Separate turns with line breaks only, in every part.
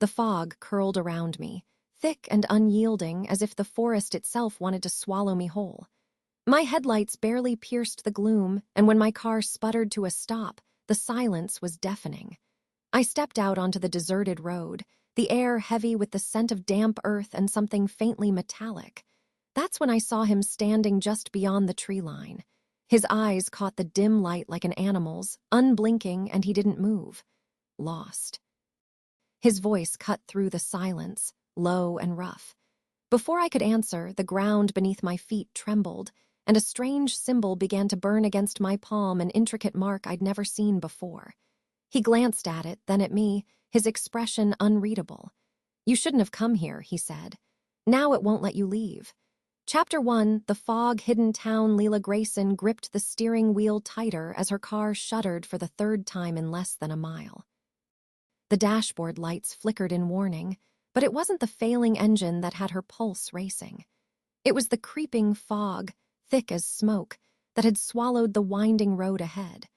The fog curled around me, thick and unyielding as if the forest itself wanted to swallow me whole. My headlights barely pierced the gloom, and when my car sputtered to a stop, the silence was deafening. I stepped out onto the deserted road, the air heavy with the scent of damp earth and something faintly metallic. That's when I saw him standing just beyond the tree line. His eyes caught the dim light like an animal's, unblinking, and he didn't move. Lost. His voice cut through the silence, low and rough. Before I could answer, the ground beneath my feet trembled, and a strange symbol began to burn against my palm, an intricate mark I'd never seen before. He glanced at it, then at me, his expression unreadable. "You shouldn't have come here," he said. "Now it won't let you leave." Chapter 1, The Fog-Hidden Town. Leela Grayson gripped the steering wheel tighter as her car shuddered for the third time in less than a mile. The dashboard lights flickered in warning, but it wasn't the failing engine that had her pulse racing. It was the creeping fog, thick as smoke, that had swallowed the winding road ahead.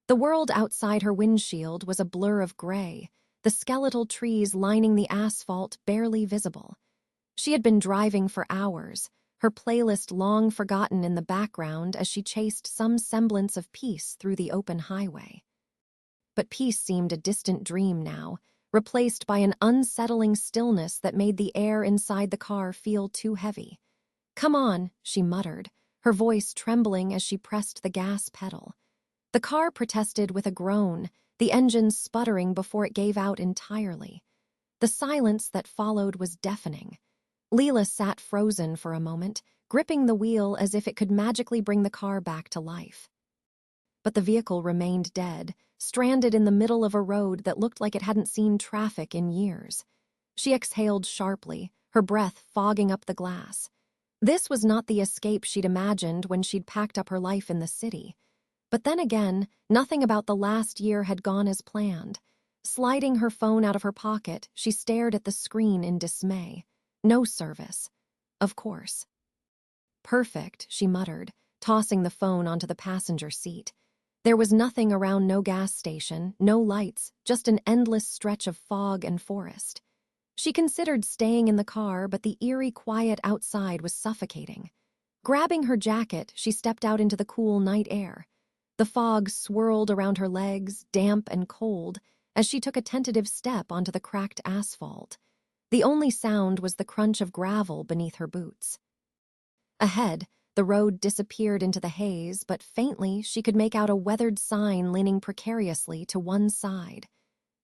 The world outside her windshield was a blur of gray, the skeletal trees lining the asphalt barely visible. She had been driving for hours, her playlist long forgotten in the background as she chased some semblance of peace through the open highway. But peace seemed a distant dream now, replaced by an unsettling stillness that made the air inside the car feel too heavy. "Come on," she muttered, her voice trembling as she pressed the gas pedal. The car protested with a groan, the engine sputtering before it gave out entirely. The silence that followed was deafening. Leela sat frozen for a moment, gripping the wheel as if it could magically bring the car back to life. But the vehicle remained dead, stranded in the middle of a road that looked like it hadn't seen traffic in years. She exhaled sharply, her breath fogging up the glass. This was not the escape she'd imagined when she'd packed up her life in the city. But then again, nothing about the last year had gone as planned. Sliding her phone out of her pocket, she stared at the screen in dismay. No service. Of course. "Perfect," she muttered, tossing the phone onto the passenger seat. There was nothing around, no gas station, no lights, just an endless stretch of fog and forest. She considered staying in the car, but the eerie quiet outside was suffocating. Grabbing her jacket, she stepped out into the cool night air. The fog swirled around her legs, damp and cold, as she took a tentative step onto the cracked asphalt. The only sound was the crunch of gravel beneath her boots. Ahead, the road disappeared into the haze, but faintly she could make out a weathered sign leaning precariously to one side.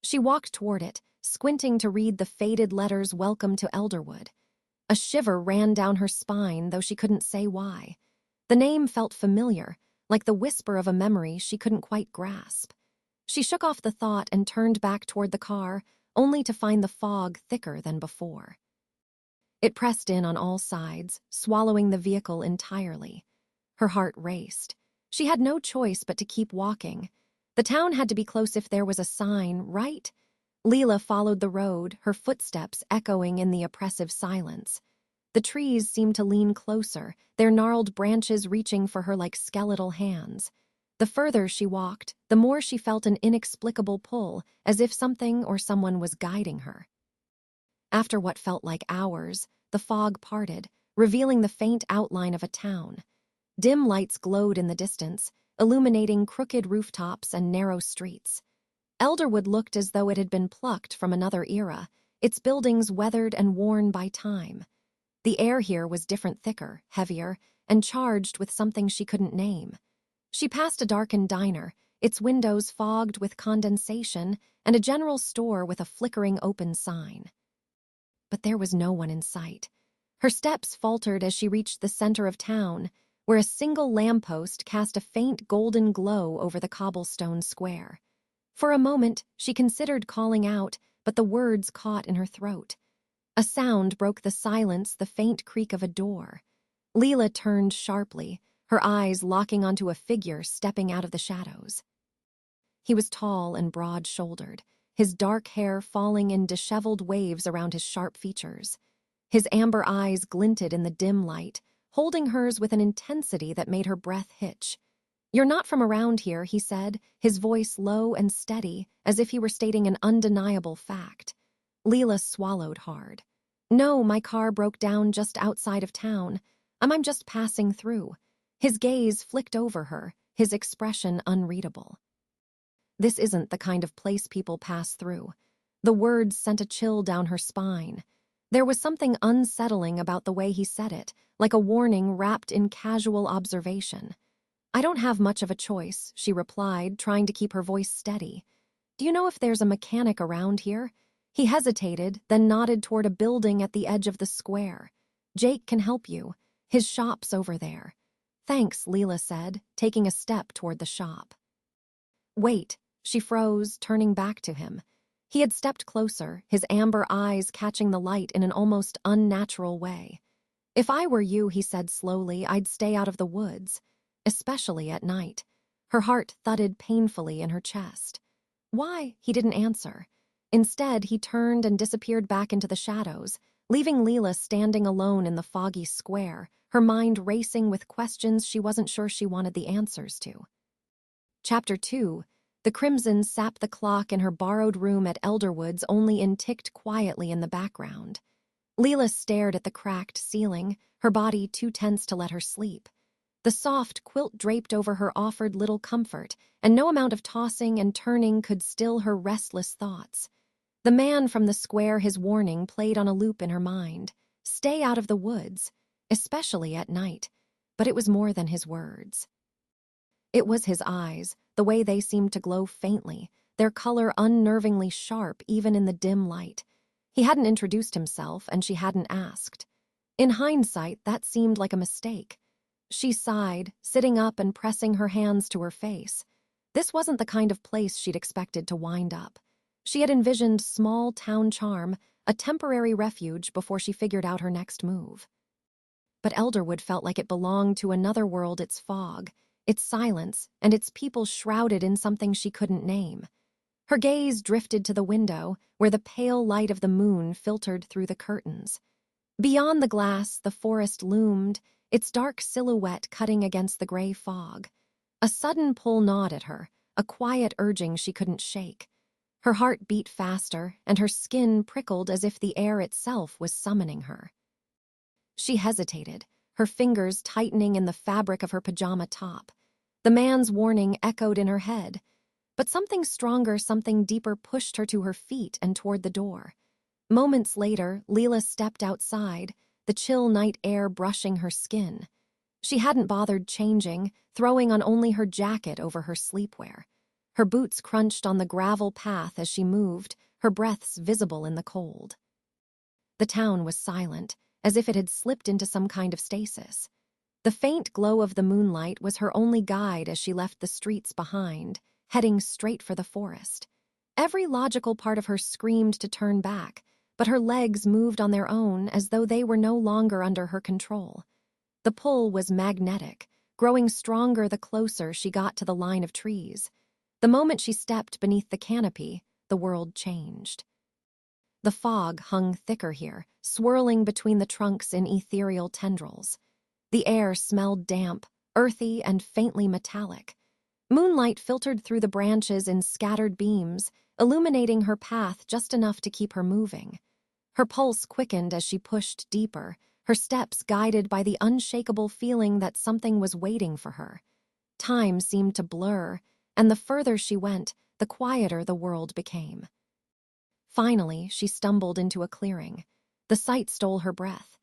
She walked toward it, squinting to read the faded letters "Welcome to Elderwood." A shiver ran down her spine, though she couldn't say why. The name felt familiar, like the whisper of a memory she couldn't quite grasp. She shook off the thought and turned back toward the car, only to find the fog thicker than before. It pressed in on all sides, swallowing the vehicle entirely. Her heart raced. She had no choice but to keep walking. The town had to be close if there was a sign, right? Leela followed the road, her footsteps echoing in the oppressive silence. The trees seemed to lean closer, their gnarled branches reaching for her like skeletal hands. The further she walked, the more she felt an inexplicable pull, as if something or someone was guiding her. After what felt like hours, the fog parted, revealing the faint outline of a town. Dim lights glowed in the distance, illuminating crooked rooftops and narrow streets. Elderwood looked as though it had been plucked from another era, its buildings weathered and worn by time. The air here was different, thicker, heavier, and charged with something she couldn't name. She passed a darkened diner, its windows fogged with condensation, and a general store with a flickering open sign. But there was no one in sight. Her steps faltered as she reached the center of town, where a single lamppost cast a faint golden glow over the cobblestone square. For a moment, she considered calling out, but the words caught in her throat. A sound broke the silence, the faint creak of a door. Leela turned sharply, her eyes locking onto a figure stepping out of the shadows. He was tall and broad-shouldered, his dark hair falling in disheveled waves around his sharp features. His amber eyes glinted in the dim light, holding hers with an intensity that made her breath hitch. "You're not from around here," he said, his voice low and steady, as if he were stating an undeniable fact. Leela swallowed hard. No, my car broke down just outside of town. I'm just passing through. His gaze flicked over her, his expression unreadable. This isn't the kind of place people pass through. The words sent a chill down her spine. There was something unsettling about the way he said it, like a warning wrapped in casual observation. I don't have much of a choice, she replied, trying to keep her voice steady. Do you know if there's a mechanic around here? He hesitated, then nodded toward a building at the edge of the square. Jake can help you. His shop's over there. Thanks, Leela said, taking a step toward the shop. Wait, she froze, turning back to him. He had stepped closer, his amber eyes catching the light in an almost unnatural way. If I were you, he said slowly, I'd stay out of the woods, especially at night. Her heart thudded painfully in her chest. Why? He didn't answer. Instead, he turned and disappeared back into the shadows, leaving Leela standing alone in the foggy square, her mind racing with questions she wasn't sure she wanted the answers to. Chapter 2. The crimson sapped the clock in her borrowed room at Elderwood's only and ticked quietly in the background. Leela stared at the cracked ceiling, her body too tense to let her sleep. The soft quilt draped over her offered little comfort, and no amount of tossing and turning could still her restless thoughts. The man from the square, his warning played on a loop in her mind. Stay out of the woods, especially at night. But it was more than his words. It was his eyes, the way they seemed to glow faintly, their color unnervingly sharp even in the dim light. He hadn't introduced himself, and she hadn't asked. In hindsight, that seemed like a mistake. She sighed, sitting up and pressing her hands to her face. This wasn't the kind of place she'd expected to wind up. She had envisioned small town charm, a temporary refuge before she figured out her next move. But Elderwood felt like it belonged to another world, its fog, its silence, and its people shrouded in something she couldn't name. Her gaze drifted to the window, where the pale light of the moon filtered through the curtains. Beyond the glass, the forest loomed, its dark silhouette cutting against the gray fog. A sudden pull gnawed at her, a quiet urging she couldn't shake. Her heart beat faster, and her skin prickled as if the air itself was summoning her. She hesitated, her fingers tightening in the fabric of her pajama top. The man's warning echoed in her head, but something stronger, something deeper pushed her to her feet and toward the door. Moments later, Leela stepped outside, the chill night air brushing her skin. She hadn't bothered changing, throwing on only her jacket over her sleepwear. Her boots crunched on the gravel path as she moved, her breaths visible in the cold. The town was silent, as if it had slipped into some kind of stasis. The faint glow of the moonlight was her only guide as she left the streets behind, heading straight for the forest. Every logical part of her screamed to turn back, but her legs moved on their own as though they were no longer under her control. The pull was magnetic, growing stronger the closer she got to the line of trees. The moment she stepped beneath the canopy, the world changed. The fog hung thicker here, swirling between the trunks in ethereal tendrils. The air smelled damp, earthy, and faintly metallic. Moonlight filtered through the branches in scattered beams, illuminating her path just enough to keep her moving. Her pulse quickened as she pushed deeper, her steps guided by the unshakable feeling that something was waiting for her. Time seemed to blur, and the further she went, the quieter the world became. Finally, she stumbled into a clearing. The sight stole her breath.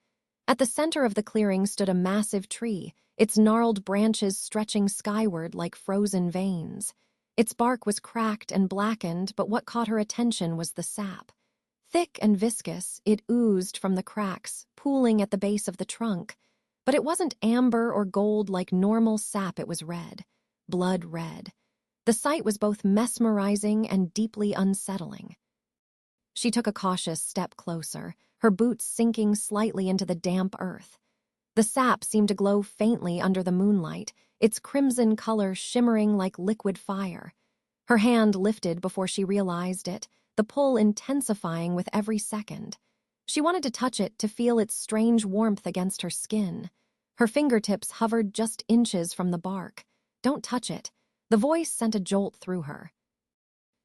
At the center of the clearing stood a massive tree, its gnarled branches stretching skyward like frozen veins. Its bark was cracked and blackened, but what caught her attention was the sap. Thick and viscous, it oozed from the cracks, pooling at the base of the trunk. But it wasn't amber or gold like normal sap, it was red. Blood red. The sight was both mesmerizing and deeply unsettling. She took a cautious step closer, her boots sinking slightly into the damp earth. The sap seemed to glow faintly under the moonlight, its crimson color shimmering like liquid fire. Her hand lifted before she realized it, the pull intensifying with every second. She wanted to touch it, to feel its strange warmth against her skin. Her fingertips hovered just inches from the bark. "Don't touch it." The voice sent a jolt through her.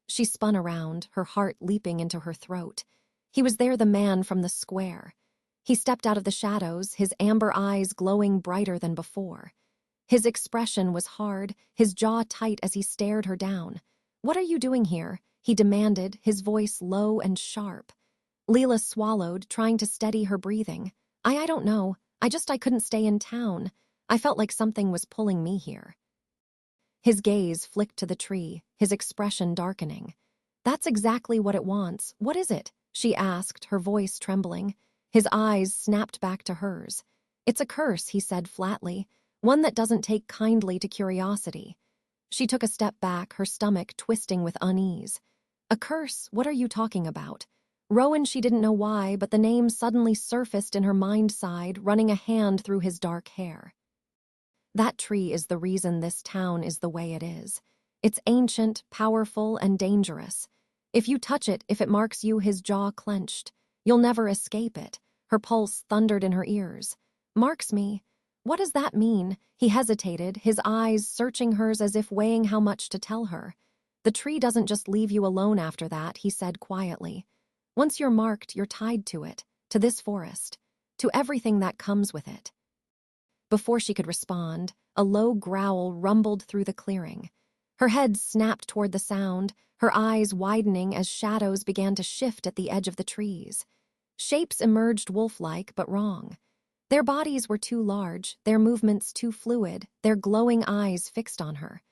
She spun around, her heart leaping into her throat. He was there, the man from the square. He stepped out of the shadows, his amber eyes glowing brighter than before. His expression was hard, his jaw tight as he stared her down. "What are you doing here?" he demanded, his voice low and sharp. Leela swallowed, trying to steady her breathing. I don't know. I couldn't stay in town. I felt like something was pulling me here." His gaze flicked to the tree, his expression darkening. "That's exactly what it wants. What is it?" she asked, her voice trembling. His eyes snapped back to hers. "It's a curse," he said flatly, "one that doesn't take kindly to curiosity." She took a step back, her stomach twisting with unease. "A curse? What are you talking about?" Rowan, she didn't know why, but the name suddenly surfaced in her mind side, running a hand through his dark hair. "That tree is the reason this town is the way it is. It's ancient, powerful, and dangerous. If you touch it, if it marks you," his jaw clenched, "you'll never escape it." Her pulse thundered in her ears. "Marks me? What does that mean?" He hesitated, his eyes searching hers as if weighing how much to tell her. "The tree doesn't just leave you alone after that," he said quietly. "Once you're marked, you're tied to it, to this forest, to everything that comes with it." Before she could respond, a low growl rumbled through the clearing. Her head snapped toward the sound, her eyes widening as shadows began to shift at the edge of the trees. Shapes emerged wolf-like, but wrong. Their bodies were too large, their movements too fluid, their glowing eyes fixed on her.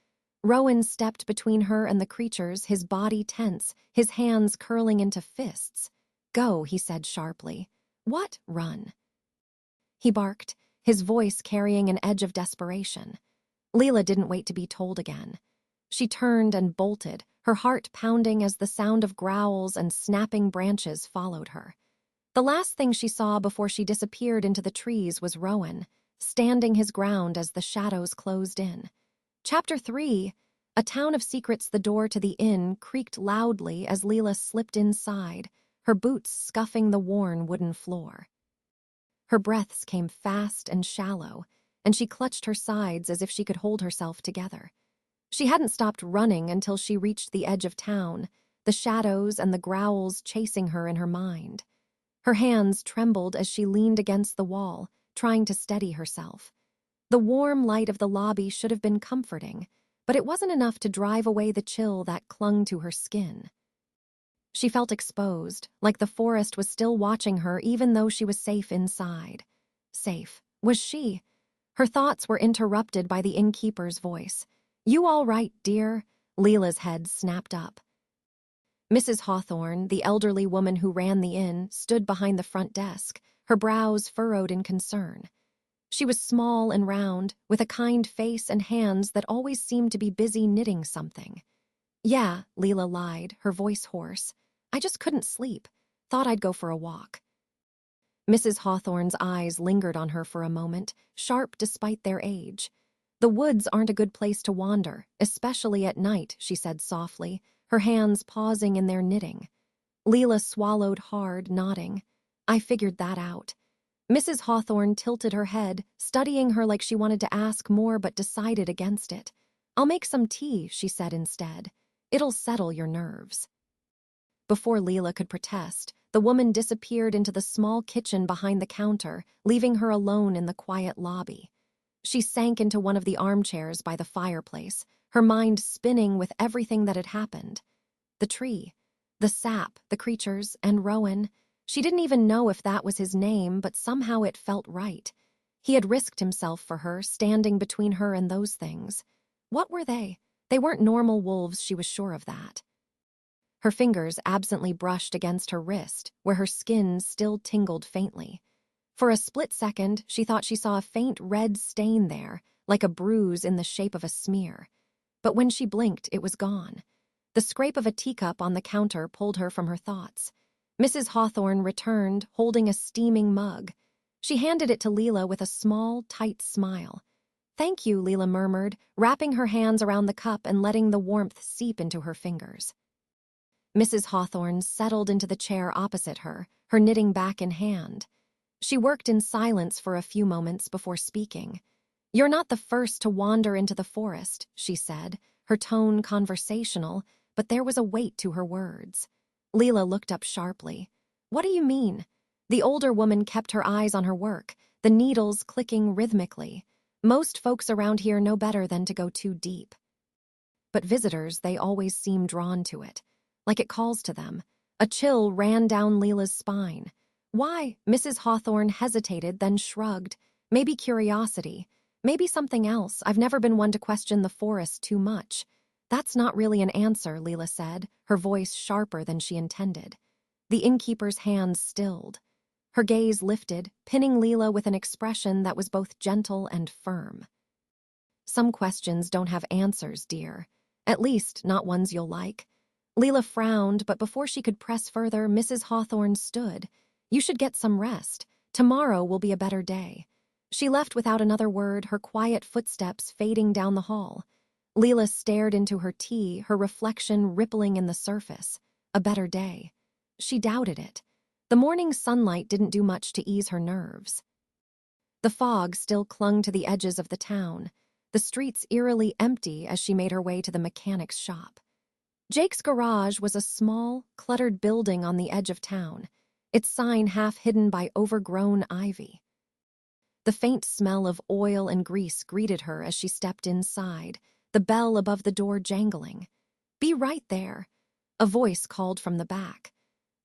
Rowan stepped between her and the creatures, his body tense, his hands curling into fists. "Go," he said sharply. "What? Run?" He barked, his voice carrying an edge of desperation. Leela didn't wait to be told again. She turned and bolted, her heart pounding as the sound of growls and snapping branches followed her. The last thing she saw before she disappeared into the trees was Rowan, standing his ground as the shadows closed in. Chapter 3. A town of secrets. The door to the inn creaked loudly as Leela slipped inside, her boots scuffing the worn wooden floor. Her breaths came fast and shallow, and she clutched her sides as if she could hold herself together. She hadn't stopped running until she reached the edge of town, the shadows and the growls chasing her in her mind. Her hands trembled as she leaned against the wall, trying to steady herself. The warm light of the lobby should have been comforting, but it wasn't enough to drive away the chill that clung to her skin. She felt exposed, like the forest was still watching her even though she was safe inside. Safe. Was she? Her thoughts were interrupted by the innkeeper's voice. "You all right, dear?" Leela's head snapped up. Mrs. Hawthorne, the elderly woman who ran the inn, stood behind the front desk, her brows furrowed in concern. She was small and round, with a kind face and hands that always seemed to be busy knitting something. "Yeah," Leela lied, her voice hoarse. "I just couldn't sleep. Thought I'd go for a walk." Mrs. Hawthorne's eyes lingered on her for a moment, sharp despite their age. "The woods aren't a good place to wander, especially at night," she said softly, her hands pausing in their knitting. Leela swallowed hard, nodding. "I figured that out." Mrs. Hawthorne tilted her head, studying her like she wanted to ask more but decided against it. "I'll make some tea," she said instead. "It'll settle your nerves." Before Leela could protest, the woman disappeared into the small kitchen behind the counter, leaving her alone in the quiet lobby. She sank into one of the armchairs by the fireplace, her mind spinning with everything that had happened. The tree, the sap, the creatures, and Rowan. She didn't even know if that was his name, but somehow it felt right. He had risked himself for her, standing between her and those things. What were they? They weren't normal wolves, she was sure of that. Her fingers absently brushed against her wrist, where her skin still tingled faintly. For a split second, she thought she saw a faint red stain there, like a bruise in the shape of a smear. But when she blinked, it was gone. The scrape of a teacup on the counter pulled her from her thoughts. Mrs. Hawthorne returned, holding a steaming mug. She handed it to Leela with a small, tight smile. "Thank you," Leela murmured, wrapping her hands around the cup and letting the warmth seep into her fingers. Mrs. Hawthorne settled into the chair opposite her, her knitting back in hand. She worked in silence for a few moments before speaking. "You're not the first to wander into the forest," she said, her tone conversational, but there was a weight to her words. Leela looked up sharply. What do you mean? The older woman kept her eyes on her work, the needles clicking rhythmically. Most folks around here know better than to go too deep. But visitors, they always seem drawn to it, like it calls to them. A chill ran down Leela's spine. Why? Mrs. Hawthorne hesitated, then shrugged. Maybe curiosity. Maybe something else. I've never been one to question the forest too much. That's not really an answer, Leela said, her voice sharper than she intended. The innkeeper's hands stilled. Her gaze lifted, pinning Leela with an expression that was both gentle and firm. Some questions don't have answers, dear. At least, not ones you'll like. Leela frowned, but before she could press further, Mrs. Hawthorne stood. You should get some rest. Tomorrow will be a better day. She left without another word, her quiet footsteps fading down the hall. Leela stared into her tea, her reflection rippling in the surface. A better day. She doubted it. The morning sunlight didn't do much to ease her nerves. The fog still clung to the edges of the town, the streets eerily empty as she made her way to the mechanic's shop. Jake's garage was a small, cluttered building on the edge of town, its sign half hidden by overgrown ivy. The faint smell of oil and grease greeted her as she stepped inside, the bell above the door jangling. Be right there. A voice called from the back.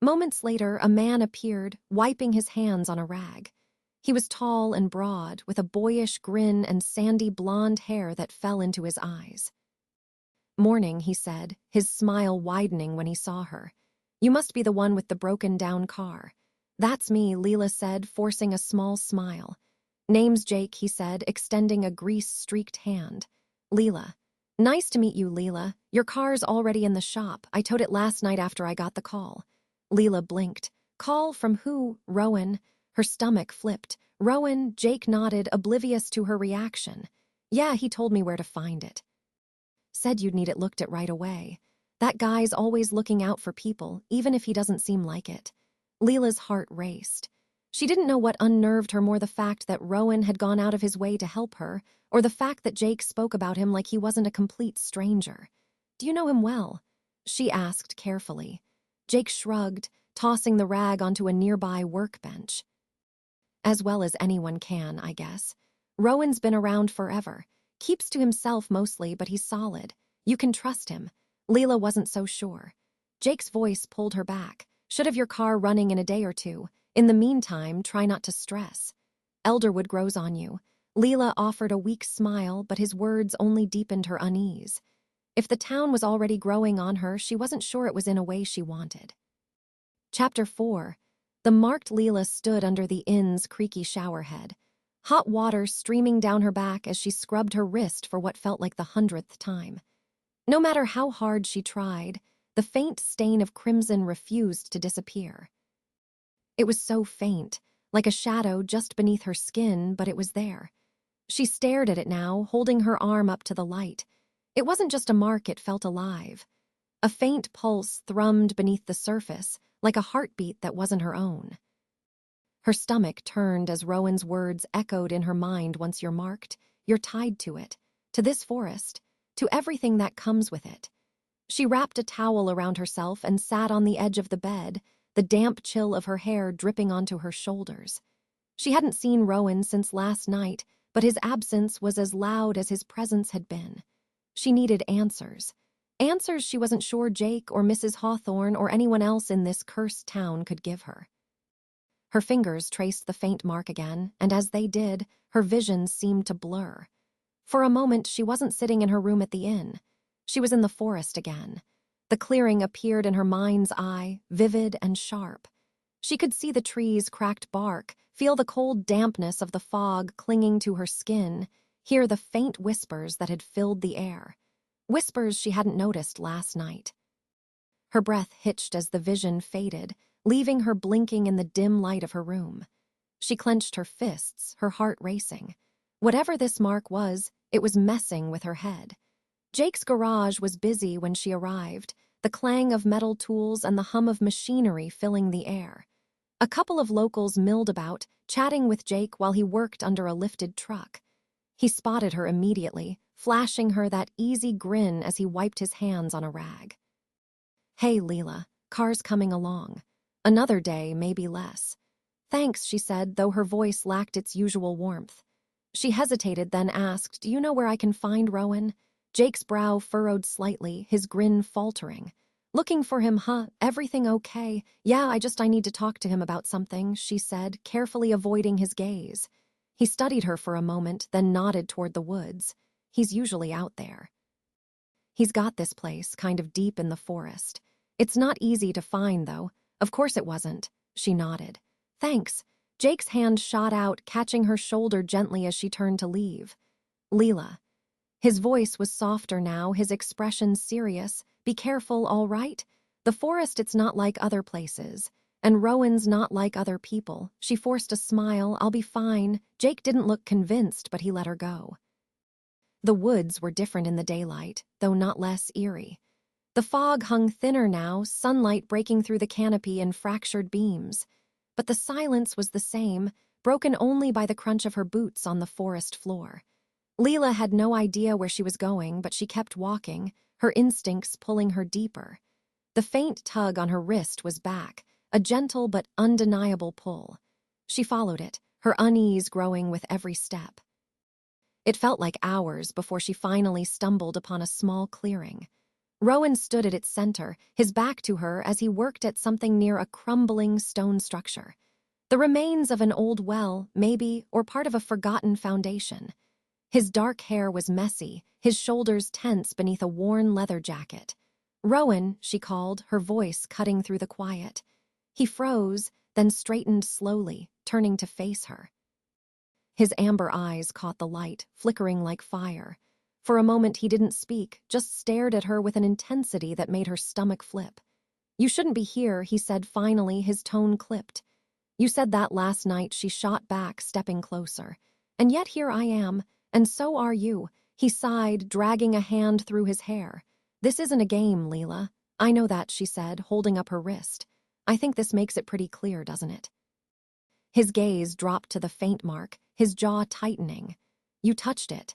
Moments later, a man appeared, wiping his hands on a rag. He was tall and broad, with a boyish grin and sandy blonde hair that fell into his eyes. Morning, he said, his smile widening when he saw her. You must be the one with the broken-down car. That's me, Leela said, forcing a small smile. Name's Jake, he said, extending a grease-streaked hand. Leela. Nice to meet you, Leela. Your car's already in the shop. I towed it last night after I got the call. Leela blinked. Call from who? Rowan. Her stomach flipped. Rowan, Jake nodded, oblivious to her reaction. Yeah, he told me where to find it. Said you'd need it looked at right away. That guy's always looking out for people, even if he doesn't seem like it. Leela's heart raced. She didn't know what unnerved her more, the fact that Rowan had gone out of his way to help her, or the fact that Jake spoke about him like he wasn't a complete stranger. Do you know him well? She asked carefully. Jake shrugged, tossing the rag onto a nearby workbench. As well as anyone can, I guess. Rowan's been around forever. Keeps to himself mostly, but he's solid. You can trust him. Leela wasn't so sure. Jake's voice pulled her back. Should have your car running in a day or two. In the meantime, try not to stress. Elderwood grows on you. Leela offered a weak smile, but his words only deepened her unease. If the town was already growing on her, she wasn't sure it was in a way she wanted. Chapter 4. The marked Leela stood under the inn's creaky showerhead, hot water streaming down her back as she scrubbed her wrist for what felt like the 100th time. No matter how hard she tried, the faint stain of crimson refused to disappear. It was so faint, like a shadow just beneath her skin, but it was there. She stared at it now, holding her arm up to the light. It wasn't just a mark, it felt alive. A faint pulse thrummed beneath the surface, like a heartbeat that wasn't her own. Her stomach turned as Rowan's words echoed in her mind. Once you're marked, you're tied to it, to this forest, to everything that comes with it. She wrapped a towel around herself and sat on the edge of the bed, the damp chill of her hair dripping onto her shoulders. She hadn't seen Rowan since last night, but his absence was as loud as his presence had been. She needed answers. Answers she wasn't sure Jake or Mrs. Hawthorne or anyone else in this cursed town could give her. Her fingers traced the faint mark again, and as they did, her vision seemed to blur. For a moment, she wasn't sitting in her room at the inn. She was in the forest again. The clearing appeared in her mind's eye, vivid and sharp. She could see the trees' cracked bark, feel the cold dampness of the fog clinging to her skin, hear the faint whispers that had filled the air. Whispers she hadn't noticed last night. Her breath hitched as the vision faded, leaving her blinking in the dim light of her room. She clenched her fists, her heart racing. Whatever this mark was, it was messing with her head. Jake's garage was busy when she arrived, the clang of metal tools and the hum of machinery filling the air. A couple of locals milled about, chatting with Jake while he worked under a lifted truck. He spotted her immediately, flashing her that easy grin as he wiped his hands on a rag. Hey, Leela, car's coming along. Another day, maybe less. Thanks, she said, though her voice lacked its usual warmth. She hesitated, then asked, do you know where I can find Rowan? Jake's brow furrowed slightly, his grin faltering. Looking for him, huh? Everything okay? Yeah, I need to talk to him about something, she said, carefully avoiding his gaze. He studied her for a moment, then nodded toward the woods. He's usually out there. He's got this place, kind of deep in the forest. It's not easy to find, though. Of course it wasn't. She nodded. Thanks. Jake's hand shot out, catching her shoulder gently as she turned to leave. Leela. His voice was softer now, his expression serious. Be careful, all right? The forest, it's not like other places. And Rowan's not like other people. She forced a smile. I'll be fine. Jake didn't look convinced, but he let her go. The woods were different in the daylight, though not less eerie. The fog hung thinner now, sunlight breaking through the canopy in fractured beams. But the silence was the same, broken only by the crunch of her boots on the forest floor. Leela had no idea where she was going, but she kept walking, her instincts pulling her deeper. The faint tug on her wrist was back, a gentle but undeniable pull. She followed it, her unease growing with every step. It felt like hours before she finally stumbled upon a small clearing. Rowan stood at its center, his back to her as he worked at something near a crumbling stone structure. The remains of an old well, maybe, or part of a forgotten foundation. His dark hair was messy, his shoulders tense beneath a worn leather jacket. Rowan, she called, her voice cutting through the quiet. He froze, then straightened slowly, turning to face her. His amber eyes caught the light, flickering like fire. For a moment he didn't speak, just stared at her with an intensity that made her stomach flip. You shouldn't be here, he said finally, his tone clipped. You said that last night, she shot back, stepping closer. And yet here I am, and so are you. He sighed, dragging a hand through his hair. This isn't a game, Leela. I know that, she said, holding up her wrist. I think this makes it pretty clear, doesn't it? His gaze dropped to the faint mark, his jaw tightening. You touched it.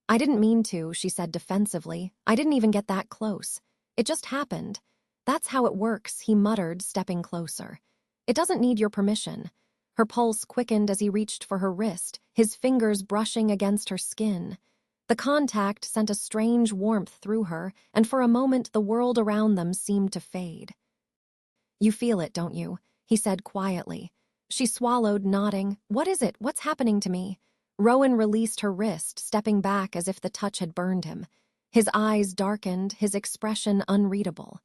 I didn't mean to, she said defensively. I didn't even get that close. It just happened. That's how it works, he muttered, stepping closer. It doesn't need your permission. Her pulse quickened as he reached for her wrist, his fingers brushing against her skin. The contact sent a strange warmth through her, and for a moment the world around them seemed to fade. You feel it, don't you? He said quietly. She swallowed, nodding. What is it? What's happening to me? Rowan released her wrist, stepping back as if the touch had burned him. His eyes darkened, his expression unreadable.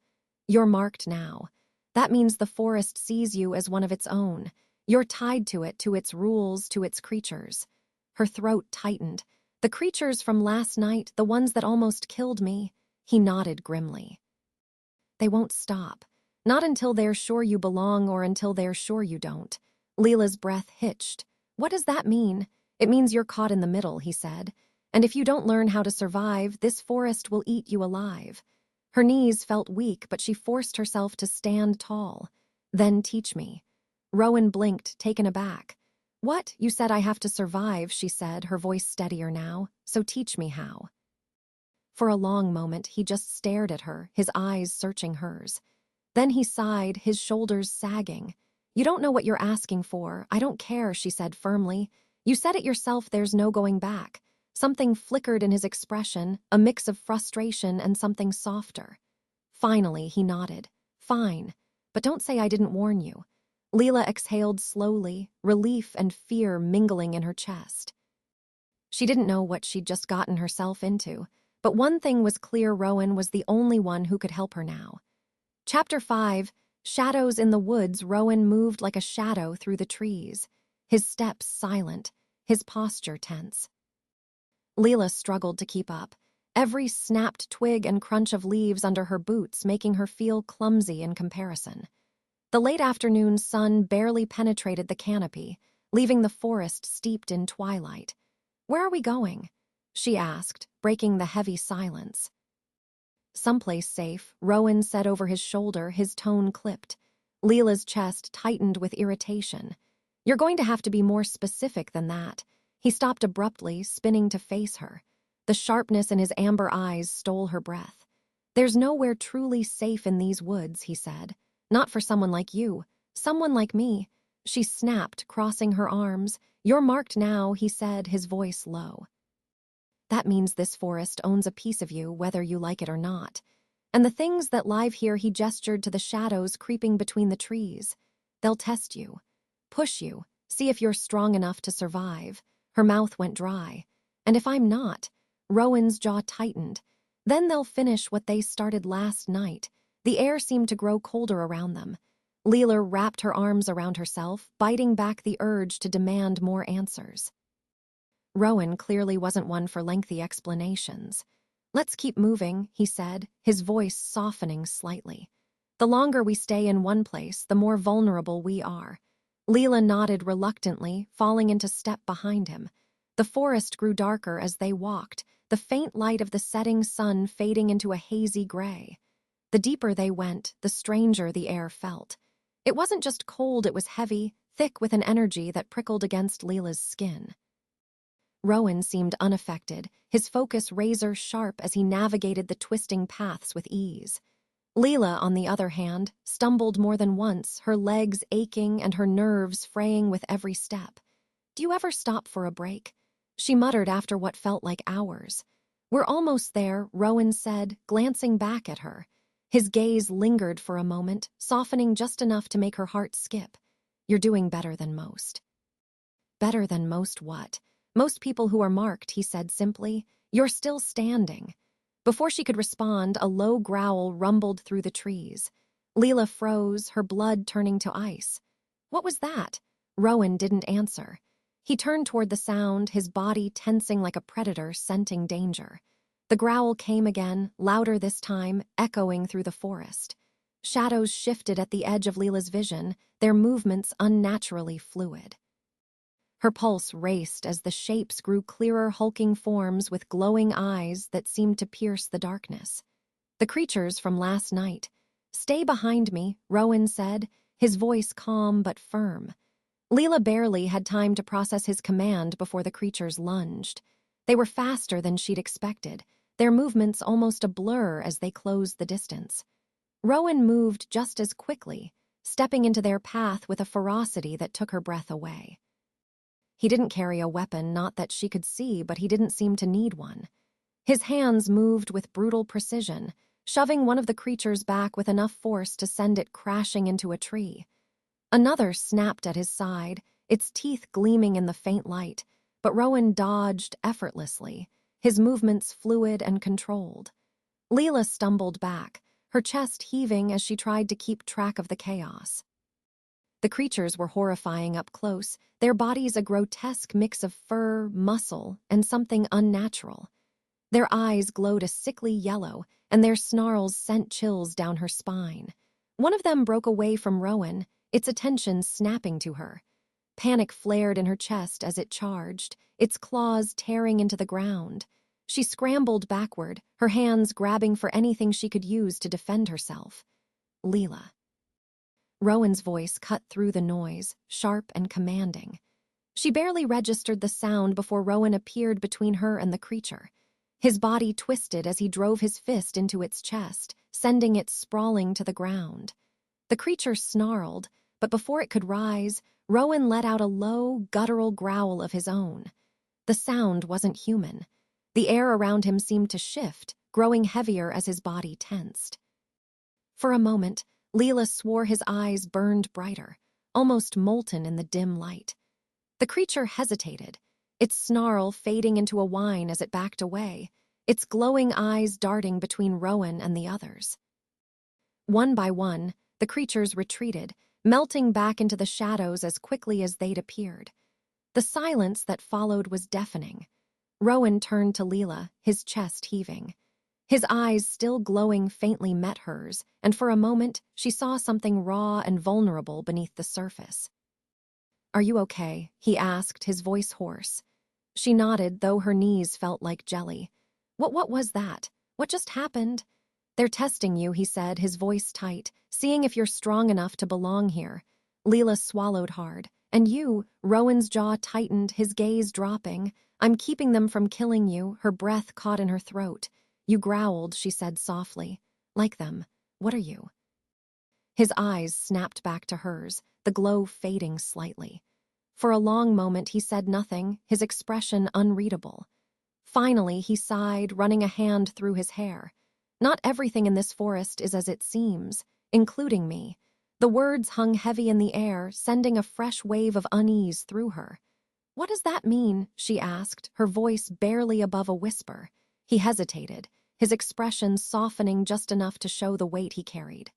You're marked now. That means the forest sees you as one of its own. You're tied to it, to its rules, to its creatures. Her throat tightened. The creatures from last night, the ones that almost killed me. He nodded grimly. They won't stop. Not until they're sure you belong or until they're sure you don't. Leela's breath hitched. What does that mean? It means you're caught in the middle, he said. And if you don't learn how to survive, this forest will eat you alive. Her knees felt weak, but she forced herself to stand tall. Then teach me. Rowan blinked, taken aback. What? You said I have to survive, she said, her voice steadier now. So teach me how. For a long moment, he just stared at her, his eyes searching hers. Then he sighed, his shoulders sagging. You don't know what you're asking for. I don't care, she said firmly. You said it yourself, there's no going back. Something flickered in his expression, a mix of frustration and something softer. Finally, he nodded. Fine, but don't say I didn't warn you. Leela exhaled slowly, relief and fear mingling in her chest. She didn't know what she'd just gotten herself into, but one thing was clear: Rowan was the only one who could help her now. Chapter 5, Shadows in the Woods. Rowan moved like a shadow through the trees, his steps silent, his posture tense. Leela struggled to keep up, every snapped twig and crunch of leaves under her boots making her feel clumsy in comparison. The late afternoon sun barely penetrated the canopy, leaving the forest steeped in twilight. Where are we going? She asked, breaking the heavy silence. Someplace safe, Rowan said over his shoulder, his tone clipped. Leela's chest tightened with irritation. You're going to have to be more specific than that. He stopped abruptly, spinning to face her. The sharpness in his amber eyes stole her breath. There's nowhere truly safe in these woods, he said. Not for someone like you. Someone like me. She snapped, crossing her arms. You're marked now, he said, his voice low. That means this forest owns a piece of you, whether you like it or not. And the things that live here, he gestured to the shadows creeping between the trees. They'll test you, push you, see if you're strong enough to survive. Her mouth went dry. And if I'm not, Rowan's jaw tightened. Then they'll finish what they started last night. The air seemed to grow colder around them. Leela wrapped her arms around herself, biting back the urge to demand more answers. Rowan clearly wasn't one for lengthy explanations. Let's keep moving, he said, his voice softening slightly. The longer we stay in one place, the more vulnerable we are. Leela nodded reluctantly, falling into step behind him. The forest grew darker as they walked, the faint light of the setting sun fading into a hazy gray. The deeper they went, the stranger the air felt. It wasn't just cold, it was heavy, thick with an energy that prickled against Leela's skin. Rowan seemed unaffected, his focus razor-sharp as he navigated the twisting paths with ease. Leela, on the other hand, stumbled more than once, her legs aching and her nerves fraying with every step. Do you ever stop for a break? She muttered after what felt like hours. We're almost there, Rowan said, glancing back at her. His gaze lingered for a moment, softening just enough to make her heart skip. You're doing better than most. Better than most what? Most people who are marked, he said simply. You're still standing. Before she could respond, a low growl rumbled through the trees. Leela froze, her blood turning to ice. What was that? Rowan didn't answer. He turned toward the sound, his body tensing like a predator scenting danger. The growl came again, louder this time, echoing through the forest. Shadows shifted at the edge of Leela's vision, their movements unnaturally fluid. Her pulse raced as the shapes grew clearer, hulking forms with glowing eyes that seemed to pierce the darkness. The creatures from last night. Stay behind me, Rowan said, his voice calm but firm. Leela barely had time to process his command before the creatures lunged. They were faster than she'd expected, their movements almost a blur as they closed the distance. Rowan moved just as quickly, stepping into their path with a ferocity that took her breath away. He didn't carry a weapon, not that she could see, but he didn't seem to need one. His hands moved with brutal precision, shoving one of the creatures back with enough force to send it crashing into a tree. Another snapped at his side, its teeth gleaming in the faint light, but Rowan dodged effortlessly, his movements fluid and controlled. Leela stumbled back, her chest heaving as she tried to keep track of the chaos. The creatures were horrifying up close, their bodies a grotesque mix of fur, muscle, and something unnatural. Their eyes glowed a sickly yellow, and their snarls sent chills down her spine. One of them broke away from Rowan, its attention snapping to her. Panic flared in her chest as it charged, its claws tearing into the ground. She scrambled backward, her hands grabbing for anything she could use to defend herself. Leela. Rowan's voice cut through the noise, sharp and commanding. She barely registered the sound before Rowan appeared between her and the creature. His body twisted as he drove his fist into its chest, sending it sprawling to the ground. The creature snarled, but before it could rise, Rowan let out a low, guttural growl of his own. The sound wasn't human. The air around him seemed to shift, growing heavier as his body tensed. For a moment, Leela swore his eyes burned brighter, almost molten in the dim light. The creature hesitated, its snarl fading into a whine as it backed away, its glowing eyes darting between Rowan and the others. One by one, the creatures retreated, melting back into the shadows as quickly as they'd appeared. The silence that followed was deafening. Rowan turned to Leela, his chest heaving. His eyes, still glowing faintly, met hers, and for a moment she saw something raw and vulnerable beneath the surface. "Are you okay?" he asked, his voice hoarse. She nodded, though her knees felt like jelly. What was that? What just happened?" "They're testing you," he said, his voice tight, "seeing if you're strong enough to belong here." Leela swallowed hard. "And you?" Rowan's jaw tightened, his gaze dropping. "I'm keeping them from killing you," her breath caught in her throat. "You growled," she said softly. "Like them. What are you?" His eyes snapped back to hers, the glow fading slightly. For a long moment he said nothing, his expression unreadable. Finally, he sighed, running a hand through his hair. Not everything in this forest is as it seems, including me. The words hung heavy in the air, sending a fresh wave of unease through her. What does that mean? She asked, her voice barely above a whisper. He hesitated, his expression softening just enough to show the weight he carried.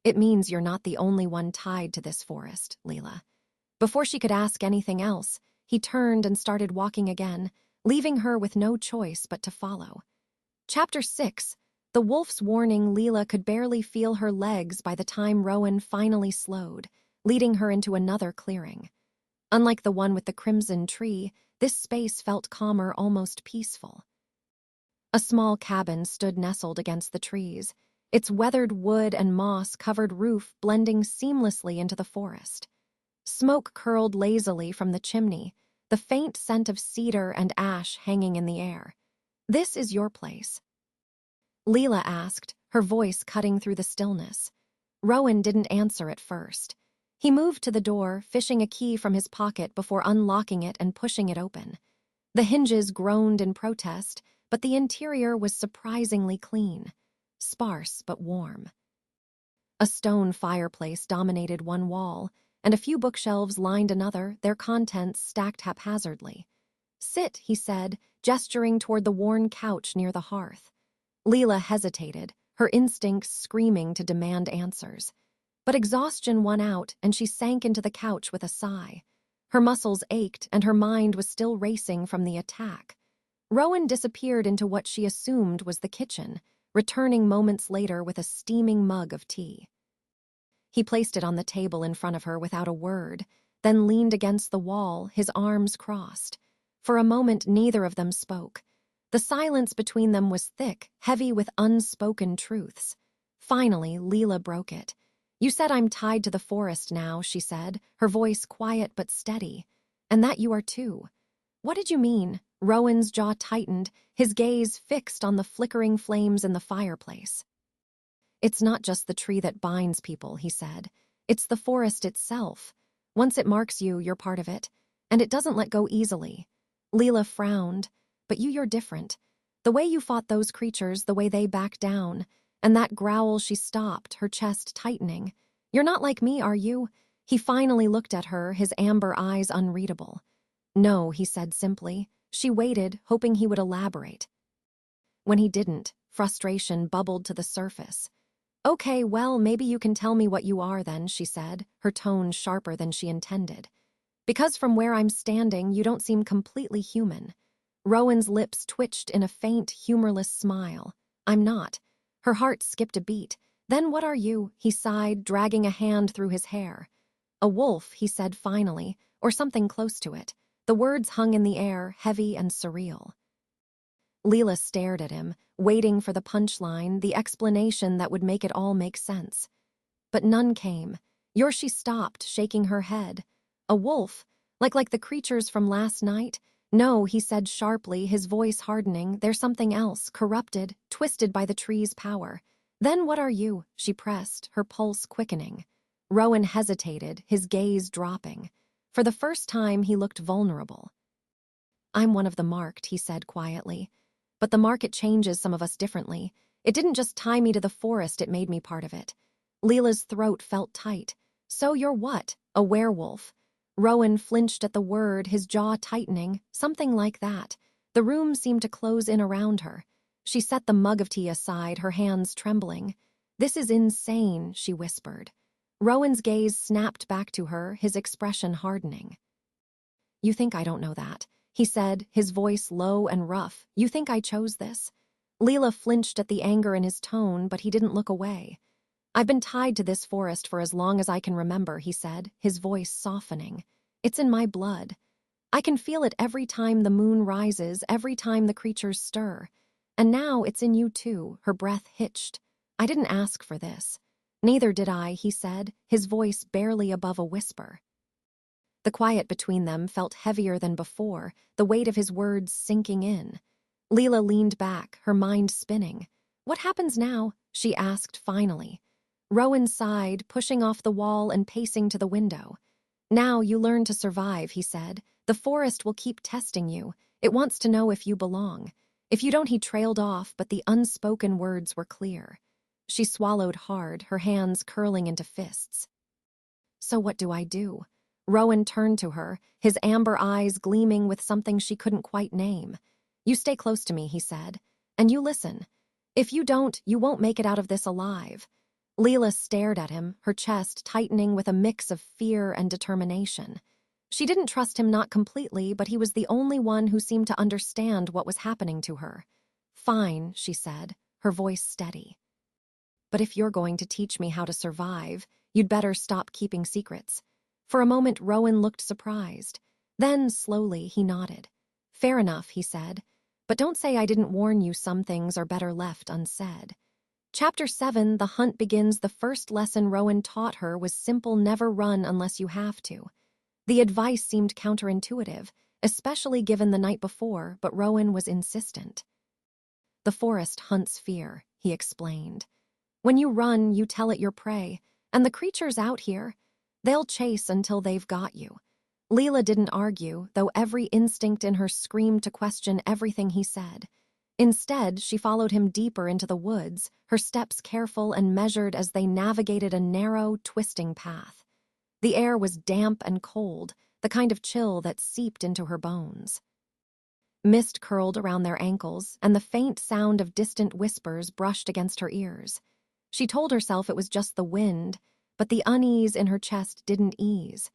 It means you're not the only one tied to this forest, Leela. Before she could ask anything else, he turned and started walking again, leaving her with no choice but to follow. Chapter 6. The wolf's warning. Leela could barely feel her legs by the time Rowan finally slowed, leading her into another clearing. Unlike the one with the crimson tree, this space felt calmer, almost peaceful. A small cabin stood nestled against the trees, its weathered wood and moss-covered roof blending seamlessly into the forest. Smoke curled lazily from the chimney, the faint scent of cedar and ash hanging in the air. "This is your place?" Leela asked, her voice cutting through the stillness. Rowan didn't answer at first. He moved to the door, fishing a key from his pocket before unlocking it and pushing it open. The hinges groaned in protest, but the interior was surprisingly clean, sparse but warm. A stone fireplace dominated one wall, and a few bookshelves lined another, their contents stacked haphazardly. "Sit," he said, gesturing toward the worn couch near the hearth. Leela hesitated, her instincts screaming to demand answers. But exhaustion won out, and she sank into the couch with a sigh. Her muscles ached, and her mind was still racing from the attack. Rowan disappeared into what she assumed was the kitchen, returning moments later with a steaming mug of tea. He placed it on the table in front of her without a word, then leaned against the wall, his arms crossed. For a moment, neither of them spoke. The silence between them was thick, heavy with unspoken truths. Finally, Leela broke it. "You said I'm tied to the forest now," she said, her voice quiet but steady. "And that you are too." "What did you mean?" Rowan's jaw tightened, his gaze fixed on the flickering flames in the fireplace. "It's not just the tree that binds people," he said. "It's the forest itself. Once it marks you, you're part of it. And it doesn't let go easily." Leela frowned. "But you're different. The way you fought those creatures, the way they backed down. And that growl." She stopped, her chest tightening. "You're not like me, are you?" He finally looked at her, his amber eyes unreadable. "No," he said simply. She waited, hoping he would elaborate. When he didn't, frustration bubbled to the surface. "Okay, well, maybe you can tell me what you are then," she said, her tone sharper than she intended. "Because from where I'm standing, you don't seem completely human." Rowan's lips twitched in a faint, humorless smile. "I'm not." Her heart skipped a beat. "Then what are you?" He sighed, dragging a hand through his hair. "A wolf," he said finally, "or something close to it." The words hung in the air, heavy and surreal. Leela stared at him, waiting for the punchline, the explanation that would make it all make sense. But none came. She stopped, shaking her head. "A wolf? Like the creatures from last night?" "No," he said sharply, his voice hardening. "There's something else, corrupted, twisted by the tree's power." "Then what are you?" she pressed, her pulse quickening. Rowan hesitated, his gaze dropping. For the first time, he looked vulnerable. "I'm one of the marked," he said quietly. "But the market changes some of us differently. It didn't just tie me to the forest, it made me part of it." Leela's throat felt tight. "So you're what? A werewolf?" Rowan flinched at the word, his jaw tightening. "Something like that." The room seemed to close in around her. She set the mug of tea aside, her hands trembling. "This is insane," she whispered. Rowan's gaze snapped back to her, his expression hardening. "You think I don't know that?" he said, his voice low and rough. "You think I chose this?" Leela flinched at the anger in his tone, but he didn't look away. "I've been tied to this forest for as long as I can remember," he said, his voice softening. "It's in my blood. I can feel it every time the moon rises, every time the creatures stir. And now it's in you too." Her breath hitched. "I didn't ask for this." "Neither did I," he said, his voice barely above a whisper. The quiet between them felt heavier than before, the weight of his words sinking in. Leela leaned back, her mind spinning. "What happens now?" she asked finally. Rowan sighed, pushing off the wall and pacing to the window. "Now you learn to survive," he said. "The forest will keep testing you. It wants to know if you belong. If you don't," he trailed off, but the unspoken words were clear. She swallowed hard, her hands curling into fists. "So what do I do?" Rowan turned to her, his amber eyes gleaming with something she couldn't quite name. "You stay close to me," he said, "and you listen. If you don't, you won't make it out of this alive." Leela stared at him, her chest tightening with a mix of fear and determination. She didn't trust him, not completely, but he was the only one who seemed to understand what was happening to her. "Fine," she said, her voice steady. "But if you're going to teach me how to survive, you'd better stop keeping secrets." For a moment, Rowan looked surprised. Then, slowly, he nodded. "Fair enough," he said. "But don't say I didn't warn you. Some things are better left unsaid." Chapter 7, The Hunt Begins. The first lesson Rowan taught her was simple: never run unless you have to. The advice seemed counterintuitive, especially given the night before, but Rowan was insistent. "The forest hunts fear," he explained. "When you run, you tell it your prey, and the creatures out here, they'll chase until they've got you." Leela didn't argue, though every instinct in her screamed to question everything he said. Instead, she followed him deeper into the woods, her steps careful and measured as they navigated a narrow, twisting path. The air was damp and cold, the kind of chill that seeped into her bones. Mist curled around their ankles, and the faint sound of distant whispers brushed against her ears. She told herself it was just the wind, but the unease in her chest didn't ease.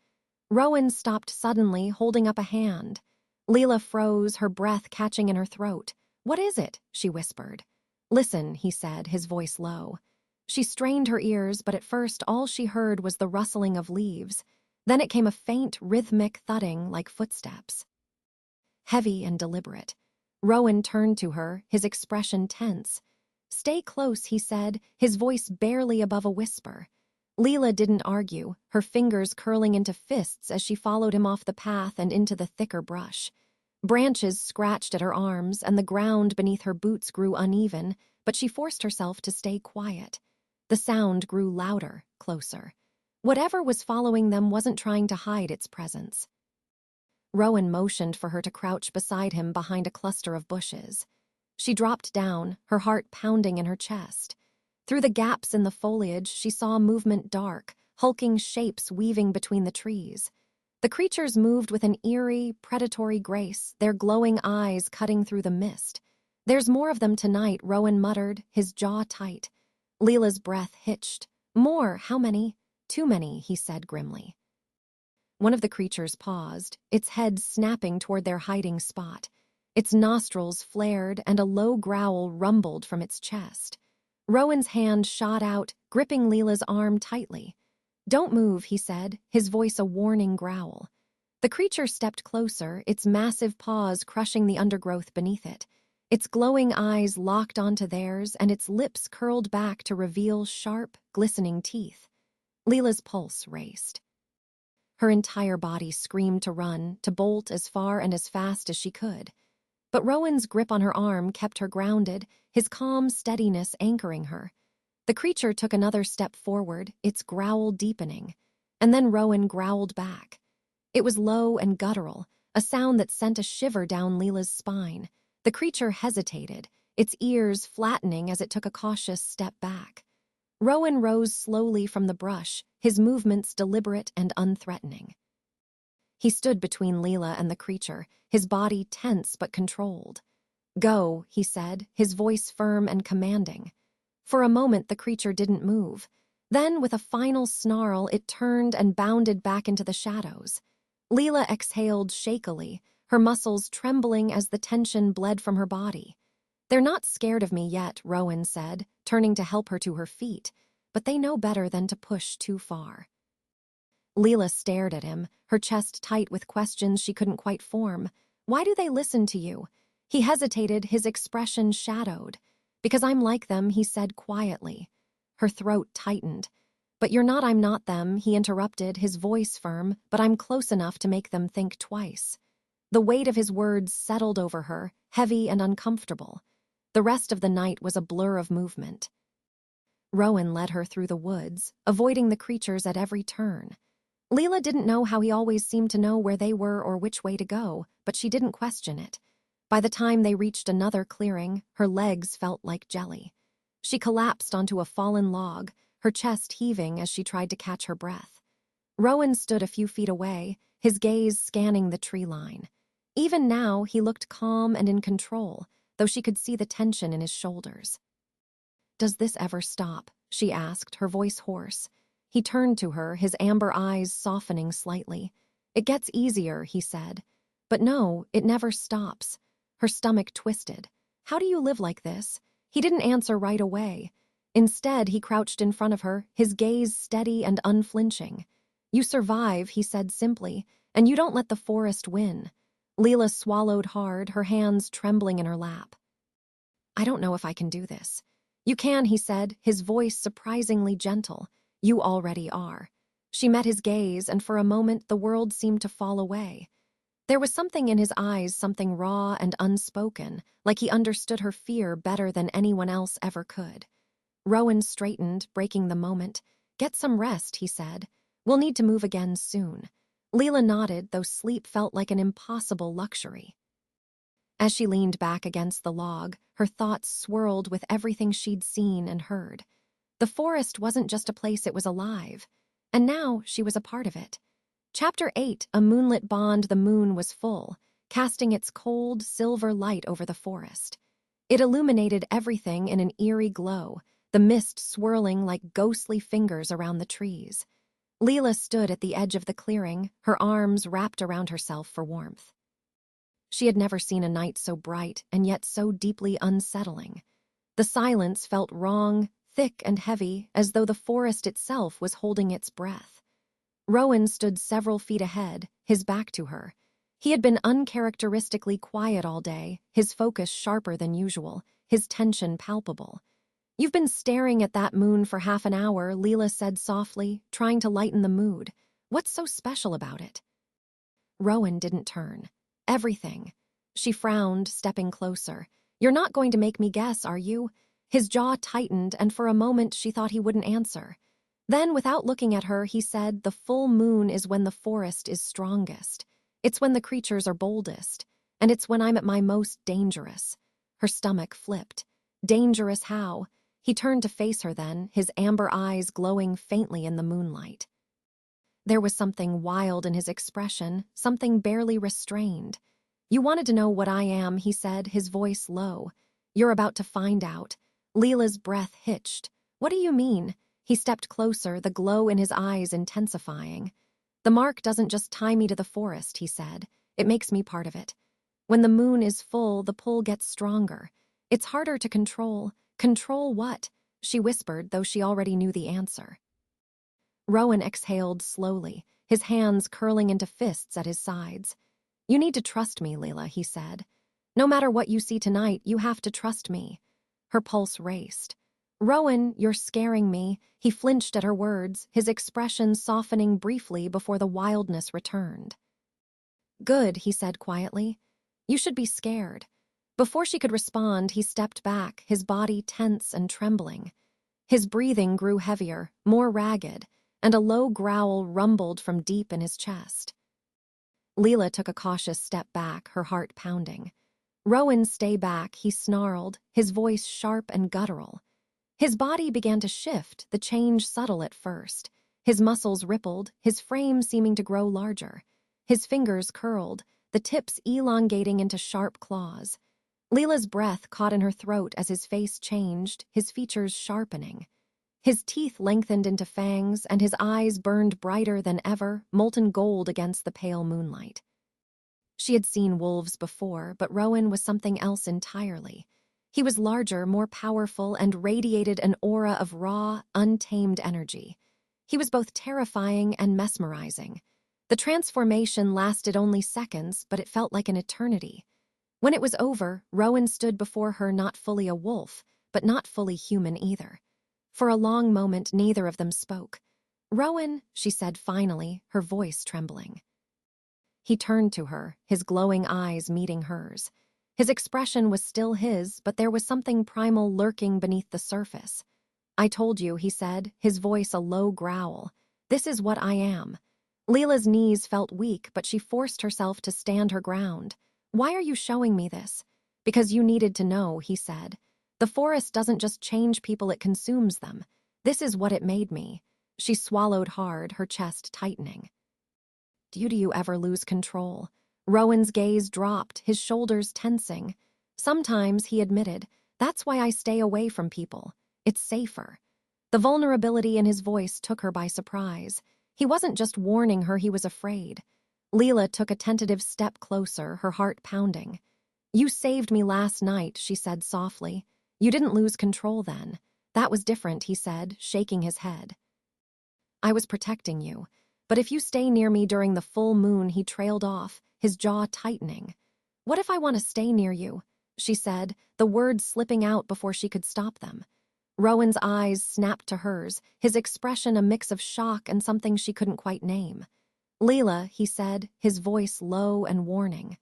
Rowan stopped suddenly, holding up a hand. Leela froze, her breath catching in her throat. "What is it?" she whispered. "Listen," he said, his voice low. She strained her ears, but at first all she heard was the rustling of leaves. Then it came a faint, rhythmic thudding like footsteps. Heavy and deliberate. Rowan turned to her, his expression tense. "Stay close," he said, his voice barely above a whisper. Leela didn't argue, her fingers curling into fists as she followed him off the path and into the thicker brush. Branches scratched at her arms, and the ground beneath her boots grew uneven, but she forced herself to stay quiet. The sound grew louder, closer. Whatever was following them wasn't trying to hide its presence. Rowan motioned for her to crouch beside him behind a cluster of bushes. She dropped down, her heart pounding in her chest. Through the gaps in the foliage, she saw movement, dark, hulking shapes weaving between the trees. The creatures moved with an eerie, predatory grace, their glowing eyes cutting through the mist. "There's more of them tonight," Rowan muttered, his jaw tight. Leela's breath hitched. "More? How many?" "Too many," he said grimly. One of the creatures paused, its head snapping toward their hiding spot. Its nostrils flared, and a low growl rumbled from its chest. Rowan's hand shot out, gripping Leela's arm tightly. "Don't move," he said, his voice a warning growl. The creature stepped closer, its massive paws crushing the undergrowth beneath it. Its glowing eyes locked onto theirs, and its lips curled back to reveal sharp, glistening teeth. Leela's pulse raced. Her entire body screamed to run, to bolt as far and as fast as she could. But Rowan's grip on her arm kept her grounded, his calm steadiness anchoring her. The creature took another step forward, its growl deepening. And then Rowan growled back. It was low and guttural, a sound that sent a shiver down Leela's spine. The creature hesitated, its ears flattening as it took a cautious step back. Rowan rose slowly from the brush, his movements deliberate and unthreatening. He stood between Leela and the creature, his body tense but controlled. "Go," he said, his voice firm and commanding. For a moment the creature didn't move. Then, with a final snarl, it turned and bounded back into the shadows. Leela exhaled shakily, her muscles trembling as the tension bled from her body. "They're not scared of me yet," Rowan said, turning to help her to her feet, "but they know better than to push too far." Leela stared at him, her chest tight with questions she couldn't quite form. "Why do they listen to you?" He hesitated, his expression shadowed. "Because I'm like them," he said quietly. Her throat tightened. "But you're not. I'm not them," he interrupted, his voice firm, "but I'm close enough to make them think twice." The weight of his words settled over her, heavy and uncomfortable. The rest of the night was a blur of movement. Rowan led her through the woods, avoiding the creatures at every turn. Leela didn't know how he always seemed to know where they were or which way to go, but she didn't question it. By the time they reached another clearing, her legs felt like jelly. She collapsed onto a fallen log, her chest heaving as she tried to catch her breath. Rowan stood a few feet away, his gaze scanning the tree line. Even now, he looked calm and in control, though she could see the tension in his shoulders. "Does this ever stop?" she asked, her voice hoarse. He turned to her, his amber eyes softening slightly. "It gets easier," he said. "But no, it never stops." Her stomach twisted. "How do you live like this?" He didn't answer right away. Instead, he crouched in front of her, his gaze steady and unflinching. "You survive," he said simply, "and you don't let the forest win." Leela swallowed hard, her hands trembling in her lap. "I don't know if I can do this." "You can," he said, his voice surprisingly gentle. "You already are." She met his gaze, and for a moment the world seemed to fall away. There was something in his eyes, something raw and unspoken, like he understood her fear better than anyone else ever could. Rowan straightened, breaking the moment. "Get some rest," he said. "We'll need to move again soon." Leela nodded, though sleep felt like an impossible luxury. As she leaned back against the log, her thoughts swirled with everything she'd seen and heard. The forest wasn't just a place, it was alive. And now she was a part of it. Chapter 8, A Moonlit Bond. The moon was full, casting its cold, silver light over the forest. It illuminated everything in an eerie glow, the mist swirling like ghostly fingers around the trees. Leela stood at the edge of the clearing, her arms wrapped around herself for warmth. She had never seen a night so bright and yet so deeply unsettling. The silence felt wrong, thick and heavy, as though the forest itself was holding its breath. Rowan stood several feet ahead, his back to her. He had been uncharacteristically quiet all day, his focus sharper than usual, his tension palpable. "You've been staring at that moon for half an hour," Leela said softly, trying to lighten the mood. "What's so special about it?" Rowan didn't turn. "Everything." She frowned, stepping closer. "You're not going to make me guess, are you?" His jaw tightened, and for a moment she thought he wouldn't answer. Then, without looking at her, he said, "The full moon is when the forest is strongest. It's when the creatures are boldest. And it's when I'm at my most dangerous." Her stomach flipped. Dangerous how? He turned to face her then, his amber eyes glowing faintly in the moonlight. There was something wild in his expression, something barely restrained. "You wanted to know what I am," he said, his voice low. "You're about to find out." Leela's breath hitched. "What do you mean?" He stepped closer, the glow in his eyes intensifying. "The mark doesn't just tie me to the forest," he said. "It makes me part of it. When the moon is full, the pull gets stronger. It's harder to control." "Control what?" she whispered, though she already knew the answer. Rowan exhaled slowly, his hands curling into fists at his sides. "You need to trust me, Leela," he said. "No matter what you see tonight, you have to trust me." Her pulse raced. "Rowan, you're scaring me." He flinched at her words, his expression softening briefly before the wildness returned. "Good," he said quietly. "You should be scared." Before she could respond, he stepped back, his body tense and trembling. His breathing grew heavier, more ragged, and a low growl rumbled from deep in his chest. Leela took a cautious step back, her heart pounding. "Rowan, stay back," he snarled, his voice sharp and guttural. His body began to shift, the change subtle at first. His muscles rippled, his frame seeming to grow larger. His fingers curled, the tips elongating into sharp claws. Leela's breath caught in her throat as his face changed, his features sharpening. His teeth lengthened into fangs, and his eyes burned brighter than ever, molten gold against the pale moonlight. She had seen wolves before, but Rowan was something else entirely. He was larger, more powerful, and radiated an aura of raw, untamed energy. He was both terrifying and mesmerizing. The transformation lasted only seconds, but it felt like an eternity. When it was over, Rowan stood before her, not fully a wolf, but not fully human either. For a long moment, neither of them spoke. "Rowan," she said finally, her voice trembling. He turned to her, his glowing eyes meeting hers. His expression was still his, but there was something primal lurking beneath the surface. I told you, he said, his voice a low growl. This is what I am. Leela's knees felt weak, but she forced herself to stand her ground. Why are you showing me this? Because you needed to know, he said. The forest doesn't just change people, it consumes them. This is what it made me. She swallowed hard, her chest tightening. Do you ever lose control? Rowan's gaze dropped, his shoulders tensing. Sometimes, he admitted, that's why I stay away from people. It's safer. The vulnerability in his voice took her by surprise. He wasn't just warning her, he was afraid. Leela took a tentative step closer, her heart pounding. You saved me last night, she said softly. You didn't lose control then. That was different, he said, shaking his head. I was protecting you. But if you stay near me during the full moon, he trailed off, his jaw tightening. What if I want to stay near you? She said, the words slipping out before she could stop them. Rowan's eyes snapped to hers, his expression a mix of shock and something she couldn't quite name. Leela, he said, his voice low and warning.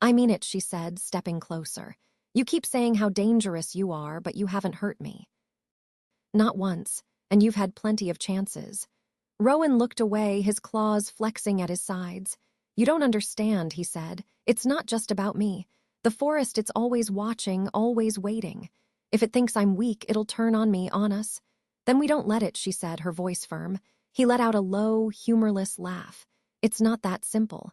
I mean it, she said, stepping closer. You keep saying how dangerous you are, but you haven't hurt me. Not once, and you've had plenty of chances. Rowan looked away, his claws flexing at his sides. You don't understand, he said. It's not just about me. The forest, it's always watching, always waiting. If it thinks I'm weak, it'll turn on me, on us. Then we don't let it, she said, her voice firm. He let out a low, humorless laugh. It's not that simple.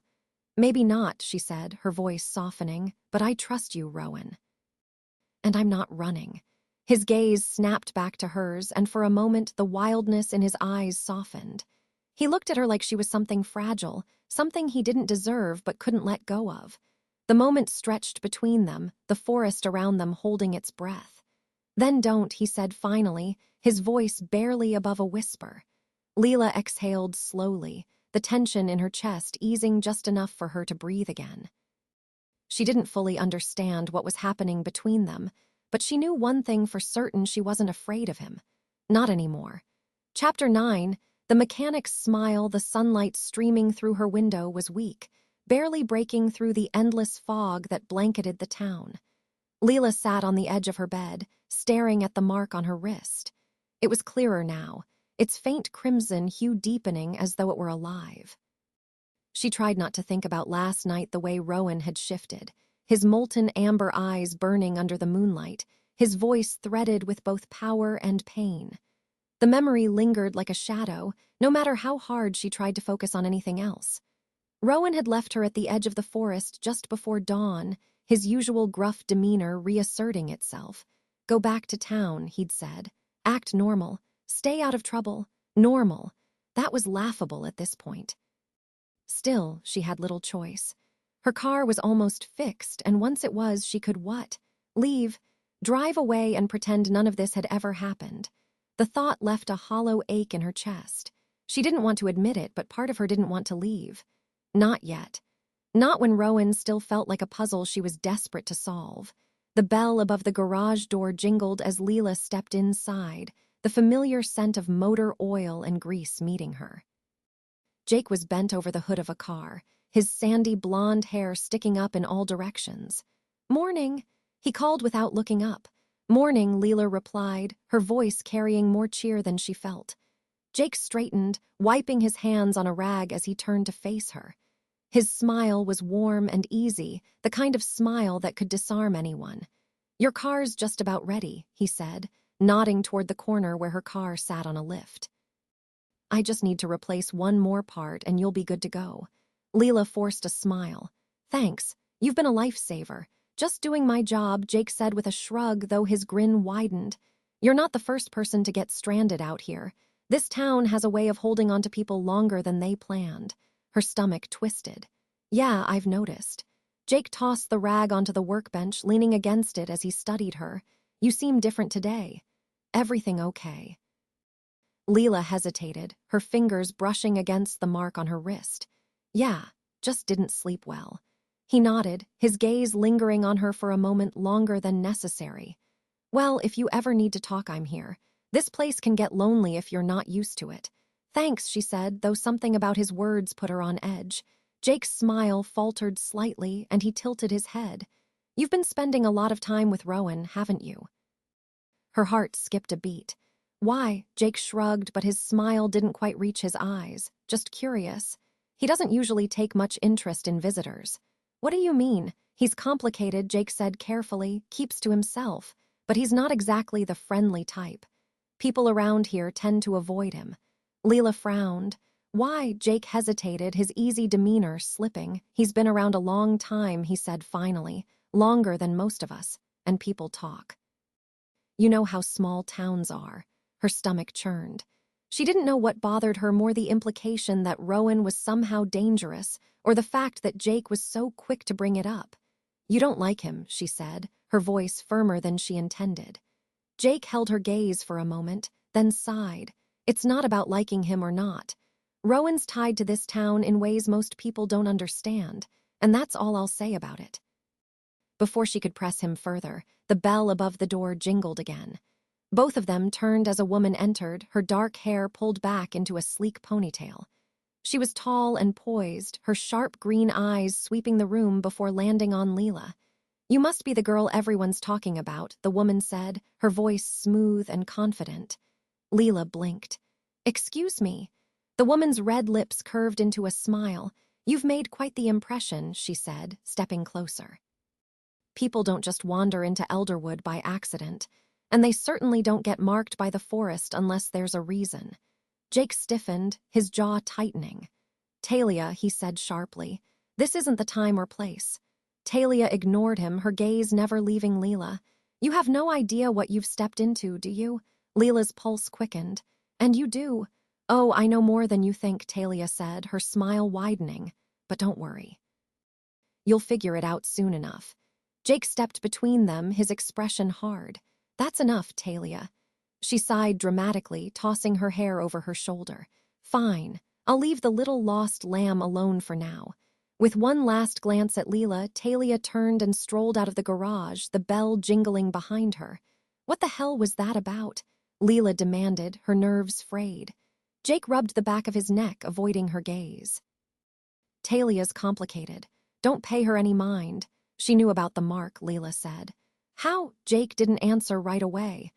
Maybe not, she said, her voice softening, but I trust you, Rowan. And I'm not running. His gaze snapped back to hers, and for a moment the wildness in his eyes softened. He looked at her like she was something fragile, something he didn't deserve but couldn't let go of. The moment stretched between them, the forest around them holding its breath. Then don't, he said finally, his voice barely above a whisper. Leela exhaled slowly, the tension in her chest easing just enough for her to breathe again. She didn't fully understand what was happening between them, but she knew one thing for certain: she wasn't afraid of him. Not anymore. Chapter 9, the mechanic's smile, the sunlight streaming through her window, was weak, barely breaking through the endless fog that blanketed the town. Leela sat on the edge of her bed, staring at the mark on her wrist. It was clearer now, its faint crimson hue deepening as though it were alive. She tried not to think about last night, the way Rowan had shifted, his molten amber eyes burning under the moonlight, his voice threaded with both power and pain. The memory lingered like a shadow, no matter how hard she tried to focus on anything else. Rowan had left her at the edge of the forest just before dawn, his usual gruff demeanor reasserting itself. Go back to town, he'd said. Act normal. Stay out of trouble. Normal. That was laughable at this point. Still, she had little choice. Her car was almost fixed, and once it was, she could what? Leave, drive away, and pretend none of this had ever happened. The thought left a hollow ache in her chest. She didn't want to admit it, but part of her didn't want to leave. Not yet. Not when Rowan still felt like a puzzle she was desperate to solve. The bell above the garage door jingled as Leela stepped inside, the familiar scent of motor oil and grease meeting her. Jake was bent over the hood of a car, his sandy blonde hair sticking up in all directions. Morning, he called without looking up. Morning, Leela replied, her voice carrying more cheer than she felt. Jake straightened, wiping his hands on a rag as he turned to face her. His smile was warm and easy, the kind of smile that could disarm anyone. Your car's just about ready, he said, nodding toward the corner where her car sat on a lift. I just need to replace one more part and you'll be good to go. Leela forced a smile. Thanks, you've been a lifesaver. Just doing my job, Jake said with a shrug, though his grin widened. You're not the first person to get stranded out here. This town has a way of holding on to people longer than they planned. Her stomach twisted. Yeah, I've noticed. Jake tossed the rag onto the workbench, leaning against it as he studied her. You seem different today. Everything okay? Leela hesitated, her fingers brushing against the mark on her wrist. Yeah, just didn't sleep well. He nodded, his gaze lingering on her for a moment longer than necessary. Well, if you ever need to talk, I'm here. This place can get lonely if you're not used to it. Thanks, she said, though something about his words put her on edge. Jake's smile faltered slightly, and he tilted his head. You've been spending a lot of time with Rowan, haven't you? Her heart skipped a beat. Why? Jake shrugged, but his smile didn't quite reach his eyes. Just curious. He doesn't usually take much interest in visitors. What do you mean? He's complicated, Jake said carefully, keeps to himself, but he's not exactly the friendly type. People around here tend to avoid him. Leela frowned. Why? Jake hesitated, his easy demeanor slipping. He's been around a long time, he said finally. Longer than most of us. And people talk. You know how small towns are. Her stomach churned. She didn't know what bothered her more, the implication that Rowan was somehow dangerous, or the fact that Jake was so quick to bring it up. You don't like him, she said, her voice firmer than she intended. Jake held her gaze for a moment, then sighed. It's not about liking him or not. Rowan's tied to this town in ways most people don't understand, and that's all I'll say about it. Before she could press him further, the bell above the door jingled again. Both of them turned as a woman entered, her dark hair pulled back into a sleek ponytail. She was tall and poised, her sharp green eyes sweeping the room before landing on Leela. You must be the girl everyone's talking about, the woman said, her voice smooth and confident. Leela blinked. Excuse me. The woman's red lips curved into a smile. You've made quite the impression, she said, stepping closer. People don't just wander into Elderwood by accident, and they certainly don't get marked by the forest unless there's a reason. Jake stiffened, his jaw tightening. Talia, he said sharply, this isn't the time or place. Talia ignored him, her gaze never leaving Leela. You have no idea what you've stepped into, do you? Leela's pulse quickened. And you do. Oh, I know more than you think, Talia said, her smile widening. But don't worry. You'll figure it out soon enough. Jake stepped between them, his expression hard. That's enough, Talia. She sighed dramatically, tossing her hair over her shoulder. Fine, I'll leave the little lost lamb alone for now. With one last glance at Leela, Talia turned and strolled out of the garage, the bell jingling behind her. What the hell was that about? Leela demanded, her nerves frayed. Jake rubbed the back of his neck, avoiding her gaze. Talia's complicated. Don't pay her any mind. She knew about the mark, Leela said. How? Jake didn't answer right away.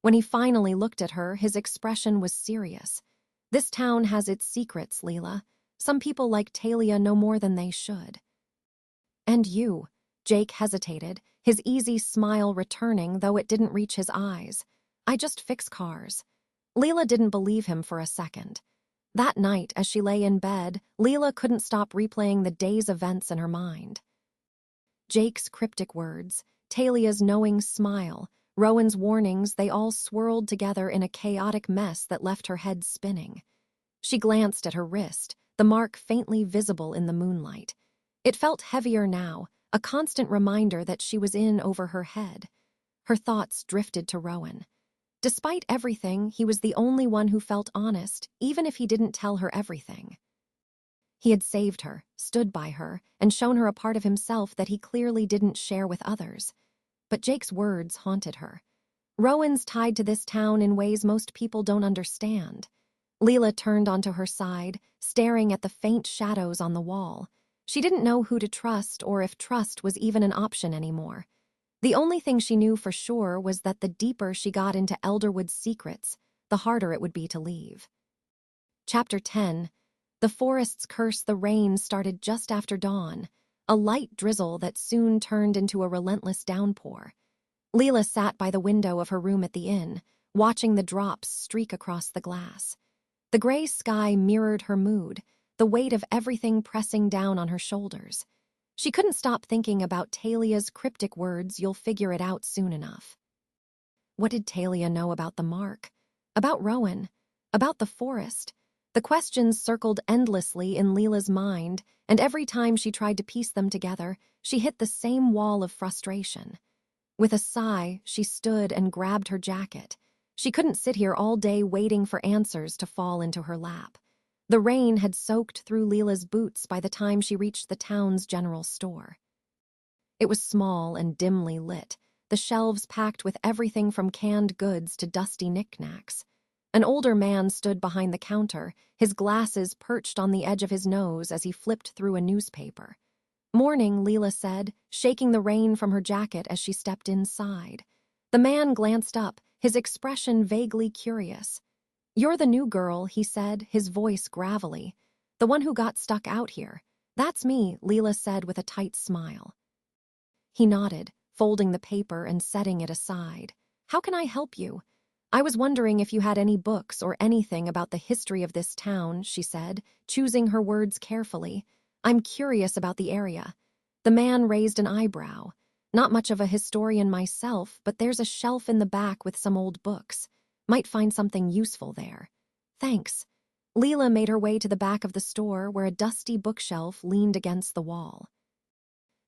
When he finally looked at her, his expression was serious. This town has its secrets, Leela. Some people like Talia know more than they should. And you? Jake hesitated, his easy smile returning, though it didn't reach his eyes. I just fix cars. Leela didn't believe him for a second. That night, as she lay in bed, Leela couldn't stop replaying the day's events in her mind. Jake's cryptic words, Talia's knowing smile, Rowan's warnings, they all swirled together in a chaotic mess that left her head spinning. She glanced at her wrist, the mark faintly visible in the moonlight. It felt heavier now, a constant reminder that she was in over her head. Her thoughts drifted to Rowan. Despite everything, he was the only one who felt honest, even if he didn't tell her everything. He had saved her, stood by her, and shown her a part of himself that he clearly didn't share with others. But Jake's words haunted her. Rowan's tied to this town in ways most people don't understand. Leela turned onto her side, staring at the faint shadows on the wall. She didn't know who to trust or if trust was even an option anymore. The only thing she knew for sure was that the deeper she got into Elderwood's secrets, the harder it would be to leave. Chapter 10. The forest's curse. The rain started just after dawn, a light drizzle that soon turned into a relentless downpour. Leela sat by the window of her room at the inn, watching the drops streak across the glass. The gray sky mirrored her mood, the weight of everything pressing down on her shoulders. She couldn't stop thinking about Talia's cryptic words, you'll figure it out soon enough. What did Talia know about the mark? About Rowan? About the forest? The questions circled endlessly in Leela's mind, and every time she tried to piece them together, she hit the same wall of frustration. With a sigh, she stood and grabbed her jacket. She couldn't sit here all day waiting for answers to fall into her lap. The rain had soaked through Leela's boots by the time she reached the town's general store. It was small and dimly lit, the shelves packed with everything from canned goods to dusty knickknacks. An older man stood behind the counter, his glasses perched on the edge of his nose as he flipped through a newspaper. Morning, Leela said, shaking the rain from her jacket as she stepped inside. The man glanced up, his expression vaguely curious. "You're the new girl," he said, his voice gravelly. "The one who got stuck out here." "That's me," Leela said with a tight smile. He nodded, folding the paper and setting it aside. "How can I help you?" "I was wondering if you had any books or anything about the history of this town," she said, choosing her words carefully. "I'm curious about the area." The man raised an eyebrow. "Not much of a historian myself, but there's a shelf in the back with some old books. Might find something useful there." "Thanks." Leela made her way to the back of the store where a dusty bookshelf leaned against the wall.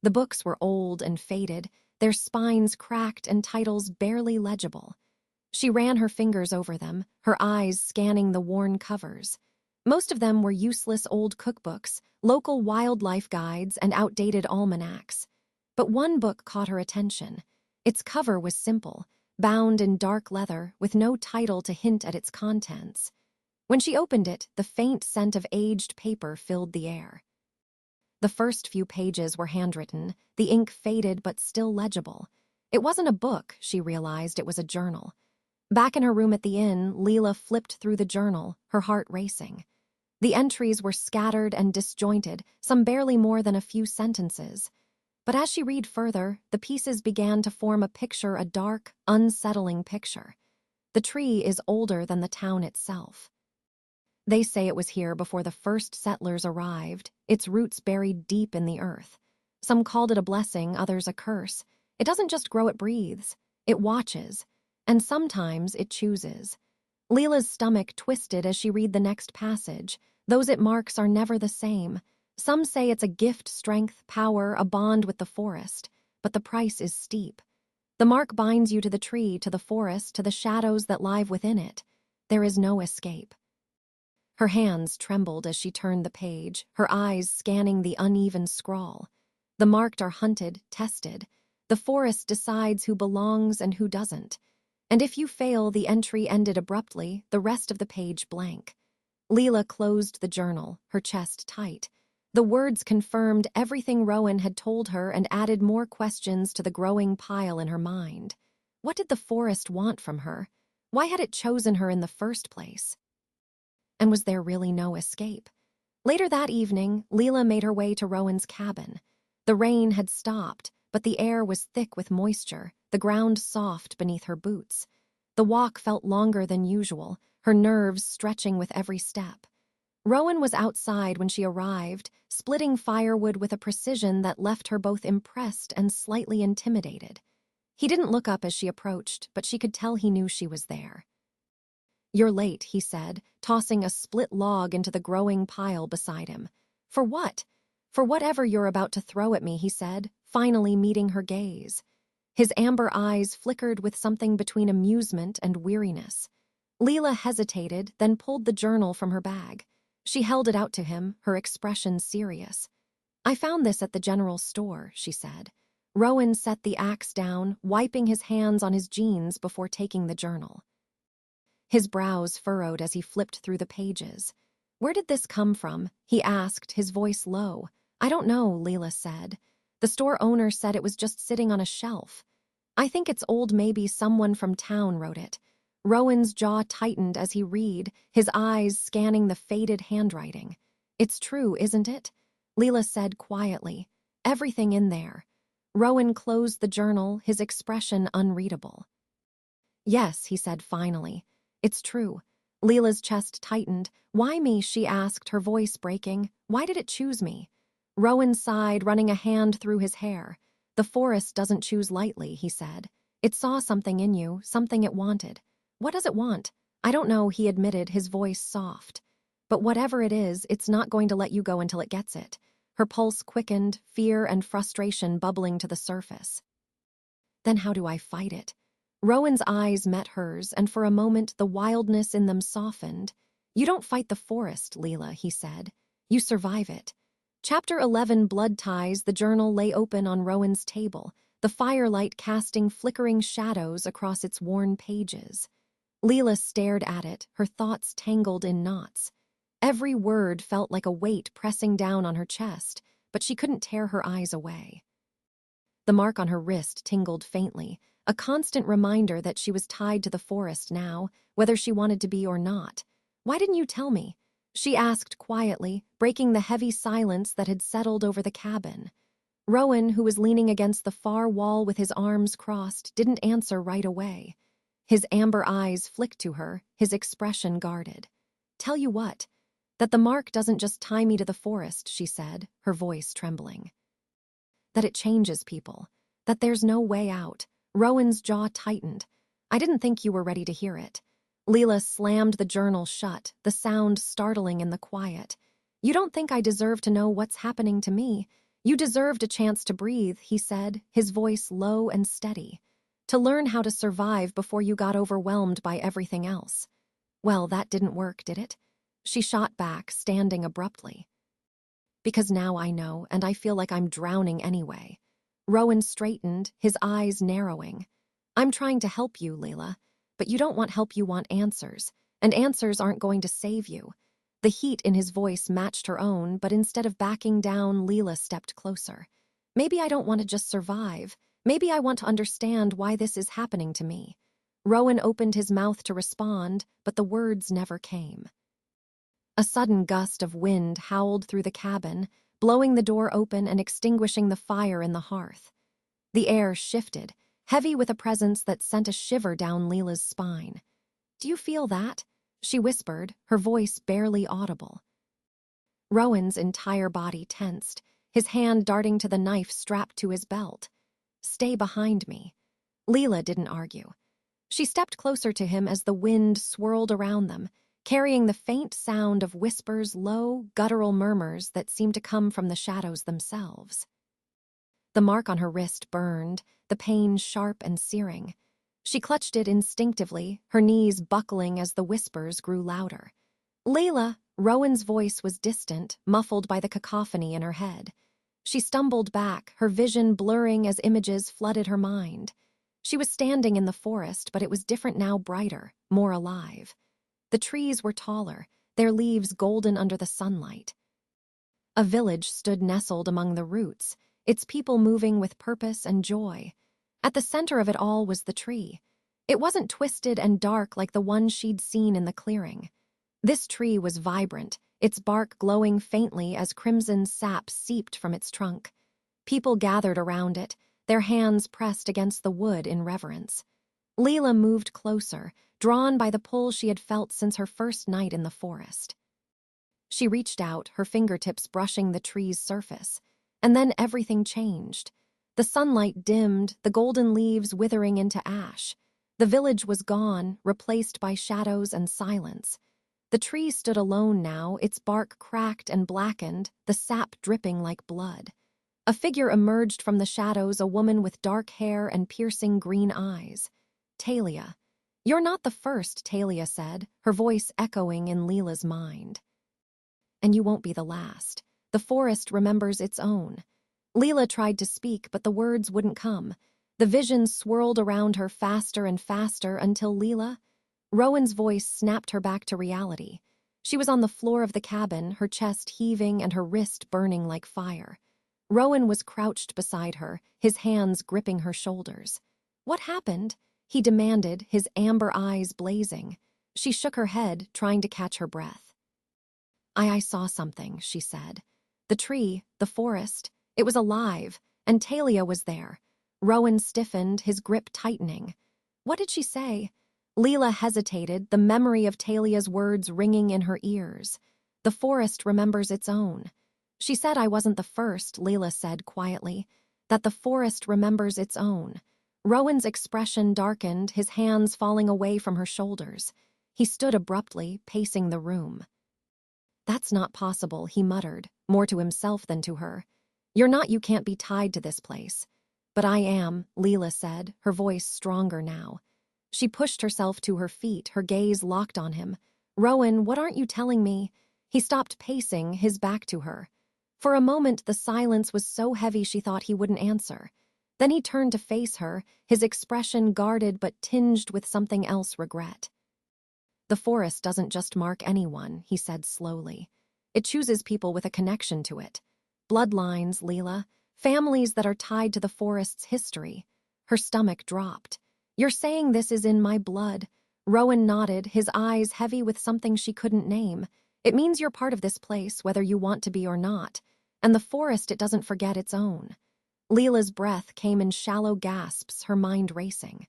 The books were old and faded, their spines cracked and titles barely legible. She ran her fingers over them, her eyes scanning the worn covers. Most of them were useless old cookbooks, local wildlife guides, and outdated almanacs. But one book caught her attention. Its cover was simple, bound in dark leather, with no title to hint at its contents. When she opened it, the faint scent of aged paper filled the air. The first few pages were handwritten, the ink faded but still legible. It wasn't a book, she realized, it was a journal. Back in her room at the inn, Leela flipped through the journal, her heart racing. The entries were scattered and disjointed, some barely more than a few sentences. But as she read further, the pieces began to form a picture, a dark, unsettling picture. The tree is older than the town itself. They say it was here before the first settlers arrived, its roots buried deep in the earth. Some called it a blessing, others a curse. It doesn't just grow, it breathes. It watches. And sometimes it chooses. Leela's stomach twisted as she read the next passage. Those it marks are never the same. Some say it's a gift, strength, power, a bond with the forest. But the price is steep. The mark binds you to the tree, to the forest, to the shadows that live within it. There is no escape. Her hands trembled as she turned the page, her eyes scanning the uneven scrawl. The marked are hunted, tested. The forest decides who belongs and who doesn't. And if you fail, the entry ended abruptly, the rest of the page blank. Leela closed the journal, her chest tight. The words confirmed everything Rowan had told her and added more questions to the growing pile in her mind. What did the forest want from her? Why had it chosen her in the first place? And was there really no escape? Later that evening, Leela made her way to Rowan's cabin. The rain had stopped, but the air was thick with moisture, the ground soft beneath her boots. The walk felt longer than usual, her nerves stretching with every step. Rowan was outside when she arrived, splitting firewood with a precision that left her both impressed and slightly intimidated. He didn't look up as she approached, but she could tell he knew she was there. "You're late," he said, tossing a split log into the growing pile beside him. "For what?" "For whatever you're about to throw at me," he said, finally meeting her gaze. His amber eyes flickered with something between amusement and weariness. Leela hesitated, then pulled the journal from her bag. She held it out to him, her expression serious. "I found this at the general store," she said. Rowan set the axe down, wiping his hands on his jeans before taking the journal. His brows furrowed as he flipped through the pages. "Where did this come from?" he asked, his voice low. "I don't know," Leela said. "The store owner said it was just sitting on a shelf. I think it's old, maybe someone from town wrote it." Rowan's jaw tightened as he read, his eyes scanning the faded handwriting. "It's true, isn't it?" Leela said quietly. "Everything in there." Rowan closed the journal, his expression unreadable. "Yes," he said finally. "It's true." Leela's chest tightened. "Why me?" she asked, her voice breaking. "Why did it choose me?" Rowan sighed, running a hand through his hair. "The forest doesn't choose lightly," he said. "It saw something in you, something it wanted." "What does it want?" "I don't know," he admitted, his voice soft. "But whatever it is, it's not going to let you go until it gets it." Her pulse quickened, fear and frustration bubbling to the surface. "Then how do I fight it?" Rowan's eyes met hers, and for a moment the wildness in them softened. "You don't fight the forest, Leela," he said. "You survive it." Chapter 11, Blood Ties. The journal lay open on Rowan's table, the firelight casting flickering shadows across its worn pages. Leela stared at it, her thoughts tangled in knots. Every word felt like a weight pressing down on her chest, but she couldn't tear her eyes away. The mark on her wrist tingled faintly, a constant reminder that she was tied to the forest now, whether she wanted to be or not. "Why didn't you tell me?" she asked quietly, breaking the heavy silence that had settled over the cabin. Rowan, who was leaning against the far wall with his arms crossed, didn't answer right away. His amber eyes flicked to her, his expression guarded. "Tell you what? That the mark doesn't just tie me to the forest," she said, her voice trembling. "That it changes people. That there's no way out." Rowan's jaw tightened. "I didn't think you were ready to hear it." Leela slammed the journal shut, the sound startling in the quiet. "You don't think I deserve to know what's happening to me? You deserved a chance to breathe," he said, his voice low and steady. "To learn how to survive before you got overwhelmed by everything else." "Well, that didn't work, did it?" She shot back, standing abruptly. "Because now I know, and I feel like I'm drowning anyway." Rowan straightened, his eyes narrowing. "I'm trying to help you, Leela, but you don't want help, you want answers, and answers aren't going to save you." The heat in his voice matched her own, but instead of backing down, Leela stepped closer. "Maybe I don't want to just survive. Maybe I want to understand why this is happening to me." Rowan opened his mouth to respond, but the words never came. A sudden gust of wind howled through the cabin, blowing the door open and extinguishing the fire in the hearth. The air shifted, heavy with a presence that sent a shiver down Leela's spine. "Do you feel that?" she whispered, her voice barely audible. Rowan's entire body tensed, his hand darting to the knife strapped to his belt. "Stay behind me." Leela didn't argue. She stepped closer to him as the wind swirled around them, carrying the faint sound of whispers, low, guttural murmurs that seemed to come from the shadows themselves. The mark on her wrist burned, the pain sharp and searing. She clutched it instinctively, her knees buckling as the whispers grew louder. "Leela!" Rowan's voice was distant, muffled by the cacophony in her head. She stumbled back, her vision blurring as images flooded her mind. She was standing in the forest, but it was different now, brighter, more alive. The trees were taller, their leaves golden under the sunlight. A village stood nestled among the roots, its people moving with purpose and joy. At the center of it all was the tree. It wasn't twisted and dark like the one she'd seen in the clearing. This tree was vibrant, its bark glowing faintly as crimson sap seeped from its trunk. People gathered around it, their hands pressed against the wood in reverence. Leela moved closer, drawn by the pull she had felt since her first night in the forest. She reached out, her fingertips brushing the tree's surface. And then everything changed. The sunlight dimmed, the golden leaves withering into ash. The village was gone, replaced by shadows and silence. The tree stood alone now, its bark cracked and blackened, the sap dripping like blood. A figure emerged from the shadows, a woman with dark hair and piercing green eyes. "Talia." "You're not the first," Talia said, her voice echoing in Leela's mind. "And you won't be the last. The forest remembers its own." Leela tried to speak, but the words wouldn't come. The visions swirled around her faster and faster until Rowan's voice snapped her back to reality. She was on the floor of the cabin, her chest heaving and her wrist burning like fire. Rowan was crouched beside her, his hands gripping her shoulders. "What happened?" he demanded, his amber eyes blazing. She shook her head, trying to catch her breath. I saw something," she said. "The tree, the forest, it was alive, and Talia was there." Rowan stiffened, his grip tightening. "What did she say?" Leela hesitated, the memory of Talia's words ringing in her ears. "The forest remembers its own." "She said I wasn't the first," Leela said quietly. "That the forest remembers its own." Rowan's expression darkened, his hands falling away from her shoulders. He stood abruptly, pacing the room. "That's not possible," he muttered, more to himself than to her. "You're not, you can't be tied to this place." "But I am," Leela said, her voice stronger now. She pushed herself to her feet, her gaze locked on him. "Rowan, what aren't you telling me?" He stopped pacing, his back to her. For a moment, the silence was so heavy she thought he wouldn't answer. Then he turned to face her, his expression guarded but tinged with something else, regret. "The forest doesn't just mark anyone," he said slowly. "It chooses people with a connection to it. Bloodlines, Leela. Families that are tied to the forest's history. Her stomach dropped. You're saying this is in my blood? Rowan nodded, his eyes heavy with something she couldn't name. It means you're part of this place, whether you want to be or not. And the forest, it doesn't forget its own. Leela's breath came in shallow gasps, her mind racing.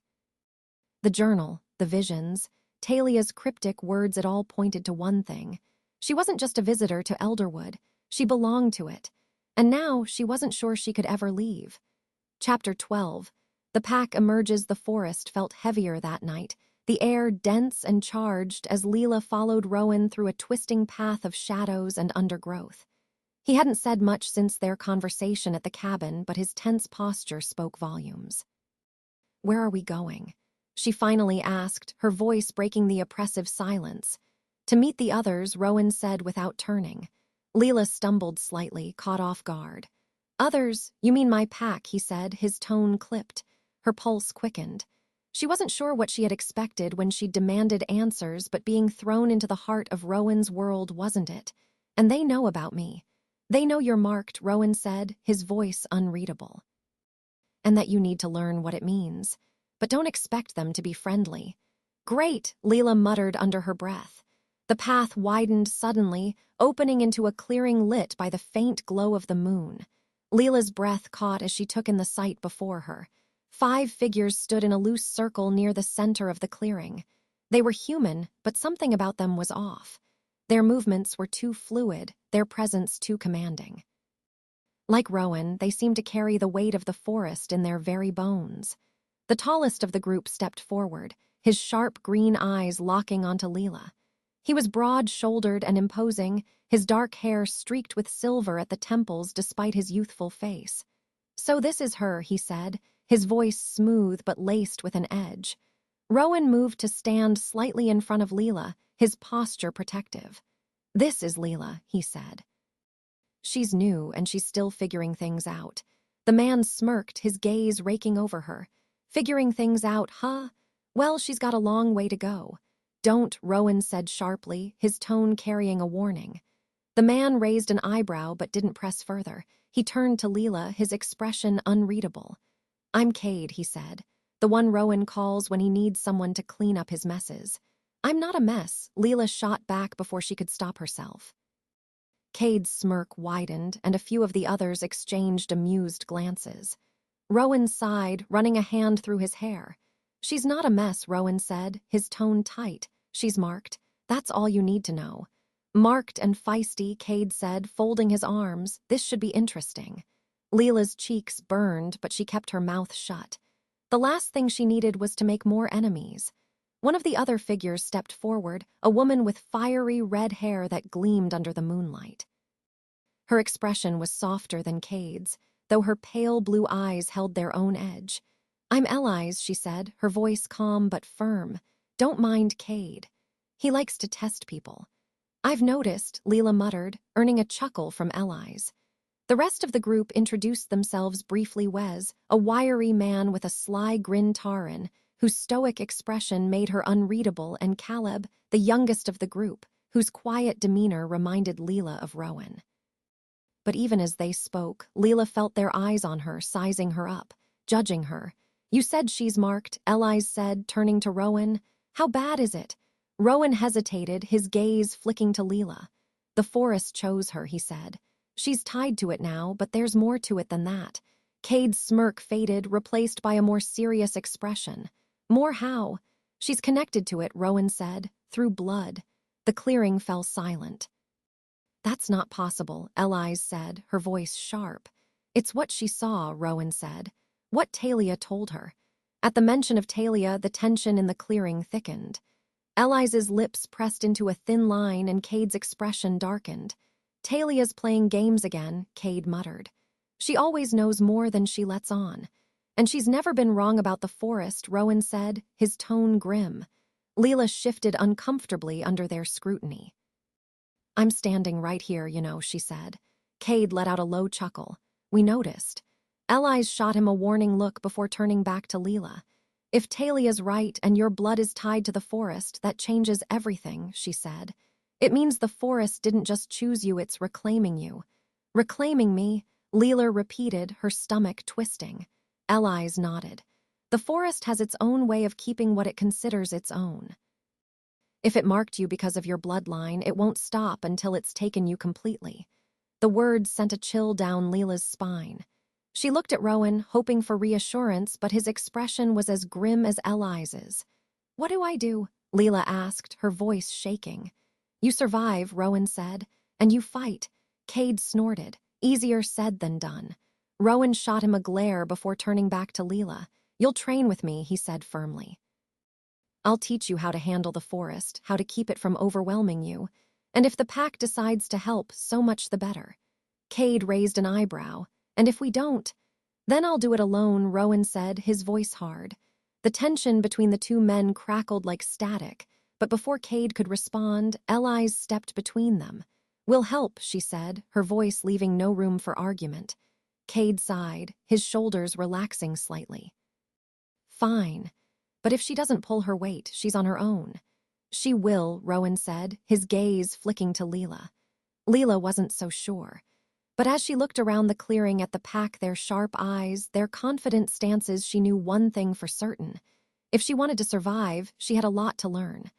The journal, the visions, Talia's cryptic words, it all pointed to one thing. She wasn't just a visitor to Elderwood. She belonged to it. And now she wasn't sure she could ever leave. Chapter 12. The pack emerges. The forest felt heavier that night, the air dense and charged as Leela followed Rowan through a twisting path of shadows and undergrowth. He hadn't said much since their conversation at the cabin, but his tense posture spoke volumes. "Where are we going?" she finally asked, her voice breaking the oppressive silence. "To meet the others," Rowan said without turning. Leela stumbled slightly, caught off guard. "Others? You mean my pack," he said, his tone clipped. Her pulse quickened. She wasn't sure what she had expected when she demanded answers, but being thrown into the heart of Rowan's world wasn't it. "And they know about me." "They know you're marked," Rowan said, his voice unreadable. "And that you need to learn what it means. But don't expect them to be friendly." "Great," Leela muttered under her breath. The path widened suddenly, opening into a clearing lit by the faint glow of the moon. Leela's breath caught as she took in the sight before her. 5 figures stood in a loose circle near the center of the clearing. They were human, but something about them was off. Their movements were too fluid, their presence too commanding. Like Rowan, they seemed to carry the weight of the forest in their very bones. The tallest of the group stepped forward, his sharp green eyes locking onto Leela. He was broad-shouldered and imposing, his dark hair streaked with silver at the temples despite his youthful face. "So this is her," he said, his voice smooth but laced with an edge. Rowan moved to stand slightly in front of Leela, his posture protective. "This is Leela," he said. "She's new, and she's still figuring things out." The man smirked, his gaze raking over her. "Figuring things out, huh? Well, she's got a long way to go." "Don't," Rowan said sharply, his tone carrying a warning. The man raised an eyebrow but didn't press further. He turned to Leela, his expression unreadable. "I'm Cade," he said, "the one Rowan calls when he needs someone to clean up his messes." "I'm not a mess," Leela shot back before she could stop herself. Cade's smirk widened, and a few of the others exchanged amused glances. Rowan sighed, running a hand through his hair. "She's not a mess," Rowan said, his tone tight. "She's marked. That's all you need to know." "Marked and feisty," Cade said, folding his arms. "This should be interesting." Leela's cheeks burned, but she kept her mouth shut. The last thing she needed was to make more enemies. One of the other figures stepped forward, a woman with fiery red hair that gleamed under the moonlight. Her expression was softer than Cade's, though her pale blue eyes held their own edge. "I'm Eli's," she said, her voice calm but firm. "Don't mind Cade. He likes to test people." "I've noticed," Leela muttered, earning a chuckle from Eli's. The rest of the group introduced themselves briefly. Wes, a wiry man with a sly grin, Taran, whose stoic expression made her unreadable, and Caleb, the youngest of the group, whose quiet demeanor reminded Leela of Rowan. But even as they spoke, Leela felt their eyes on her, sizing her up, judging her. "You said she's marked," Eli's said, turning to Rowan. "How bad is it?" Rowan hesitated, his gaze flicking to Leela. "The forest chose her," he said. "She's tied to it now, but there's more to it than that." Cade's smirk faded, replaced by a more serious expression. "More how?" "She's connected to it," Rowan said, "through blood." The clearing fell silent. "That's not possible," Eli's said, her voice sharp. "It's what she saw," Rowan said. "What Talia told her." At the mention of Talia, the tension in the clearing thickened. Eli's lips pressed into a thin line and Cade's expression darkened. "Talia's playing games again," Cade muttered. "She always knows more than she lets on." "And she's never been wrong about the forest," Rowan said, his tone grim. Leela shifted uncomfortably under their scrutiny. "I'm standing right here, you know," she said. Cade let out a low chuckle. "We noticed." Eli's shot him a warning look before turning back to Leela. "If Talia's right and your blood is tied to the forest, that changes everything," she said. "It means the forest didn't just choose you, it's reclaiming you." "Reclaiming me?" Leela repeated, her stomach twisting. Elise nodded. The forest has its own way of keeping what it considers its own. If it marked you because of your bloodline, it won't stop until it's taken you completely. The words sent a chill down Leela's spine. She looked at Rowan, hoping for reassurance, but his expression was as grim as Elise's. "What do I do?" Leela asked, her voice shaking. "You survive," Rowan said, "and you fight." Cade snorted. Easier said than done. Rowan shot him a glare before turning back to Leela. "You'll train with me," he said firmly. "I'll teach you how to handle the forest, how to keep it from overwhelming you. And if the pack decides to help, so much the better." Cade raised an eyebrow. "And if we don't?" "Then I'll do it alone," Rowan said, his voice hard. The tension between the two men crackled like static, but before Cade could respond, Elise stepped between them. "We'll help," she said, her voice leaving no room for argument. Cade sighed, his shoulders relaxing slightly. "Fine. But if she doesn't pull her weight, she's on her own." "She will," Rowan said, his gaze flicking to Leela. Leela wasn't so sure. But as she looked around the clearing at the pack, their sharp eyes, their confident stances, she knew one thing for certain. If she wanted to survive, she had a lot to learn.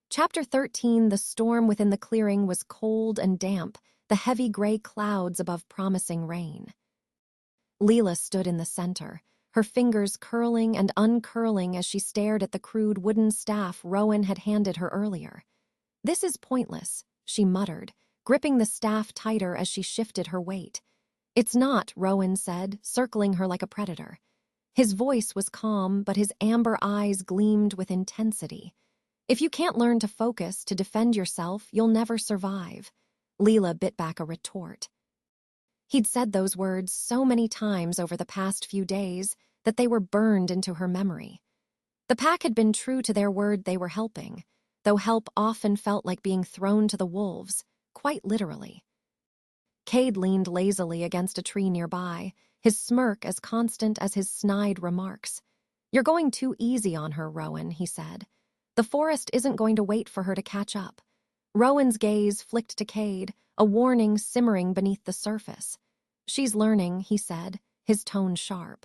Chapter 13, the storm within the clearing was cold and damp, the heavy gray clouds above promising rain. Leela stood in the center, her fingers curling and uncurling as she stared at the crude wooden staff Rowan had handed her earlier. "This is pointless," she muttered, gripping the staff tighter as she shifted her weight. "It's not," Rowan said, circling her like a predator. His voice was calm, but his amber eyes gleamed with intensity. "If you can't learn to focus, to defend yourself, you'll never survive." Leela bit back a retort. He'd said those words so many times over the past few days that they were burned into her memory. The pack had been true to their word, they were helping, though help often felt like being thrown to the wolves, quite literally. Cade leaned lazily against a tree nearby, his smirk as constant as his snide remarks. "You're going too easy on her, Rowan," he said. "The forest isn't going to wait for her to catch up." Rowan's gaze flicked to Cade, a warning simmering beneath the surface. "She's learning," he said, his tone sharp.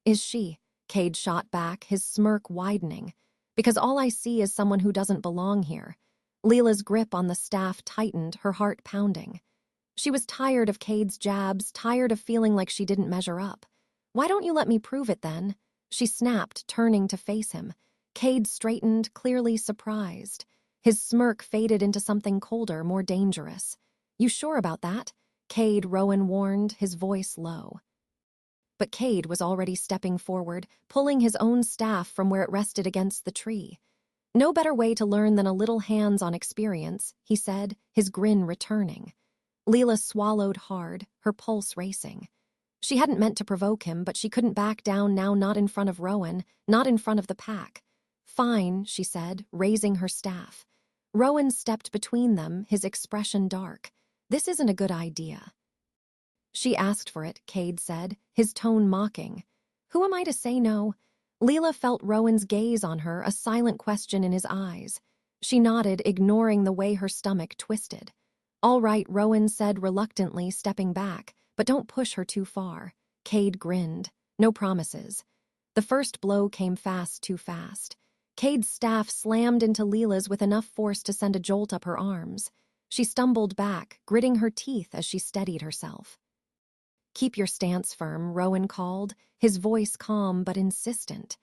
"Is she?" Cade shot back, his smirk widening. "Because all I see is someone who doesn't belong here." Leela's grip on the staff tightened, her heart pounding. She was tired of Cade's jabs, tired of feeling like she didn't measure up. "Why don't you let me prove it then?" she snapped, turning to face him. Cade straightened, clearly surprised. His smirk faded into something colder, more dangerous. "You sure about that?" Cade, Rowan warned, his voice low. But Cade was already stepping forward, pulling his own staff from where it rested against the tree. "No better way to learn than a little hands-on experience," he said, his grin returning. Leela swallowed hard, her pulse racing. She hadn't meant to provoke him, but she couldn't back down now, not in front of Rowan, not in front of the pack. "Fine," she said, raising her staff. Rowan stepped between them, his expression dark. "This isn't a good idea." "She asked for it," Cade said, his tone mocking. "Who am I to say no?" Leela felt Rowan's gaze on her, a silent question in his eyes. She nodded, ignoring the way her stomach twisted. "All right," Rowan said reluctantly, stepping back, "but don't push her too far." Cade grinned. "No promises." The first blow came fast, too fast. Cade's staff slammed into Leela's with enough force to send a jolt up her arms. She stumbled back, gritting her teeth as she steadied herself. "Keep your stance firm," Rowan called, his voice calm but insistent.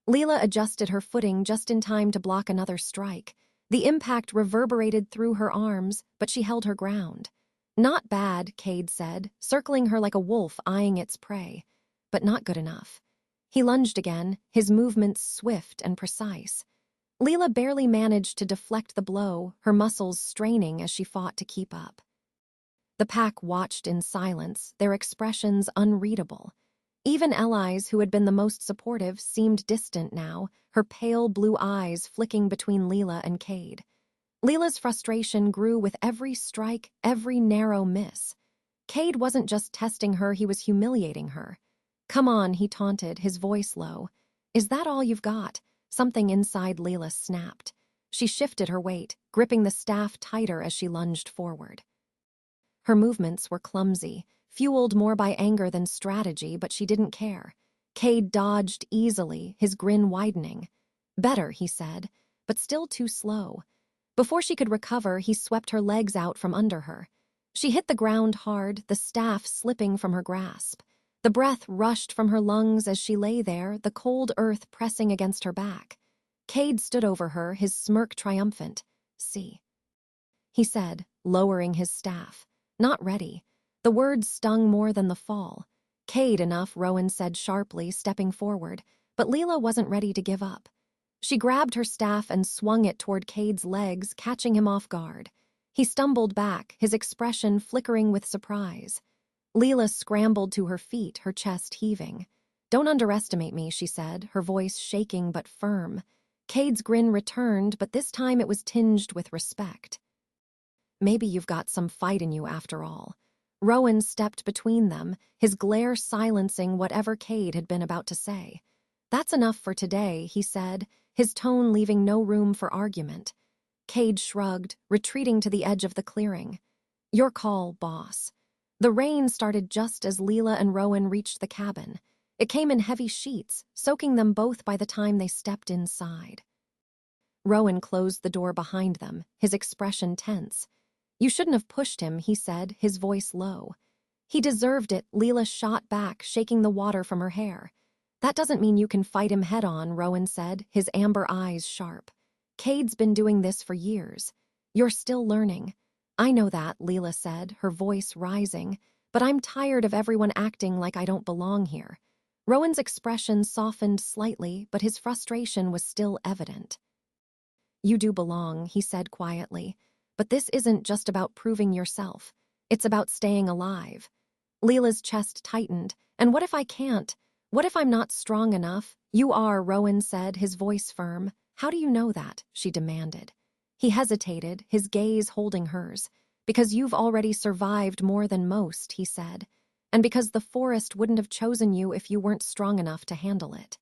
Leela adjusted her footing just in time to block another strike. The impact reverberated through her arms, but she held her ground. "Not bad," Cade said, circling her like a wolf eyeing its prey. "But not good enough." He lunged again, his movements swift and precise. Leela barely managed to deflect the blow, her muscles straining as she fought to keep up. The pack watched in silence, their expressions unreadable. Even Elise, who had been the most supportive, seemed distant now, her pale blue eyes flicking between Leela and Cade. Leela's frustration grew with every strike, every narrow miss. Cade wasn't just testing her, he was humiliating her. "Come on," he taunted, his voice low. "Is that all you've got?" Something inside Leela snapped. She shifted her weight, gripping the staff tighter as she lunged forward. Her movements were clumsy, fueled more by anger than strategy, but she didn't care. Cade dodged easily, his grin widening. "Better," he said, but still too slow. Before she could recover, he swept her legs out from under her. She hit the ground hard, the staff slipping from her grasp. The breath rushed from her lungs as she lay there, the cold earth pressing against her back. Cade stood over her, his smirk triumphant. "See," he said, lowering his staff. "Not ready." The words stung more than the fall. "Cade enough," Rowan said sharply, stepping forward, but Leela wasn't ready to give up. She grabbed her staff and swung it toward Cade's legs, catching him off guard. He stumbled back, his expression flickering with surprise. Leela scrambled to her feet, her chest heaving. "Don't underestimate me," she said, her voice shaking but firm. Cade's grin returned, but this time it was tinged with respect. "Maybe you've got some fight in you after all." Rowan stepped between them, his glare silencing whatever Cade had been about to say. "That's enough for today," he said, his tone leaving no room for argument. Cade shrugged, retreating to the edge of the clearing. "Your call, boss." The rain started just as Leela and Rowan reached the cabin. It came in heavy sheets, soaking them both by the time they stepped inside. Rowan closed the door behind them, his expression tense. "You shouldn't have pushed him," he said, his voice low. "He deserved it," Leela shot back, shaking the water from her hair. "That doesn't mean you can fight him head-on," Rowan said, his amber eyes sharp. "Cade's been doing this for years. You're still learning." "I know that," Leela said, her voice rising, "but I'm tired of everyone acting like I don't belong here." Rowan's expression softened slightly, but his frustration was still evident. "You do belong," he said quietly, "but this isn't just about proving yourself. It's about staying alive." Leela's chest tightened. "And what if I can't? What if I'm not strong enough?" "You are," Rowan said, his voice firm. "How do you know that?" she demanded. He hesitated, his gaze holding hers. "Because you've already survived more than most," he said. "And because the forest wouldn't have chosen you if you weren't strong enough to handle it."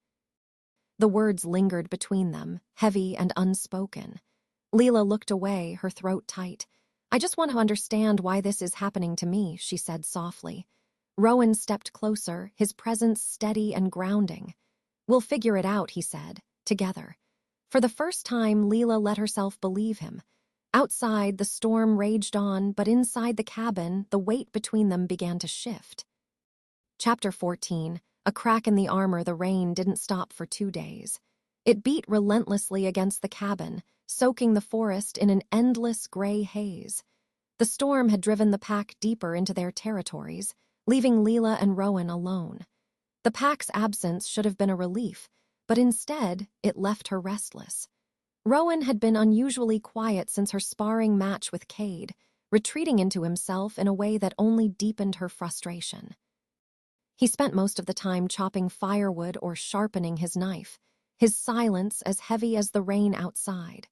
The words lingered between them, heavy and unspoken. Leela looked away, her throat tight. "I just want to understand why this is happening to me," she said softly. Rowan stepped closer, his presence steady and grounding. "We'll figure it out," he said, "together." For the first time, Leela let herself believe him. Outside, the storm raged on, but inside the cabin, the weight between them began to shift. Chapter 14. A crack in the armor. The rain didn't stop for 2 days. It beat relentlessly against the cabin, soaking the forest in an endless gray haze. The storm had driven the pack deeper into their territories, leaving Leela and Rowan alone. The pack's absence should have been a relief, but instead, it left her restless. Rowan had been unusually quiet since her sparring match with Cade, retreating into himself in a way that only deepened her frustration. He spent most of the time chopping firewood or sharpening his knife, his silence as heavy as the rain outside.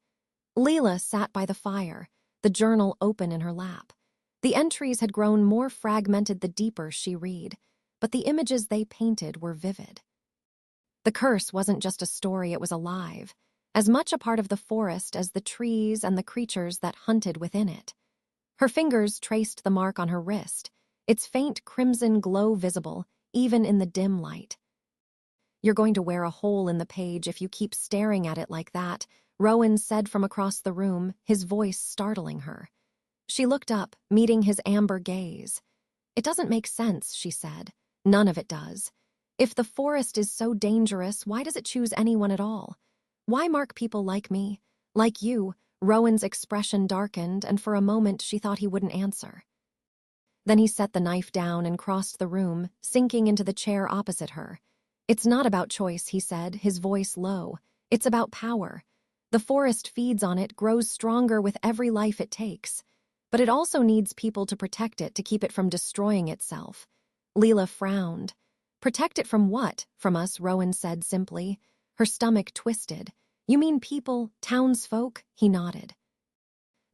Leela sat by the fire, the journal open in her lap. The entries had grown more fragmented the deeper she read, but the images they painted were vivid. The curse wasn't just a story, it was alive, as much a part of the forest as the trees and the creatures that hunted within it. Her fingers traced the mark on her wrist, its faint crimson glow visible, even in the dim light. "You're going to wear a hole in the page if you keep staring at it like that," Rowan said from across the room, his voice startling her. She looked up, meeting his amber gaze. "It doesn't make sense," she said. "None of it does. If the forest is so dangerous, why does it choose anyone at all? Why mark people like me? Like you?" Rowan's expression darkened, and for a moment she thought he wouldn't answer. Then he set the knife down and crossed the room, sinking into the chair opposite her. "It's not about choice," he said, his voice low. "It's about power. The forest feeds on it, grows stronger with every life it takes. But it also needs people to protect it, to keep it from destroying itself." Leela frowned. "Protect it from what?" "From us," Rowan said simply. Her stomach twisted. "You mean people, townsfolk?" He nodded.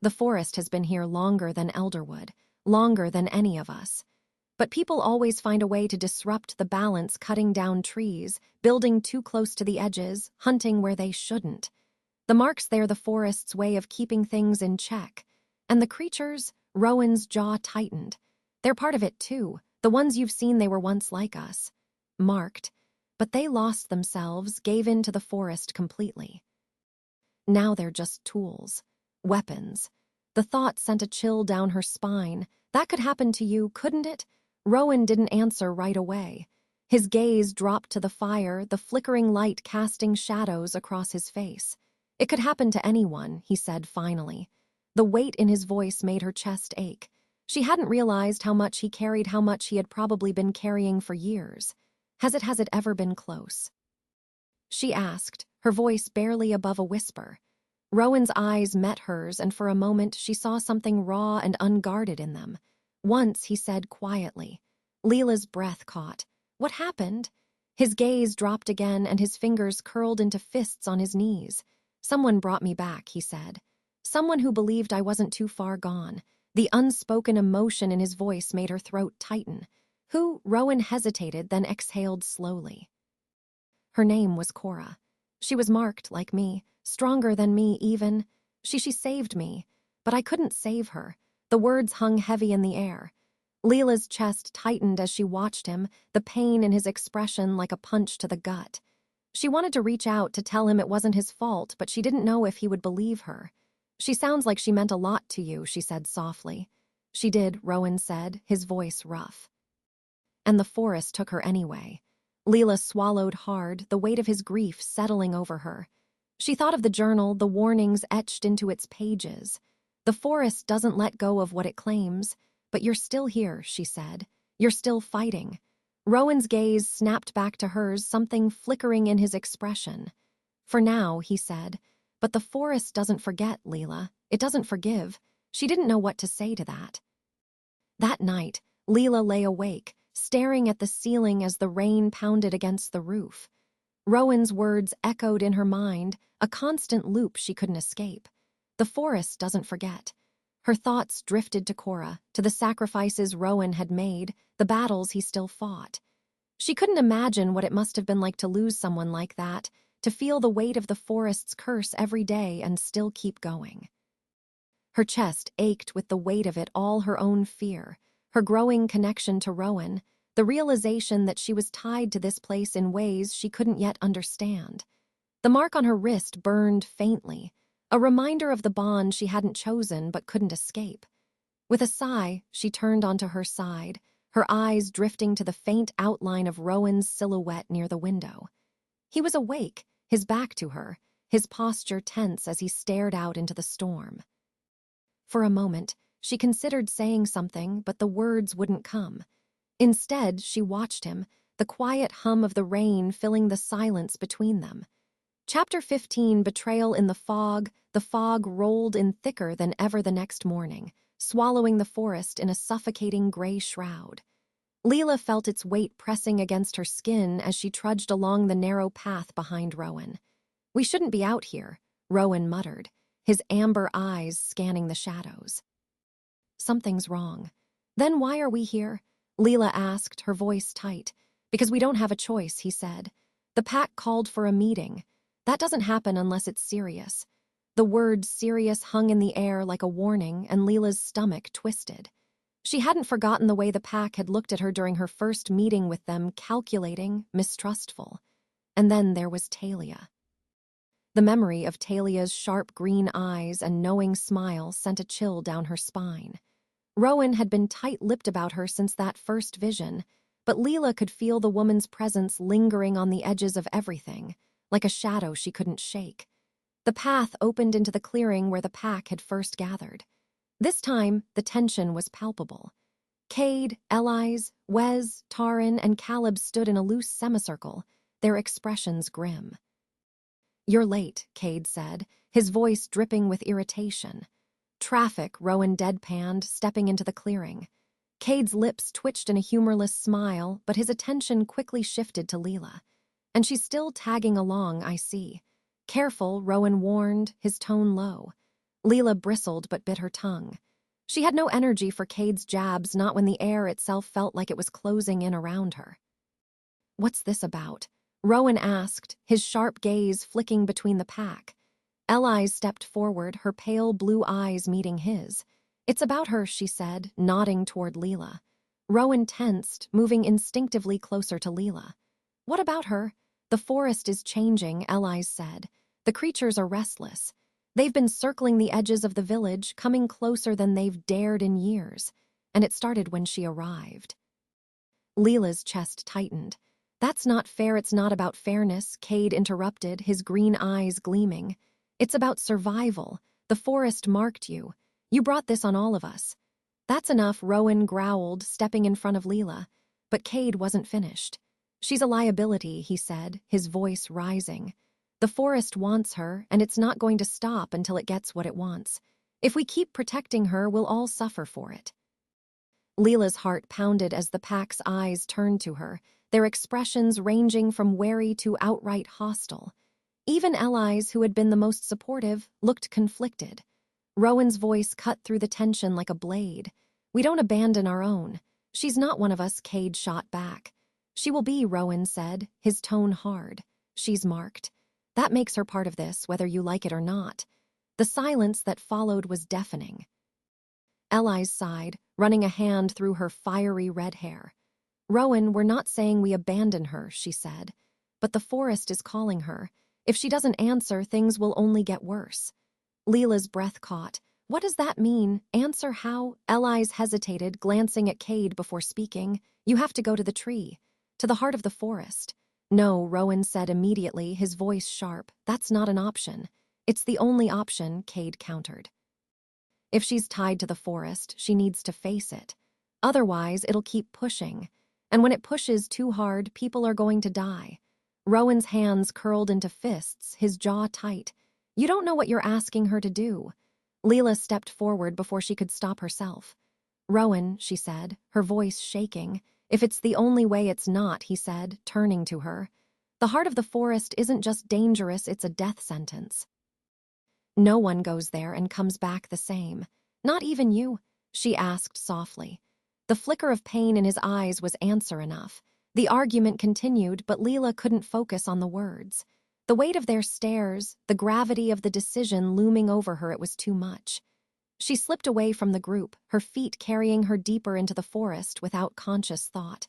"The forest has been here longer than Elderwood, longer than any of us. But people always find a way to disrupt the balance, cutting down trees, building too close to the edges, hunting where they shouldn't. The marks, they're the forest's way of keeping things in check. And the creatures," Rowan's jaw tightened. "They're part of it too. The The ones you've seen, they were once like us. Marked. But they lost themselves, gave in to the forest completely. Now they're just tools. Weapons. The thought sent a chill down her spine. That could happen to you, couldn't it? Rowan didn't answer right away. His gaze dropped to the fire, the flickering light casting shadows across his face. It could happen to anyone, he said finally. The weight in his voice made her chest ache. She hadn't realized how much he carried, how much he had probably been carrying for years. Has it ever been close? She asked, her voice barely above a whisper. Rowan's eyes met hers, and for a moment she saw something raw and unguarded in them. Once he said quietly. Leela's breath caught. What happened? His gaze dropped again, and his fingers curled into fists on his knees. Someone brought me back, he said. Someone who believed I wasn't too far gone. The unspoken emotion in his voice made her throat tighten. Who? Rowan hesitated, then exhaled slowly. Her name was Cora. She was marked like me, stronger than me even. She saved me, but I couldn't save her. The words hung heavy in the air. Leela's chest tightened as she watched him, the pain in his expression like a punch to the gut. She wanted to reach out to tell him it wasn't his fault, but she didn't know if he would believe her. She sounds like she meant a lot to you, she said softly. She did, Rowan said, his voice rough. And the forest took her anyway. Leela swallowed hard, the weight of his grief settling over her. She thought of the journal, the warnings etched into its pages. The forest doesn't let go of what it claims, but you're still here, she said. You're still fighting. Rowan's gaze snapped back to hers, something flickering in his expression. For now, he said, but the forest doesn't forget, Leela. It doesn't forgive. She didn't know what to say to that. That night, Leela lay awake, staring at the ceiling as the rain pounded against the roof. Rowan's words echoed in her mind, a constant loop she couldn't escape. The forest doesn't forget. Her thoughts drifted to Cora, to the sacrifices Rowan had made, the battles he still fought. She couldn't imagine what it must have been like to lose someone like that, to feel the weight of the forest's curse every day and still keep going. Her chest ached with the weight of it all, her own fear, her growing connection to Rowan, the realization that she was tied to this place in ways she couldn't yet understand. The mark on her wrist burned faintly, a reminder of the bond she hadn't chosen but couldn't escape. With a sigh, she turned onto her side, her eyes drifting to the faint outline of Rowan's silhouette near the window. He was awake, his back to her, his posture tense as he stared out into the storm. For a moment, she considered saying something, but the words wouldn't come. Instead, she watched him, the quiet hum of the rain filling the silence between them. Chapter 15, Betrayal in the fog rolled in thicker than ever the next morning, swallowing the forest in a suffocating gray shroud. Leela felt its weight pressing against her skin as she trudged along the narrow path behind Rowan. We shouldn't be out here, Rowan muttered, his amber eyes scanning the shadows. Something's wrong. Then why are we here? Leela asked, her voice tight. Because we don't have a choice, he said. The pack called for a meeting. That doesn't happen unless it's serious. The word serious hung in the air like a warning, and Leela's stomach twisted. She hadn't forgotten the way the pack had looked at her during her first meeting with them, calculating, mistrustful. And then there was Talia. The memory of Talia's sharp green eyes and knowing smile sent a chill down her spine. Rowan had been tight-lipped about her since that first vision, but Leela could feel the woman's presence lingering on the edges of everything, like a shadow she couldn't shake. The path opened into the clearing where the pack had first gathered. This time, the tension was palpable. Cade, Elise, Wes, Taran, and Caleb stood in a loose semicircle, their expressions grim. "You're late," Cade said, his voice dripping with irritation. "Traffic," Rowan deadpanned, stepping into the clearing. Cade's lips twitched in a humorless smile, but his attention quickly shifted to Leela. "And she's still tagging along, I see." "Careful," Rowan warned, his tone low. Leela bristled but bit her tongue. She had no energy for Cade's jabs, not when the air itself felt like it was closing in around her. "What's this about?" Rowan asked, his sharp gaze flicking between the pack. Elise stepped forward, her pale blue eyes meeting his. "It's about her," she said, nodding toward Leela. Rowan tensed, moving instinctively closer to Leela. What about her? The forest is changing, Elise said. The creatures are restless. They've been circling the edges of the village, coming closer than they've dared in years. And it started when she arrived. Leela's chest tightened. That's not fair, it's not about fairness, Cade interrupted, his green eyes gleaming. It's about survival. The forest marked you. You brought this on all of us. That's enough, Rowan growled, stepping in front of Leela. But Cade wasn't finished. She's a liability, he said, his voice rising. The forest wants her, and it's not going to stop until it gets what it wants. If we keep protecting her, we'll all suffer for it. Leela's heart pounded as the pack's eyes turned to her, their expressions ranging from wary to outright hostile. Even Elise, who had been the most supportive, looked conflicted. Rowan's voice cut through the tension like a blade. We don't abandon our own. She's not one of us, Cade shot back. She will be, Rowan said, his tone hard. She's marked. That makes her part of this, whether you like it or not. The silence that followed was deafening. Elise sighed, running a hand through her fiery red hair. Rowan, we're not saying we abandon her, she said. But the forest is calling her. If she doesn't answer, things will only get worse. Leela's breath caught. What does that mean? Answer how? Elise hesitated, glancing at Cade before speaking. You have to go to the tree. To the heart of the forest. No, Rowan said immediately, his voice sharp. That's not an option. It's the only option, Cade countered. If she's tied to the forest, she needs to face it. Otherwise, it'll keep pushing. And when it pushes too hard, people are going to die. Rowan's hands curled into fists, his jaw tight. You don't know what you're asking her to do. Leela stepped forward before she could stop herself. Rowan, she said, her voice shaking. If it's the only way, it's not, he said, turning to her. The heart of the forest isn't just dangerous, it's a death sentence. No one goes there and comes back the same. Not even you, she asked softly. The flicker of pain in his eyes was answer enough. The argument continued, but Leela couldn't focus on the words. The weight of their stares, the gravity of the decision looming over her, it was too much. She slipped away from the group, her feet carrying her deeper into the forest without conscious thought.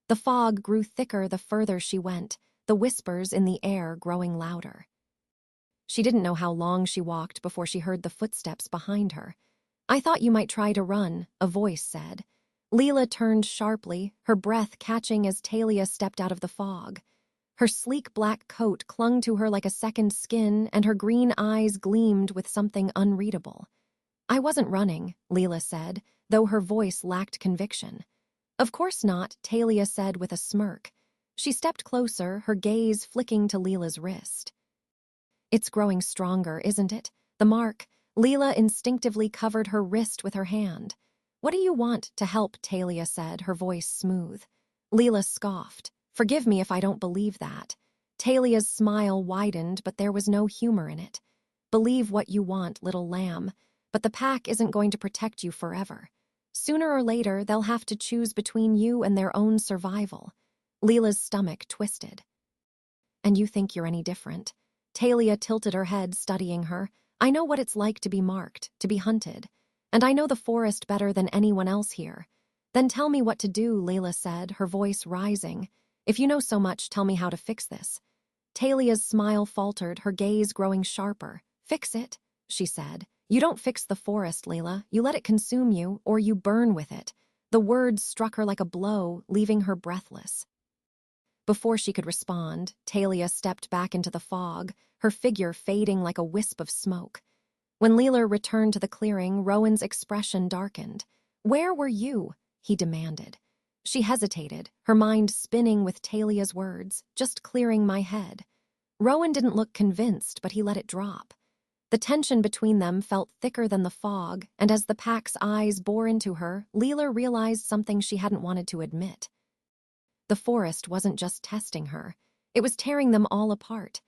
The fog grew thicker the further she went, the whispers in the air growing louder. She didn't know how long she walked before she heard the footsteps behind her. I thought you might try to run, a voice said. Leela turned sharply, her breath catching as Talia stepped out of the fog. Her sleek black coat clung to her like a second skin, and her green eyes gleamed with something unreadable. I wasn't running, Leela said, though her voice lacked conviction. Of course not, Talia said with a smirk. She stepped closer, her gaze flicking to Leela's wrist. It's growing stronger, isn't it? The mark. Leela instinctively covered her wrist with her hand. What do you want to help? Talia said, her voice smooth. Leela scoffed. Forgive me if I don't believe that. Talia's smile widened, but there was no humor in it. Believe what you want, little lamb, but the pack isn't going to protect you forever. Sooner or later, they'll have to choose between you and their own survival. Leela's stomach twisted. And you think you're any different? Talia tilted her head, studying her. I know what it's like to be marked, to be hunted. And I know the forest better than anyone else here. Then tell me what to do, Leela said, her voice rising. If you know so much, tell me how to fix this. Talia's smile faltered, her gaze growing sharper. Fix it, she said. You don't fix the forest, Leela. You let it consume you, or you burn with it. The words struck her like a blow, leaving her breathless. Before she could respond, Talia stepped back into the fog, her figure fading like a wisp of smoke. When Leela returned to the clearing, Rowan's expression darkened. Where were you? He demanded. She hesitated, her mind spinning with Talia's words, just clearing my head. Rowan didn't look convinced, but he let it drop. The tension between them felt thicker than the fog, and as the pack's eyes bore into her, Leela realized something she hadn't wanted to admit. The forest wasn't just testing her. It was tearing them all apart.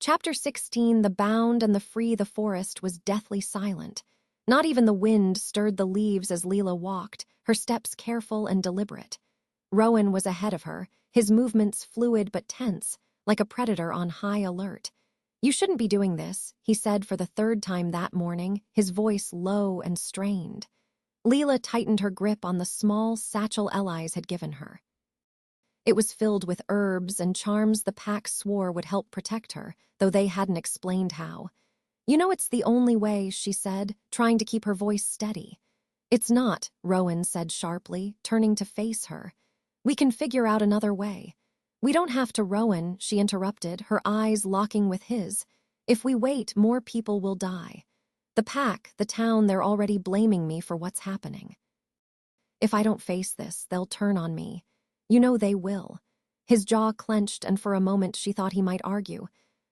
Chapter 16, The Bound and the Free. The forest was deathly silent. Not even the wind stirred the leaves as Leela walked, her steps careful and deliberate. Rowan was ahead of her, his movements fluid but tense, like a predator on high alert. You shouldn't be doing this, he said for the third time that morning, his voice low and strained. Leela tightened her grip on the small satchel Elise had given her. It was filled with herbs and charms the pack swore would help protect her, though they hadn't explained how. "You know it's the only way," she said, trying to keep her voice steady. "It's not," Rowan said sharply, turning to face her. "We can figure out another way." "We don't have to, Rowan," she interrupted, her eyes locking with his. "If we wait, more people will die. The pack, the town, they're already blaming me for what's happening. If I don't face this, they'll turn on me. You know they will." His jaw clenched, and for a moment she thought he might argue.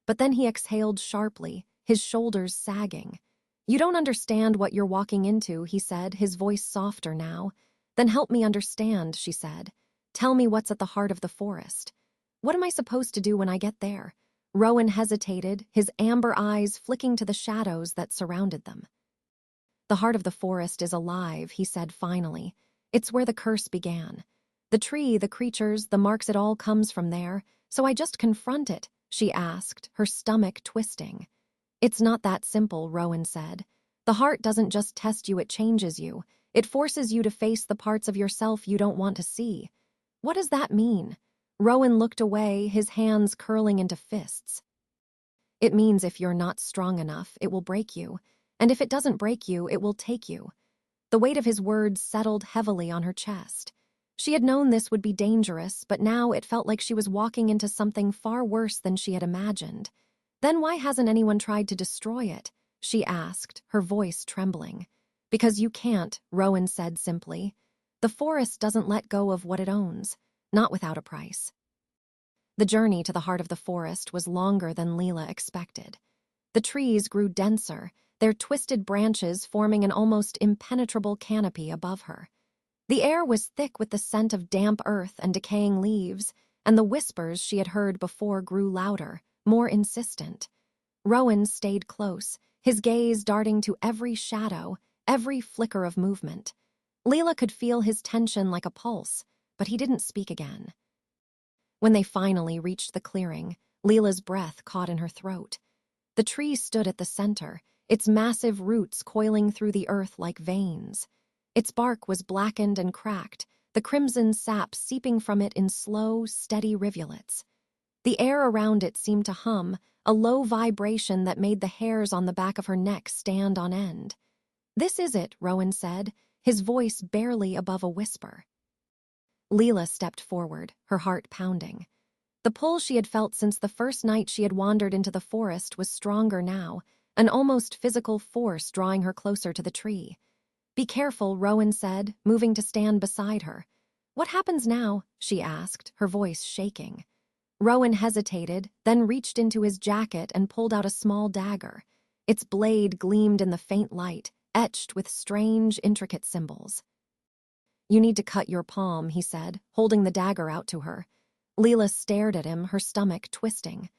But then he exhaled sharply, his shoulders sagging. "You don't understand what you're walking into," he said, his voice softer now. "Then help me understand," she said. "Tell me what's at the heart of the forest. What am I supposed to do when I get there?" Rowan hesitated, his amber eyes flicking to the shadows that surrounded them. "The heart of the forest is alive," he said finally. "It's where the curse began. The tree, the creatures, the marks, it all comes from there. So I just confront it," she asked, her stomach twisting. "It's not that simple," Rowan said. "The heart doesn't just test you, it changes you. It forces you to face the parts of yourself you don't want to see." "What does that mean?" Rowan looked away, his hands curling into fists. "It means if you're not strong enough, it will break you. And if it doesn't break you, it will take you." The weight of his words settled heavily on her chest. She had known this would be dangerous, but now it felt like she was walking into something far worse than she had imagined. "Then why hasn't anyone tried to destroy it?" she asked, her voice trembling. "Because you can't," Rowan said simply. "The forest doesn't let go of what it owns, not without a price." The journey to the heart of the forest was longer than Leela expected. The trees grew denser, their twisted branches forming an almost impenetrable canopy above her. The air was thick with the scent of damp earth and decaying leaves, and the whispers she had heard before grew louder, more insistent. Rowan stayed close, his gaze darting to every shadow, every flicker of movement. Leela could feel his tension like a pulse, but he didn't speak again. When they finally reached the clearing, Leela's breath caught in her throat. The tree stood at the center, its massive roots coiling through the earth like veins. Its bark was blackened and cracked, the crimson sap seeping from it in slow, steady rivulets. The air around it seemed to hum, a low vibration that made the hairs on the back of her neck stand on end. "This is it," Rowan said, his voice barely above a whisper. Leela stepped forward, her heart pounding. The pull she had felt since the first night she had wandered into the forest was stronger now, an almost physical force drawing her closer to the tree. "Be careful," Rowan said, moving to stand beside her. "What happens now?" she asked, her voice shaking. Rowan hesitated, then reached into his jacket and pulled out a small dagger. Its blade gleamed in the faint light, etched with strange, intricate symbols. "You need to cut your palm," he said, holding the dagger out to her. Leela stared at him, her stomach twisting.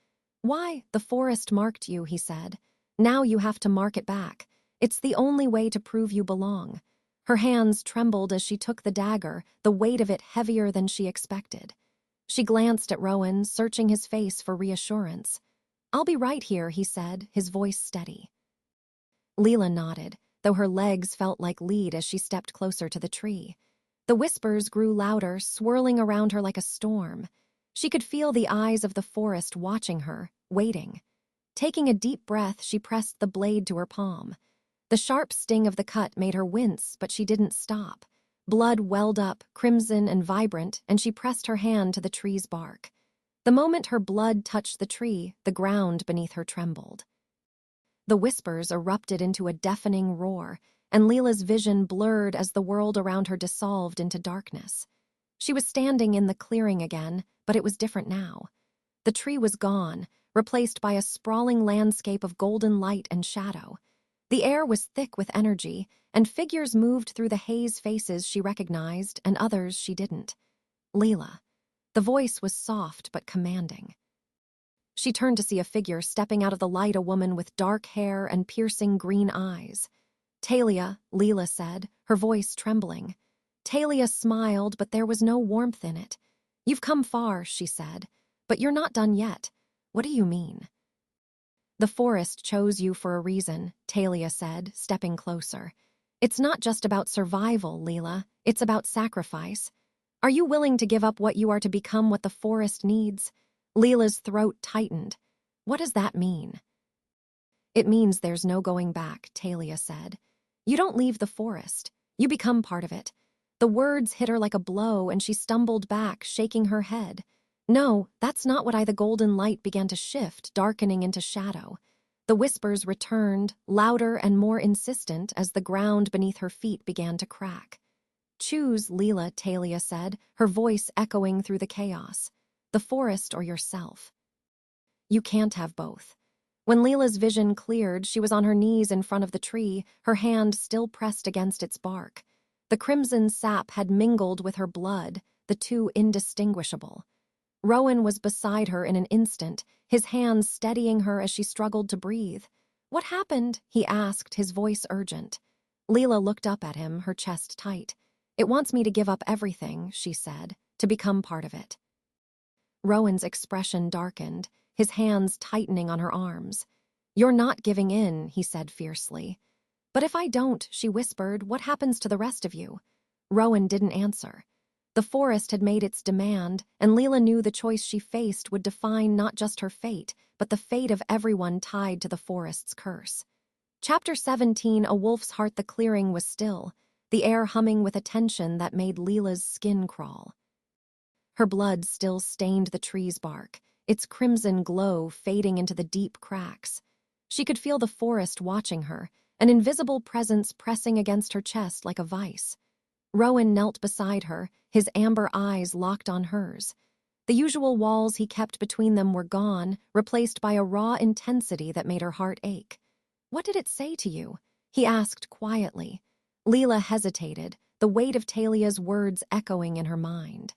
"Why? The forest marked you," he said. "Now you have to mark it back. It's the only way to prove you belong." Her hands trembled as she took the dagger, the weight of it heavier than she expected. She glanced at Rowan, searching his face for reassurance. "I'll be right here," he said, his voice steady. Leela nodded, though her legs felt like lead as she stepped closer to the tree. The whispers grew louder, swirling around her like a storm. She could feel the eyes of the forest watching her, waiting. Taking a deep breath, she pressed the blade to her palm. The sharp sting of the cut made her wince, but she didn't stop. Blood welled up, crimson and vibrant, and she pressed her hand to the tree's bark. The moment her blood touched the tree, the ground beneath her trembled. The whispers erupted into a deafening roar, and Leela's vision blurred as the world around her dissolved into darkness. She was standing in the clearing again, but it was different now. The tree was gone, replaced by a sprawling landscape of golden light and shadow. The air was thick with energy, and figures moved through the haze, faces she recognized and others she didn't. "Leela." The voice was soft but commanding. She turned to see a figure stepping out of the light, a woman with dark hair and piercing green eyes. "Talia," Leela said, her voice trembling. Talia smiled, but there was no warmth in it. "You've come far," she said, "but you're not done yet." "What do you mean?" "The forest chose you for a reason," Talia said, stepping closer. It's not just about survival, Leela. It's about sacrifice. Are you willing to give up what you are to become what the forest needs? Leela's throat tightened. What does that mean? It means there's no going back, Talia said. You don't leave the forest. You become part of it. The words hit her like a blow, and she stumbled back, shaking her head. No, that's not what the golden light began to shift, darkening into shadow. The whispers returned, louder and more insistent as the ground beneath her feet began to crack. Choose, Leela, Talia said, her voice echoing through the chaos. The forest or yourself. You can't have both. When Leela's vision cleared, she was on her knees in front of the tree, her hand still pressed against its bark. The crimson sap had mingled with her blood, the two indistinguishable. Rowan was beside her in an instant, his hands steadying her as she struggled to breathe. What happened? He asked, his voice urgent. Leela looked up at him, her chest tight. It wants me to give up everything, she said, to become part of it. Rowan's expression darkened, his hands tightening on her arms. You're not giving in, he said fiercely. But if I don't, she whispered, what happens to the rest of you? Rowan didn't answer. The forest had made its demand, and Leela knew the choice she faced would define not just her fate, but the fate of everyone tied to the forest's curse. Chapter 17, A Wolf's Heart. The clearing was still, the air humming with a tension that made Leela's skin crawl. Her blood still stained the tree's bark, its crimson glow fading into the deep cracks. She could feel the forest watching her, an invisible presence pressing against her chest like a vice. Rowan knelt beside her, his amber eyes locked on hers. The usual walls he kept between them were gone, replaced by a raw intensity that made her heart ache. What did it say to you? He asked quietly. Leela hesitated, the weight of Talia's words echoing in her mind.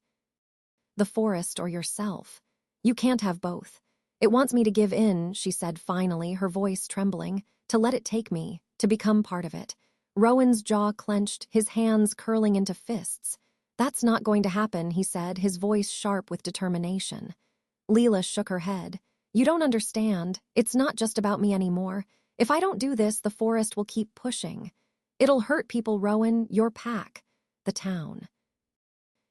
The forest or yourself. You can't have both. It wants me to give in, she said finally, her voice trembling, to let it take me, to become part of it. Rowan's jaw clenched, his hands curling into fists. That's not going to happen, he said, his voice sharp with determination. Leela shook her head. You don't understand. It's not just about me anymore. If I don't do this, the forest will keep pushing. It'll hurt people, Rowan, your pack, the town.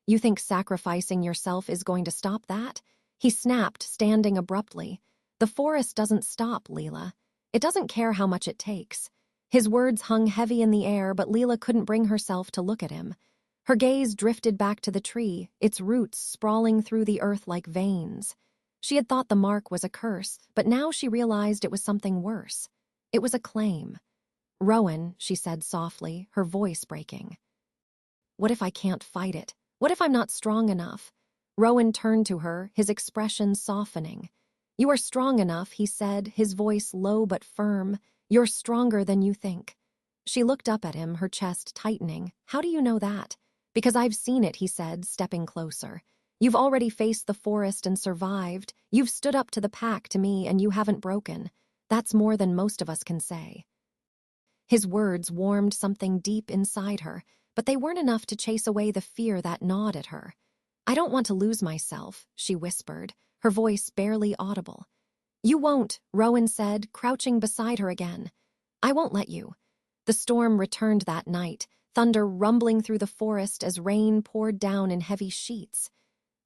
You think sacrificing yourself is going to stop that? He snapped, standing abruptly. The forest doesn't stop, Leela. It doesn't care how much it takes. His words hung heavy in the air, but Leela couldn't bring herself to look at him. Her gaze drifted back to the tree, its roots sprawling through the earth like veins. She had thought the mark was a curse, but now she realized it was something worse. It was a claim. Rowan, she said softly, her voice breaking. What if I can't fight it? What if I'm not strong enough? Rowan turned to her, his expression softening. You are strong enough, he said, his voice low but firm. You're stronger than you think. She looked up at him, her chest tightening. How do you know that? Because I've seen it, he said, stepping closer. You've already faced the forest and survived. You've stood up to the pack, to me, and you haven't broken. That's more than most of us can say. His words warmed something deep inside her, but they weren't enough to chase away the fear that gnawed at her. I don't want to lose myself, she whispered, her voice barely audible. You won't, Rowan said, crouching beside her again. I won't let you. The storm returned that night, thunder rumbling through the forest as rain poured down in heavy sheets.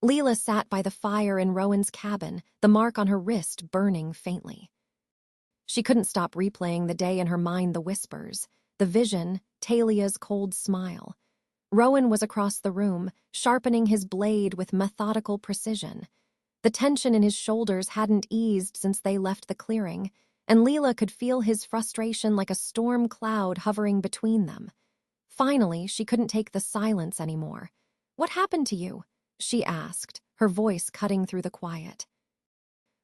Leela sat by the fire in Rowan's cabin, the mark on her wrist burning faintly. She couldn't stop replaying the day in her mind, the whispers, the vision, Talia's cold smile. Rowan was across the room, sharpening his blade with methodical precision. The tension in his shoulders hadn't eased since they left the clearing, and Leela could feel his frustration like a storm cloud hovering between them. Finally, she couldn't take the silence anymore. What happened to you? She asked, her voice cutting through the quiet.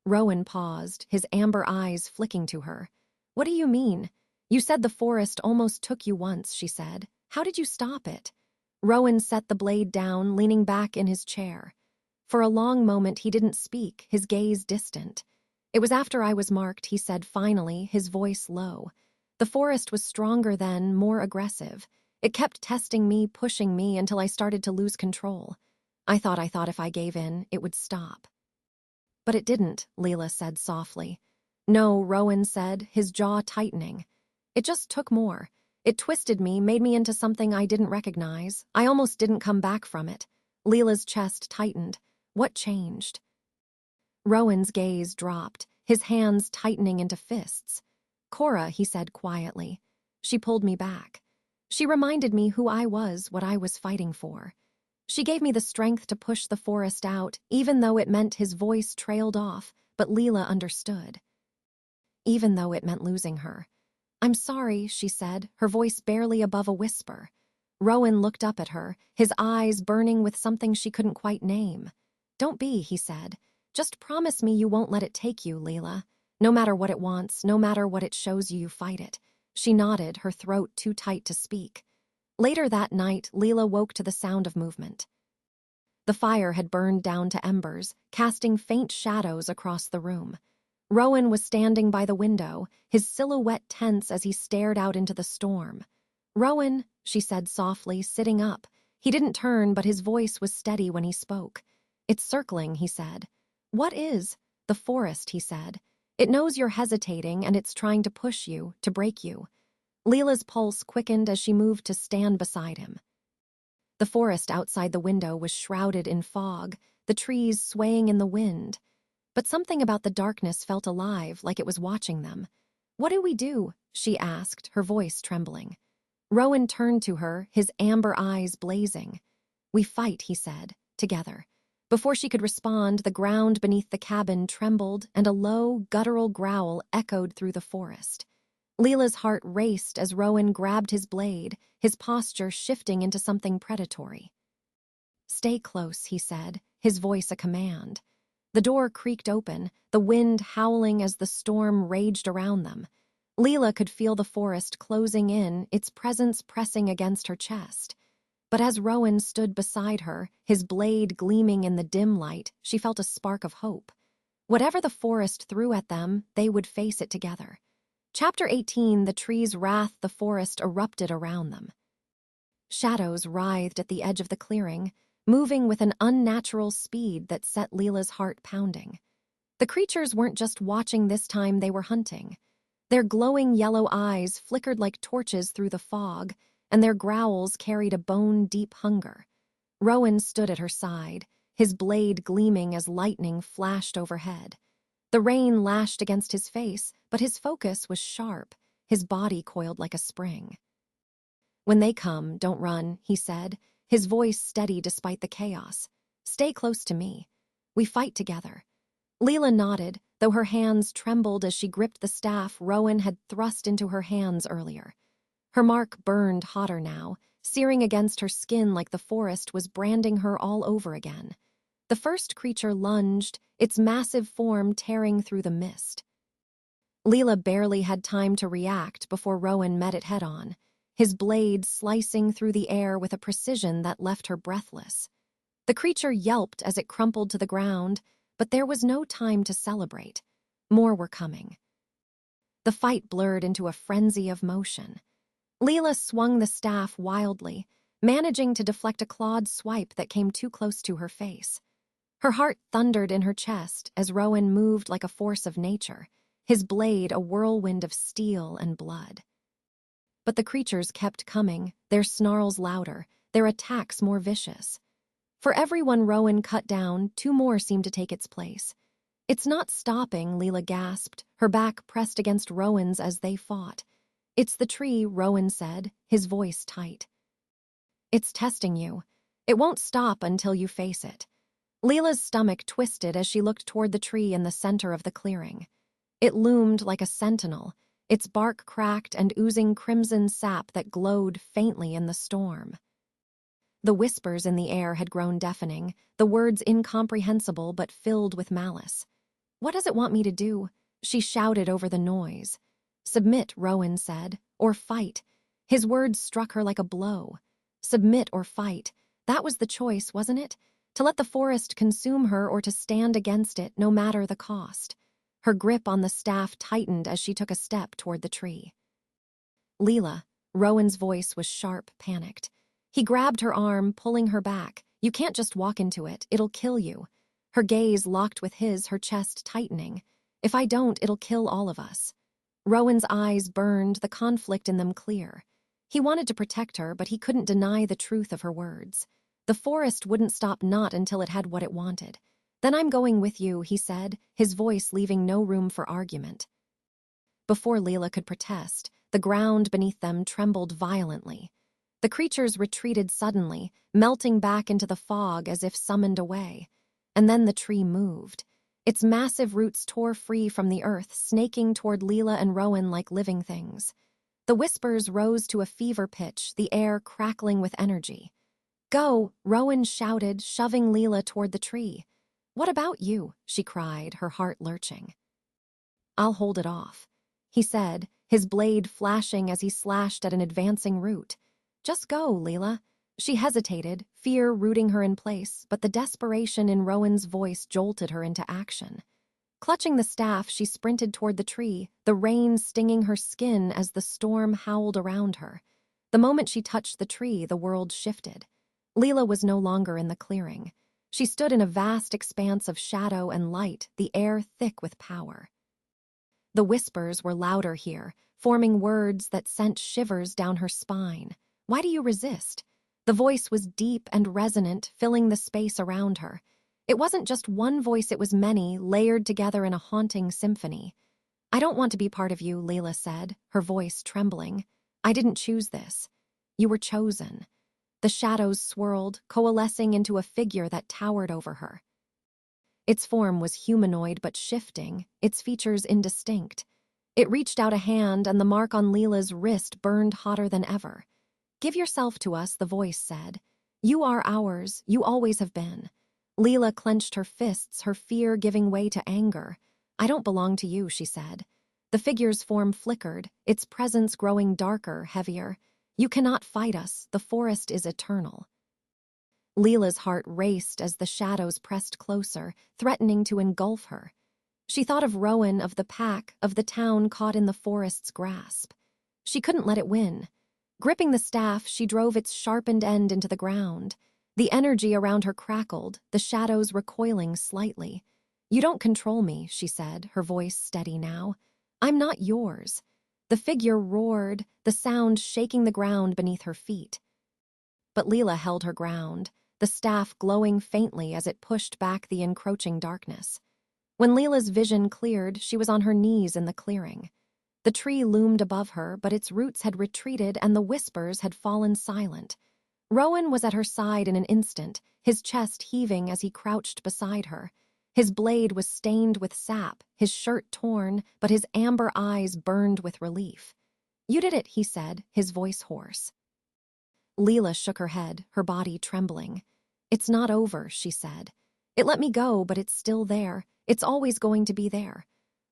Rowan paused, his amber eyes flicking to her. What do you mean? You said the forest almost took you once, she said. How did you stop it? Rowan set the blade down, leaning back in his chair. For a long moment he didn't speak, his gaze distant. It was after I was marked, he said finally, his voice low. The forest was stronger then, more aggressive. It kept testing me, pushing me until I started to lose control. I thought if I gave in, it would stop. But it didn't, Leela said softly. No, Rowan said, his jaw tightening. It just took more. It twisted me, made me into something I didn't recognize. I almost didn't come back from it. Leela's chest tightened. What changed? Rowan's gaze dropped, his hands tightening into fists. Cora, he said quietly. She pulled me back. She reminded me who I was, what I was fighting for. She gave me the strength to push the forest out, even though it meant his voice trailed off, but Leela understood. Even though it meant losing her. I'm sorry, she said, her voice barely above a whisper. Rowan looked up at her, his eyes burning with something she couldn't quite name. Don't be, he said. Just promise me you won't let it take you, Leela. No matter what it wants, no matter what it shows you, you fight it. She nodded, her throat too tight to speak. Later that night, Leela woke to the sound of movement. The fire had burned down to embers, casting faint shadows across the room. Rowan was standing by the window, his silhouette tense as he stared out into the storm. Rowan, she said softly, sitting up. He didn't turn, but his voice was steady when he spoke. It's circling, he said. What is? The forest, he said. It knows you're hesitating and it's trying to push you, to break you. Leela's pulse quickened as she moved to stand beside him. The forest outside the window was shrouded in fog, the trees swaying in the wind. But something about the darkness felt alive, like it was watching them. What do we do? She asked, her voice trembling. Rowan turned to her, his amber eyes blazing. We fight, he said, together. Before she could respond, the ground beneath the cabin trembled and a low, guttural growl echoed through the forest. Leela's heart raced as Rowan grabbed his blade, his posture shifting into something predatory. Stay close, he said, his voice a command. The door creaked open, the wind howling as the storm raged around them. Leela could feel the forest closing in, its presence pressing against her chest. But as Rowan stood beside her, his blade gleaming in the dim light, she felt a spark of hope. Whatever the forest threw at them, they would face it together. Chapter 18, The Tree's Wrath, the forest erupted around them. Shadows writhed at the edge of the clearing, moving with an unnatural speed that set Leela's heart pounding. The creatures weren't just watching this time, they were hunting. Their glowing yellow eyes flickered like torches through the fog, and their growls carried a bone-deep hunger. Rowan stood at her side, his blade gleaming as lightning flashed overhead. The rain lashed against his face, but his focus was sharp, his body coiled like a spring. When they come, don't run, he said, his voice steady despite the chaos. Stay close to me. We fight together. Leela nodded, though her hands trembled as she gripped the staff Rowan had thrust into her hands earlier. Her mark burned hotter now, searing against her skin like the forest was branding her all over again. The first creature lunged, its massive form tearing through the mist. Leela barely had time to react before Rowan met it head-on, his blade slicing through the air with a precision that left her breathless. The creature yelped as it crumpled to the ground, but there was no time to celebrate. More were coming. The fight blurred into a frenzy of motion. Leela swung the staff wildly, managing to deflect a clawed swipe that came too close to her face. Her heart thundered in her chest as Rowan moved like a force of nature, his blade a whirlwind of steel and blood. But the creatures kept coming, their snarls louder, their attacks more vicious. For every one Rowan cut down, two more seemed to take its place. It's not stopping, Leela gasped, her back pressed against Rowan's as they fought. It's the tree, Rowan said, his voice tight. It's testing you. It won't stop until you face it. Leela's stomach twisted as she looked toward the tree in the center of the clearing. It loomed like a sentinel, its bark cracked and oozing crimson sap that glowed faintly in the storm. The whispers in the air had grown deafening, the words incomprehensible but filled with malice. What does it want me to do? She shouted over the noise. Submit, Rowan said, or fight. His words struck her like a blow. Submit or fight. That was the choice, wasn't it? To let the forest consume her or to stand against it, no matter the cost. Her grip on the staff tightened as she took a step toward the tree. Leela, Rowan's voice was sharp, panicked. He grabbed her arm, pulling her back. You can't just walk into it, it'll kill you. Her gaze locked with his, her chest tightening. If I don't, it'll kill all of us. Rowan's eyes burned, the conflict in them clear. He wanted to protect her, but he couldn't deny the truth of her words. The forest wouldn't stop not until it had what it wanted. "Then I'm going with you," he said, his voice leaving no room for argument. Before Leela could protest, the ground beneath them trembled violently. The creatures retreated suddenly, melting back into the fog as if summoned away. And then the tree moved. Its massive roots tore free from the earth, snaking toward Leela and Rowan like living things. The whispers rose to a fever pitch, the air crackling with energy. "Go," Rowan shouted, shoving Leela toward the tree. "What about you?" she cried, her heart lurching. "I'll hold it off," he said, his blade flashing as he slashed at an advancing root. "Just go, Leela." She hesitated, fear rooting her in place, but the desperation in Rowan's voice jolted her into action. Clutching the staff, she sprinted toward the tree, the rain stinging her skin as the storm howled around her. The moment she touched the tree, the world shifted. Leela was no longer in the clearing. She stood in a vast expanse of shadow and light, the air thick with power. The whispers were louder here, forming words that sent shivers down her spine. "Why do you resist?" The voice was deep and resonant, filling the space around her. It wasn't just one voice, it was many, layered together in a haunting symphony. "I don't want to be part of you," Leela said, her voice trembling. "I didn't choose this. You were chosen." The shadows swirled, coalescing into a figure that towered over her. Its form was humanoid but shifting, its features indistinct. It reached out a hand, and the mark on Leela's wrist burned hotter than ever. "Give yourself to us," the voice said. "You are ours, you always have been." Leela clenched her fists, her fear giving way to anger. "I don't belong to you," she said. The figure's form flickered, its presence growing darker, heavier. "You cannot fight us, the forest is eternal." Leela's heart raced as the shadows pressed closer, threatening to engulf her. She thought of Rowan, of the pack, of the town caught in the forest's grasp. She couldn't let it win. Gripping the staff, she drove its sharpened end into the ground. The energy around her crackled, the shadows recoiling slightly. "You don't control me," she said, her voice steady now. "I'm not yours." The figure roared, the sound shaking the ground beneath her feet. But Leela held her ground, the staff glowing faintly as it pushed back the encroaching darkness. When Leela's vision cleared, she was on her knees in the clearing. The tree loomed above her, but its roots had retreated and the whispers had fallen silent. Rowan was at her side in an instant, his chest heaving as he crouched beside her. His blade was stained with sap, his shirt torn, but his amber eyes burned with relief. "You did it," he said, his voice hoarse. Leela shook her head, her body trembling. "It's not over," she said. "It let me go, but it's still there. It's always going to be there."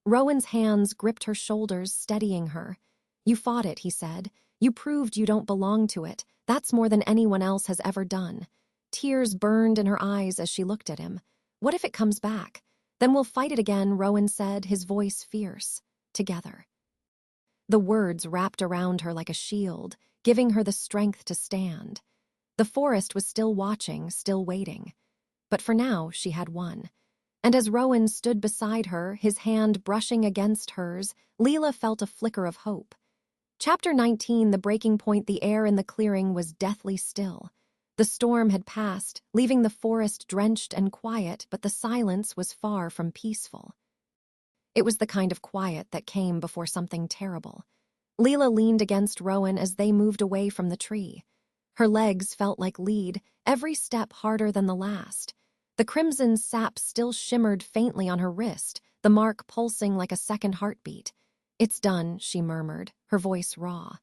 Rowan's hands gripped her shoulders, steadying her. "You fought it," he said. "You proved you don't belong to it. That's more than anyone else has ever done." Tears burned in her eyes as she looked at him. "What if it comes back? Then we'll fight it again," Rowan said, his voice fierce. "Together." The words wrapped around her like a shield, giving her the strength to stand. The forest was still watching, still waiting. But for now, she had won. And as Rowan stood beside her, his hand brushing against hers, Leela felt a flicker of hope. Chapter 19, the breaking point. The air in the clearing was deathly still. The storm had passed, leaving the forest drenched and quiet, but the silence was far from peaceful. It was the kind of quiet that came before something terrible. Leela leaned against Rowan as they moved away from the tree. Her legs felt like lead, every step harder than the last. The crimson sap still shimmered faintly on her wrist, the mark pulsing like a second heartbeat. "It's done," she murmured, her voice raw.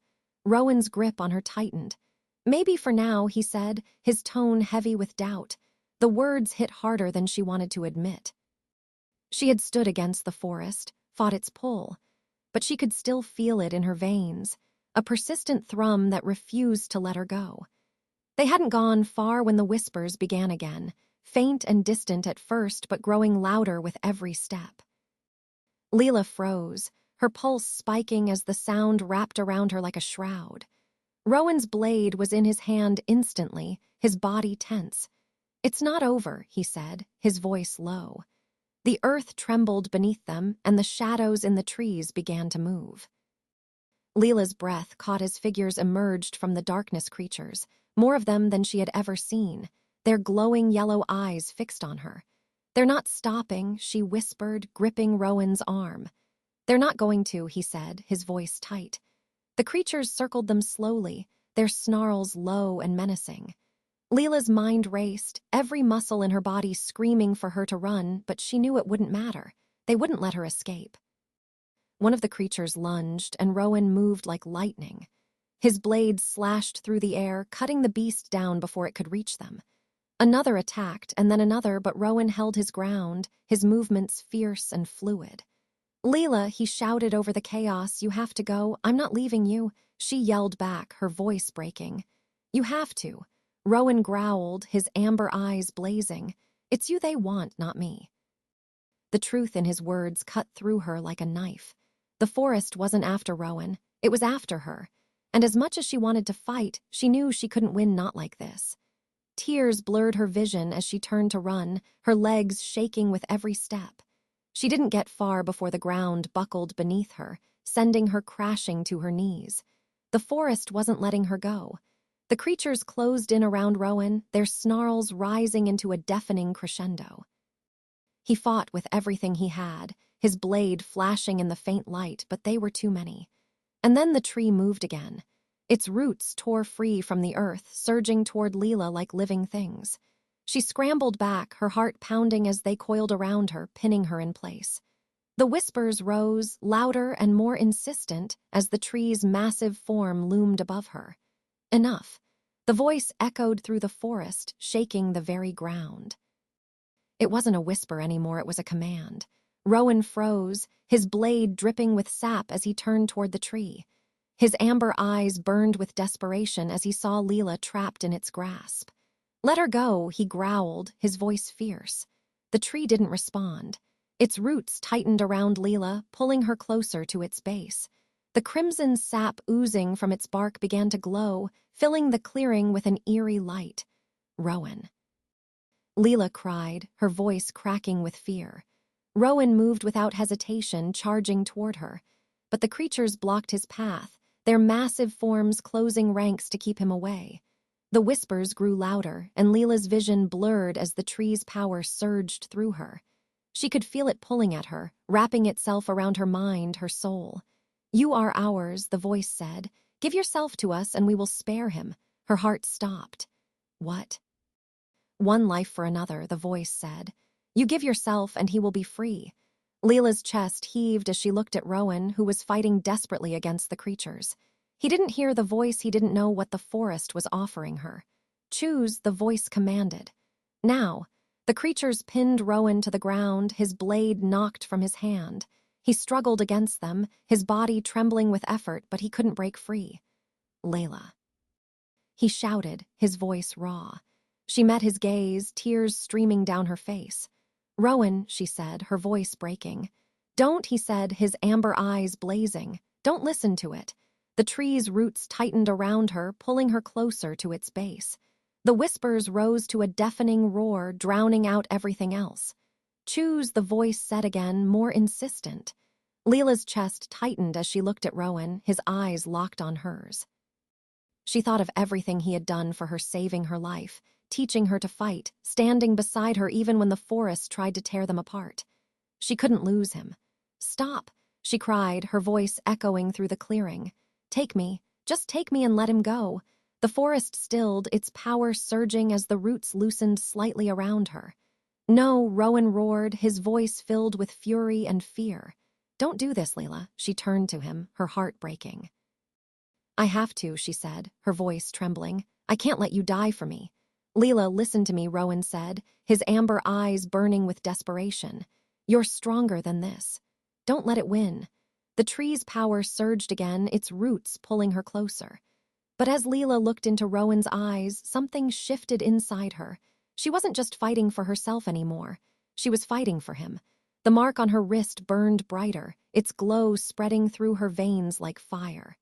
Rowan's grip on her tightened. "Maybe for now," he said, his tone heavy with doubt. The words hit harder than she wanted to admit. She had stood against the forest, fought its pull, but she could still feel it in her veins, a persistent thrum that refused to let her go. They hadn't gone far when the whispers began again, faint and distant at first but growing louder with every step. Leela froze, her pulse spiking as the sound wrapped around her like a shroud. Rowan's blade was in his hand instantly, his body tense. "It's not over," he said, his voice low. The earth trembled beneath them, and the shadows in the trees began to move. Leela's breath caught as figures emerged from the darkness creatures, more of them than she had ever seen, their glowing yellow eyes fixed on her. "They're not stopping," she whispered, gripping Rowan's arm. "They're not going to," he said, his voice tight. The creatures circled them slowly, their snarls low and menacing. Leela's mind raced, every muscle in her body screaming for her to run, but she knew it wouldn't matter. They wouldn't let her escape. One of the creatures lunged, and Rowan moved like lightning. His blade slashed through the air, cutting the beast down before it could reach them. Another attacked, and then another, but Rowan held his ground, his movements fierce and fluid. "Leela," he shouted over the chaos, "you have to go. I'm not leaving you." She yelled back, her voice breaking. "You have to." Rowan growled, his amber eyes blazing. "It's you they want, not me." The truth in his words cut through her like a knife. The forest wasn't after Rowan, it was after her. And as much as she wanted to fight, she knew she couldn't win not like this. Tears blurred her vision as she turned to run, her legs shaking with every step. She didn't get far before the ground buckled beneath her, sending her crashing to her knees. The forest wasn't letting her go. The creatures closed in around Rowan, their snarls rising into a deafening crescendo. He fought with everything he had, his blade flashing in the faint light, but they were too many. And then the tree moved again. Its roots tore free from the earth, surging toward Leela like living things. She scrambled back, her heart pounding as they coiled around her, pinning her in place. The whispers rose, louder and more insistent, as the tree's massive form loomed above her. Enough. The voice echoed through the forest, shaking the very ground. It wasn't a whisper anymore, it was a command. Rowan froze, his blade dripping with sap as he turned toward the tree. His amber eyes burned with desperation as he saw Leela trapped in its grasp. "Let her go," he growled, his voice fierce. The tree didn't respond. Its roots tightened around Leela, pulling her closer to its base. The crimson sap oozing from its bark began to glow, filling the clearing with an eerie light. "Rowan." Leela cried, her voice cracking with fear. Rowan moved without hesitation, charging toward her. But the creatures blocked his path, their massive forms closing ranks to keep him away. The whispers grew louder, and Leela's vision blurred as the tree's power surged through her. She could feel it pulling at her, wrapping itself around her mind, her soul. "You are ours," the voice said. "Give yourself to us and we will spare him." Her heart stopped. "What?" "One life for another," the voice said. "You give yourself and he will be free." Leela's chest heaved as she looked at Rowan, who was fighting desperately against the creatures. He didn't hear the voice, he didn't know what the forest was offering her. "Choose," the voice commanded. Now. The creatures pinned Rowan to the ground, his blade knocked from his hand. He struggled against them, his body trembling with effort, but he couldn't break free. "Layla." He shouted, his voice raw. She met his gaze, tears streaming down her face. "Rowan," she said, her voice breaking. "Don't," he said, his amber eyes blazing. "Don't listen to it." The tree's roots tightened around her, pulling her closer to its base. The whispers rose to a deafening roar, drowning out everything else. "Choose," the voice said again, more insistent. Leela's chest tightened as she looked at Rowan, his eyes locked on hers. She thought of everything he had done for her, saving her life, teaching her to fight, standing beside her even when the forest tried to tear them apart. She couldn't lose him. "Stop," she cried, her voice echoing through the clearing. "Take me, just take me and let him go." The forest stilled, its power surging as the roots loosened slightly around her. "No," Rowan roared, his voice filled with fury and fear. "Don't do this, Leela." She turned to him, her heart breaking. "I have to," she said, her voice trembling. "I can't let you die for me." "Leela, listen to me," Rowan said, his amber eyes burning with desperation. "You're stronger than this. Don't let it win." The tree's power surged again, its roots pulling her closer. But as Leela looked into Rowan's eyes, something shifted inside her. She wasn't just fighting for herself anymore. She was fighting for him. The mark on her wrist burned brighter, its glow spreading through her veins like fire.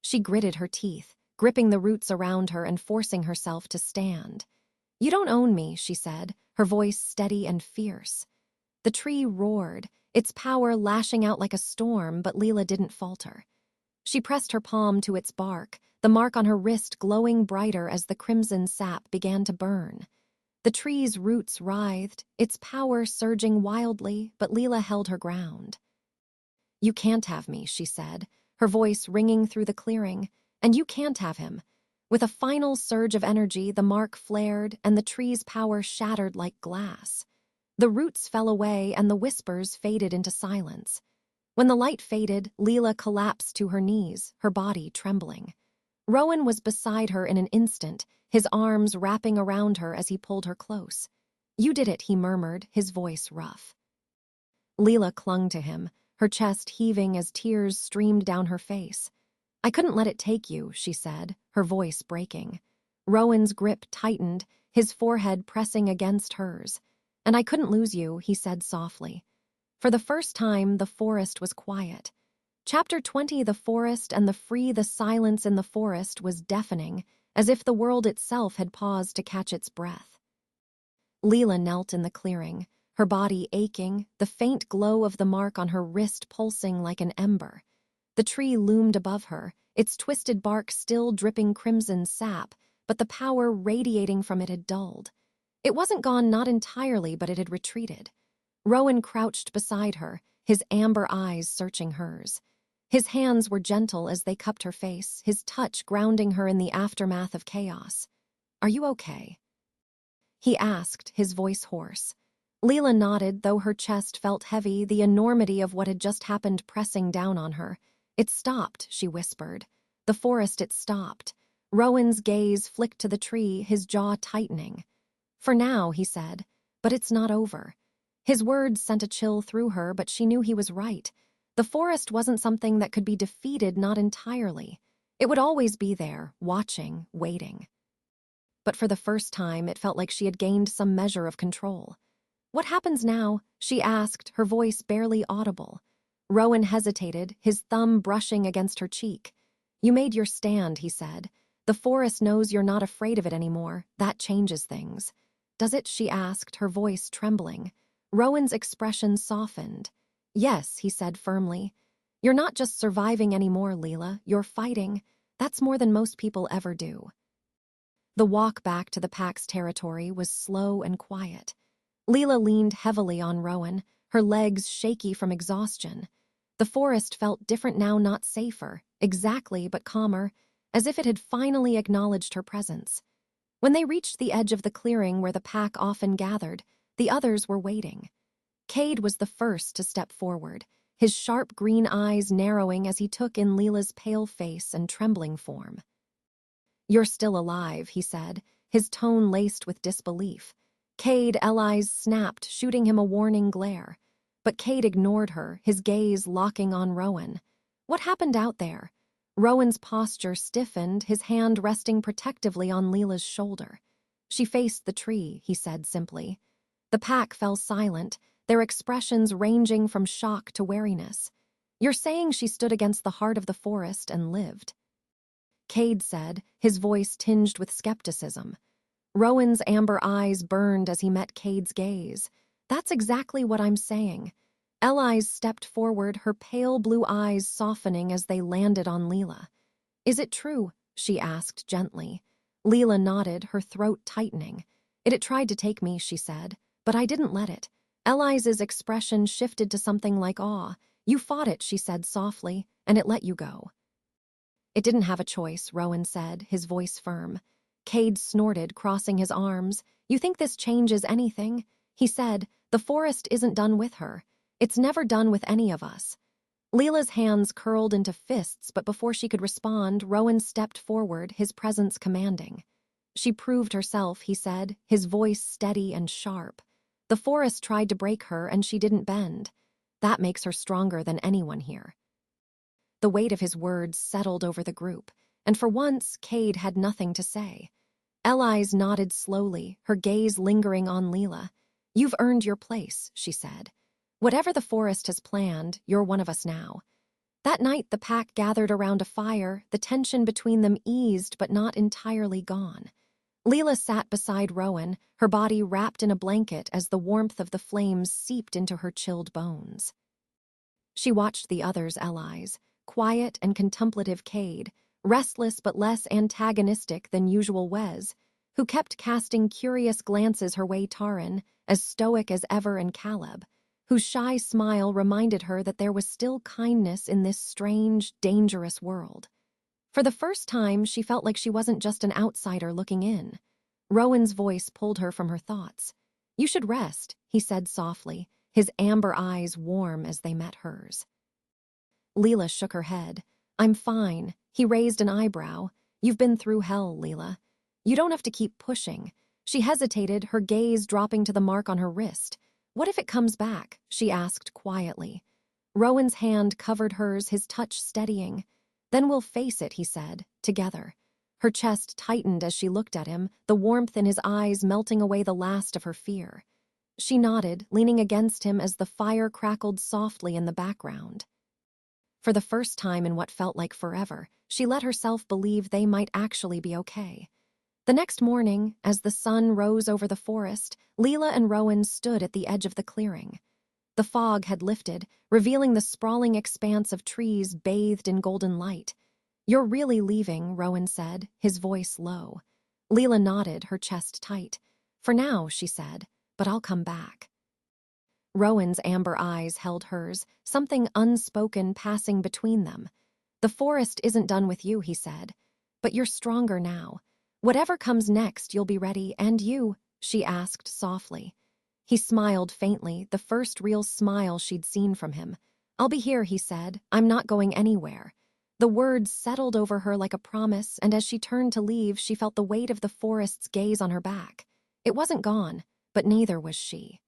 She gritted her teeth, gripping the roots around her and forcing herself to stand. "You don't own me," she said, her voice steady and fierce. The tree roared, its power lashing out like a storm, but Leela didn't falter. She pressed her palm to its bark, the mark on her wrist glowing brighter as the crimson sap began to burn. The tree's roots writhed, its power surging wildly, but Leela held her ground. "You can't have me," she said, her voice ringing through the clearing. "And you can't have him." With a final surge of energy, the mark flared, and the tree's power shattered like glass. The roots fell away, and the whispers faded into silence. When the light faded, Leela collapsed to her knees, her body trembling. Rowan was beside her in an instant, his arms wrapping around her as he pulled her close. "You did it," he murmured, his voice rough. Leela clung to him, her chest heaving as tears streamed down her face. "I couldn't let it take you," she said, her voice breaking. Rowan's grip tightened, his forehead pressing against hers. "And I couldn't lose you," he said softly. For the first time, the forest was quiet. Chapter 20, The Forest and the Free. The silence in the forest was deafening, as if the world itself had paused to catch its breath. Leela knelt in the clearing, her body aching, the faint glow of the mark on her wrist pulsing like an ember. The tree loomed above her, its twisted bark still dripping crimson sap, but the power radiating from it had dulled. It wasn't gone, not entirely, but it had retreated. Rowan crouched beside her, his amber eyes searching hers. His hands were gentle as they cupped her face, his touch grounding her in the aftermath of chaos. "Are you okay?" he asked, his voice hoarse. Leela nodded, though her chest felt heavy, the enormity of what had just happened pressing down on her. "It stopped," she whispered. "The forest, it stopped." Rowan's gaze flicked to the tree, his jaw tightening. "For now," he said, "but it's not over." His words sent a chill through her, but she knew he was right. The forest wasn't something that could be defeated, not entirely. It would always be there, watching, waiting. But for the first time, it felt like she had gained some measure of control. "What happens now?" she asked, her voice barely audible. Rowan hesitated, his thumb brushing against her cheek. "You made your stand," he said. "The forest knows you're not afraid of it anymore. That changes things." "Does it?" she asked, her voice trembling. Rowan's expression softened. "Yes," he said firmly. "You're not just surviving anymore, Leela. You're fighting. That's more than most people ever do." The walk back to the pack's territory was slow and quiet. Leela leaned heavily on Rowan, her legs shaky from exhaustion. The forest felt different now, not safer, exactly, but calmer, as if it had finally acknowledged her presence. When they reached the edge of the clearing where the pack often gathered, the others were waiting. Cade was the first to step forward, his sharp green eyes narrowing as he took in Leela's pale face and trembling form. "You're still alive," he said, his tone laced with disbelief. Cade's eyes snapped, shooting him a warning glare. But Cade ignored her, his gaze locking on Rowan. "What happened out there?" Rowan's posture stiffened, his hand resting protectively on Leela's shoulder. "She faced the tree," he said simply. The pack fell silent, their expressions ranging from shock to wariness. "You're saying she stood against the heart of the forest and lived?" Cade said, his voice tinged with skepticism. Rowan's amber eyes burned as he met Cade's gaze. "That's exactly what I'm saying." Elise stepped forward, her pale blue eyes softening as they landed on Leela. "Is it true?" she asked gently. Leela nodded, her throat tightening. "It had tried to take me," she said, "but I didn't let it." Elise's expression shifted to something like awe. "You fought it," she said softly, "and it let you go." "It didn't have a choice," Rowan said, his voice firm. Cade snorted, crossing his arms. "You think this changes anything?" He said, "The forest isn't done with her. It's never done with any of us." Leela's hands curled into fists, but before she could respond, Rowan stepped forward, his presence commanding. "She proved herself," he said, his voice steady and sharp. "The forest tried to break her, and she didn't bend. That makes her stronger than anyone here." The weight of his words settled over the group, and for once, Cade had nothing to say. Elise nodded slowly, her gaze lingering on Leela. "You've earned your place," she said. "Whatever the forest has planned, you're one of us now." That night, the pack gathered around a fire, the tension between them eased but not entirely gone. Leela sat beside Rowan, her body wrapped in a blanket as the warmth of the flames seeped into her chilled bones. She watched the others' Elise, quiet and contemplative Cade, restless but less antagonistic than usual Wes, who kept casting curious glances her way Taran, as stoic as ever, and Caleb, whose shy smile reminded her that there was still kindness in this strange, dangerous world. For the first time, she felt like she wasn't just an outsider looking in. Rowan's voice pulled her from her thoughts. "You should rest," he said softly, his amber eyes warm as they met hers. Leela shook her head. "I'm fine." He raised an eyebrow. "You've been through hell, Leela. You don't have to keep pushing." She hesitated, her gaze dropping to the mark on her wrist. "What if it comes back?" she asked quietly. Rowan's hand covered hers, his touch steadying. "Then we'll face it," he said, "together." Her chest tightened as she looked at him, the warmth in his eyes melting away the last of her fear. She nodded, leaning against him as the fire crackled softly in the background. For the first time in what felt like forever, she let herself believe they might actually be okay. The next morning, as the sun rose over the forest, Leela and Rowan stood at the edge of the clearing. The fog had lifted, revealing the sprawling expanse of trees bathed in golden light. "You're really leaving," Rowan said, his voice low. Leela nodded, her chest tight. "For now," she said, "but I'll come back." Rowan's amber eyes held hers, something unspoken passing between them. "The forest isn't done with you," he said, "but you're stronger now. Whatever comes next, you'll be ready, and you?" she asked softly. He smiled faintly, the first real smile she'd seen from him. "I'll be here," he said. "I'm not going anywhere." The words settled over her like a promise, and as she turned to leave, she felt the weight of the forest's gaze on her back. It wasn't gone, but neither was she.